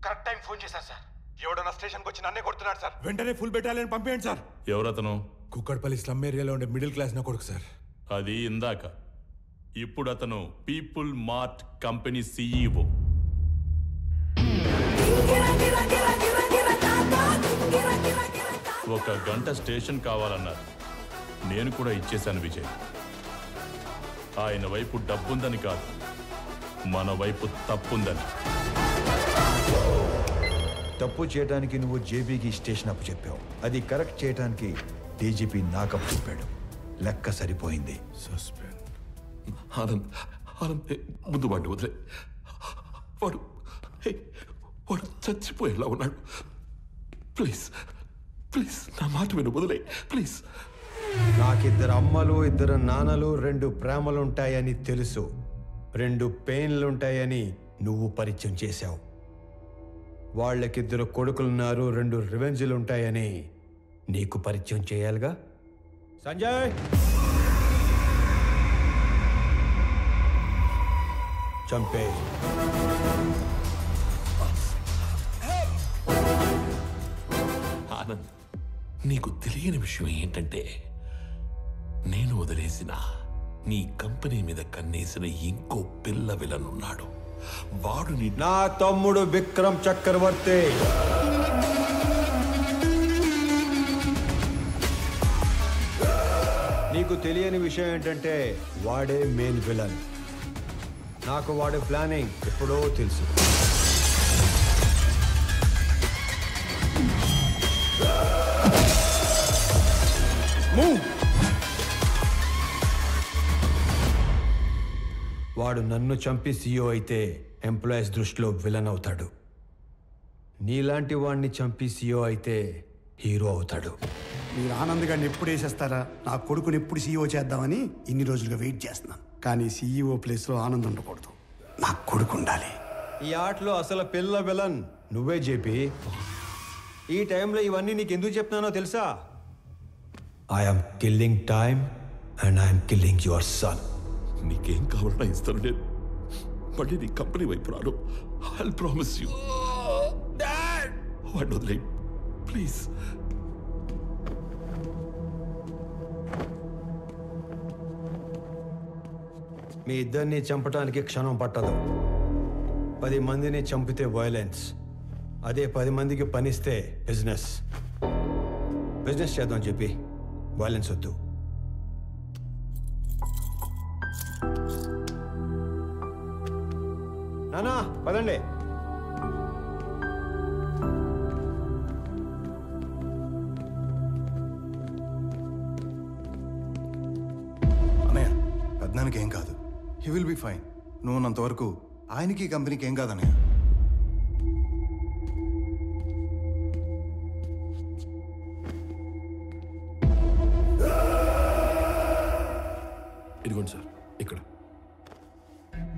Correct time phone చేశారు sir. ఎవడన్నా స్టేషన్కి వచ్చి నన్నే కొడుతున్నాడు sir. వెంటనే full battalion పంపేయండి sir. ఎవరతను? Kukkadapalli slum ఏరియాలో ఉండే మిడిల్ క్లాస్ నా కొడుకు సార్. అది ఇందాక. ఇప్పుడు అతను పీపుల్ మార్ట్ కంపెనీ సీఈఓ. ఒక గంట స్టేషన్ కావాలన్నారు. నేను కూడా ఇచ్చేశాను విజయ్. ఆయన వైపు డబ్బుందని కాదు, మన వైపు తప్పుందని. తప్పు చేయడానికి నువ్వు జేబీకి స్టేషన్ అప్పు చెప్పావు. అది కరెక్ట్ చేయడానికి డీజీపీ నాకప్పు చెప్పాడు. లెక్క సరిపోయింది. ఆనంద్, ఆనంద్, ముందు వాడిని వదిలే. వాడు వాడు చచ్చిపోయేలా ఉన్నాడు. ప్లీజ్ ప్లీజ్ నా మాట విను, వదిలే ప్లీజ్. నాకిద్దరు అమ్మలు, ఇద్దరు నాన్నలు, 2 ప్రేమలుంటాయని తెలుసు. 2 పెయిన్లుంటాయని నువ్వు పరిచయం చేశావు. వాళ్ళకిద్దరు కొడుకులున్నారు, 2 రివెంజ్లుంటాయని నీకు పరిచయం చేయాలిగా. సంజయ్, చంపే. ఆనంద్, నీకు తెలియని విషయం ఏంటంటే నేను వదిలేసిన నీ కంపెనీ మీద కన్నేసిన ఇంకో పిల్ల విలనున్నాడు. వాడు నా తమ్ముడు విక్రమ్ చక్రవర్తి. నీకు తెలియని విషయం ఏంటంటే వాడే మెయిన్ విలన్. నాకు వాడి ప్లానింగ్ ఎప్పుడో తెలుసు. వాడు నన్ను చంపి సీఈఓ అయితే ఎంప్లాయీస్ దృష్టిలో విలన్ అవుతాడు. నీలాంటి వాడిని చంపి సీఈఓ అయితే హీరో అవుతాడు. మీరు ఆనంద్ గారిని ఎప్పుడు వేసేస్తారా, నా కొడుకుని ఎప్పుడు సీఈఓ చేద్దామని ఇన్ని రోజులుగా వెయిట్ చేస్తున్నాను. కానీ సీఈఓ ప్లేస్లో ఆనంద్ ఉండకూడదు, నా కొడుకు ఉండాలి. ఈ ఆటలో అసలు పిల్ల విలన్ నువ్వే జేపీ. ఈ టైంలో ఇవన్నీ నీకు ఎందుకు చెప్తున్నానో తెలుసా? I'm killing time and I'm killing your son. నీకేం కావాలన్నా ఇస్తాను నేను. మళ్ళీ నీ కంపెనీ వైపు రాను. I promise you. వాడిని వదిలేయ్ ప్లీజ్. మీ ఇద్దరిని చంపడానికి క్షణం పట్టదు. 10 మందిని చంపితే వైలెన్స్, అదే 10 మందికి పనిస్తే బిజినెస్. బిజినెస్ చేద్దాం చెప్పి వైలెన్స్ వద్దు. నానా పదండి. అన్నయ్య పెద్దనానికి ఏం కాదు, హీ విల్ బి ఫైన్. నువ్వు ఉన్నంత వరకు ఆయనకి ఈ కంపెనీకి ఏం కాదన్నయ్య. ఇదిగోండి సార్, ఇక్కడ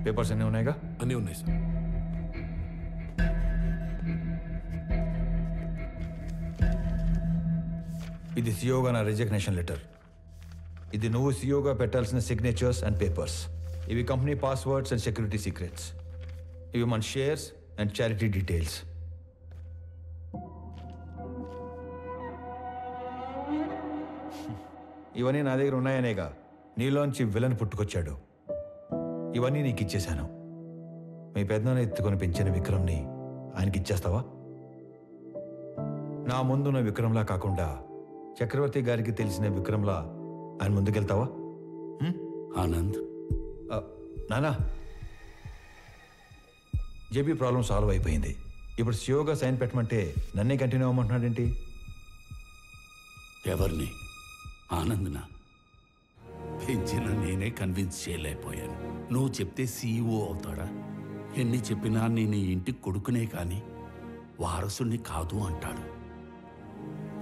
పేపర్స్ అన్నీ ఉన్నాయిగా? అన్నీ ఉన్నాయి సార్. ఇది సీఈఓగా నా రిజిగ్నేషన్ లెటర్. ఇది నువ్వు సీఈఓగా పెట్టాల్సిన సిగ్నేచర్స్ అండ్ పేపర్స్. ఇవి company passwords and security secrets. ఇవి మన షేర్స్ అండ్ చారిటీ డీటెయిల్స్. ఇవన్నీ నా దగ్గర ఉన్నాయనేగా నీలోంచి విలన్ పుట్టుకొచ్చాడు. ఇవన్నీ నీకు ఇచ్చేశాను. మీ పెద్దనాన్న ఎత్తుకొని పెంచిన విక్రమ్ని ఆయనకి ఇచ్చేస్తావా? నా ముందున్న విక్రమ్లా కాకుండా చక్రవర్తి గారికి తెలిసిన విక్రమ్లా ఆయన ముందుకెళ్తావా? ఆనంద్, నానా, జేపీ ప్రాబ్లం సాల్వ్ అయిపోయింది. ఇప్పుడు సియోగా సైన్ పెట్టమంటే నన్నే కంటిన్యూ అవ్వమంటున్నాడేంటి? ఎవరిని? ఆనంద్నా? పెంచిన నేనే కన్విన్స్ చేయలేకపోయాను. నువ్వు చెప్తే సీఈఓ అవుతాడా? ఎన్ని చెప్పినా నేను ఈ ఇంటికి కొడుకునే కానీ వారసుని కాదు అంటాడు.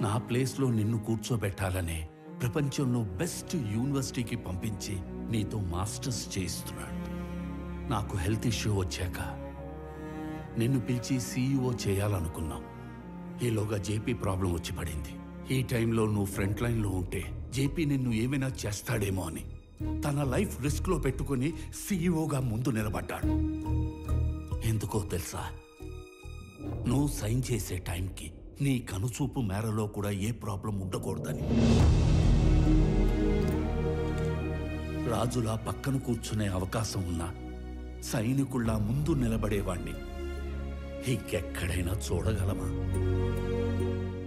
నా ప్లేస్లో నిన్ను కూర్చోబెట్టాలనే ప్రపంచంలో బెస్ట్ యూనివర్సిటీకి పంపించి నీతో మాస్టర్స్ చేయిస్తున్నాడు. నాకు హెల్త్ ఇష్యూ వచ్చాక నిన్ను పిలిచి సీఈఓ చేయాలనుకున్నాం. ఈలోగా జేపీ ప్రాబ్లం వచ్చి పడింది. ఈ టైంలో నువ్వు ఫ్రంట్ లైన్లో ఉంటే జేపీ నిన్ను ఏమైనా చేస్తాడేమో అని తన లైఫ్ రిస్క్లో పెట్టుకుని సీఈఓగా ముందు నిలబడ్డాడు. ఎందుకో తెలుసా? నువ్వు సైన్ చేసే టైంకి నీ కనుచూపు మేరలో కూడా ఏ ప్రాబ్లం ఉండకూడదని. రాజులా పక్కన కూర్చునే అవకాశం ఉన్నా సైనికుల్లా ముందు నిలబడేవాణ్ణి ఇంకెక్కడైనా చూడగలమా?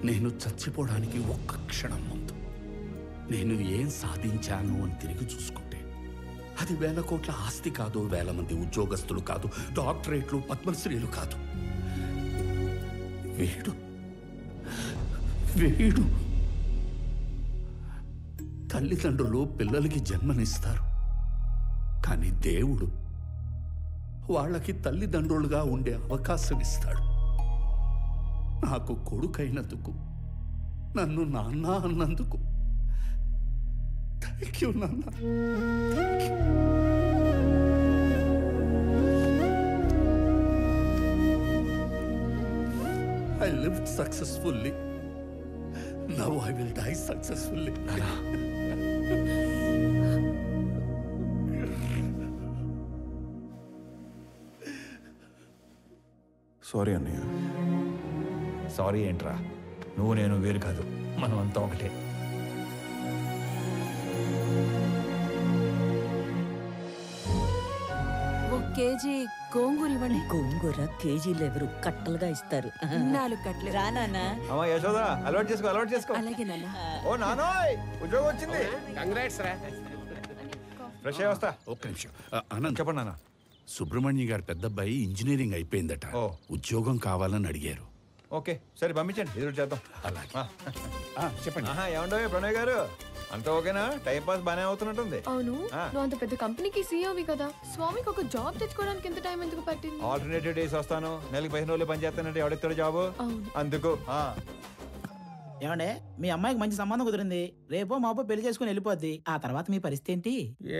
నేను చచ్చిపోవడానికి ఒక్క క్షణం ముందు నేను ఏం సాధించాను అని తిరిగి చూసుకుంటే అది 1000 కోట్ల ఆస్తి కాదు, 1000 మంది ఉద్యోగస్తులు కాదు, డాక్టరేట్లు, పద్మశ్రీలు కాదు. వీడు వీడు తల్లిదండ్రులు పిల్లలకి జన్మనిస్తారు, కానీ దేవుడు వాళ్ళకి తల్లిదండ్రులుగా ఉండే అవకాశం ఇస్తాడు. నాకు కొడుకైనందుకు, నన్ను నాన్న అన్నందుకు థ్యాంక్ యూ నాన్న. I lived successfully. Now I will die successfully. Sorry అన్నయ్య. సారీ ఏంట్రా? నువ్వు నేను వేరు కాదు, మనం అంతా ఒకటే. కేజీ గోంగూర ఇవ్వండి. గోంగూర కేజీలు ఎవరు కట్టలుగా ఇస్తారు. 4 కట్టలు. రా నాన్న. అమ్మా యశోదా, అలవాటు చేసుకో, అలవాటు చేసుకో. అలాగే నాన్న. ఓ నానోయ్, ఉద్యోగం వచ్చింది. కంగ్రాట్స్ రా. ఫ్రెష్ అయ్యి వస్తా. ఒక్క నిమిషం. ఆనంద్, చెప్పండి నాన్న. సుబ్రహ్మణ్య గారి పెద్దబ్బాయి ఇంజనీరింగ్ అయిపోయిందట. ఉద్యోగం కావాలని అడిగారు. ఓకే సరే, పంపించండి, ఎదురు చేద్దాం. అలాగే. చెప్పండి. ఏమండో ప్రణయ్ గారు, అంత ఓకేనా? టైం పాస్ బానే అవుతున్నట్టుంది. అవును, నువ్వు అంత పెద్ద కంపెనీకి సీఈఓవి కదా, స్వామికి ఒక జాబ్ తెచ్చుకోవడానికి ఎంత టైం ఎందుకు పట్టింది? ఆల్టర్నేటివ్ డేస్ వస్తాను, నెలకి 15 రోజులు పని చేస్తానంటే ఎవడెత్తాడు జాబు? అందుకు ఏమండే, మీ అమ్మాయికి మంచి సంబంధం కుదిరింది, రేపో మాపో పెళ్లి చేసుకుని వెళ్ళిపోద్ది. ఆ తర్వాత మీ పరిస్థితి ఏంటి?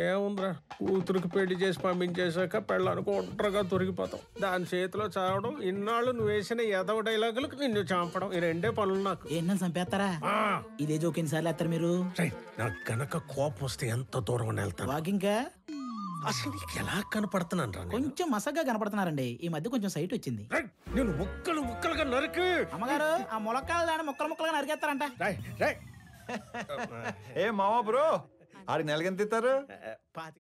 ఏముందిరా, కూతురికి పెళ్లి చేసి పంపించేశాక పెళ్ళానికి ఒంటరిగా దొరికిపోతాం. దాని చేతిలో చావడం, ఇన్నాళ్ళు నువ్వు వేసిన ఎదవ డైలాగులకు నిన్ను చంపడం, ఈ రెండే పనులు నాకు. ఏంటని చంపేస్తారా? ఇదే జోక్ ఎన్నిసార్లు వేస్తారు మీరు? నాకు గనక కోపం వస్తే ఎంత దూరం వెళ్తాను. వాకింగ్ అసలు నీకు ఎలా కనపడుతున్నాను రా? కొంచెం మసగ్గా కనపడుతున్నారండి. ఈ మధ్య కొంచెం సైట్ వచ్చింది. నేను ముక్కలుగా నరికి. అమ్మగారు, ఆ ములక్కాయలు దాన్ని ముక్కలుగా నరికేస్తారంట. ఏ మావా బ్రో, ఆడికి నెలకెంత ఇస్తారు?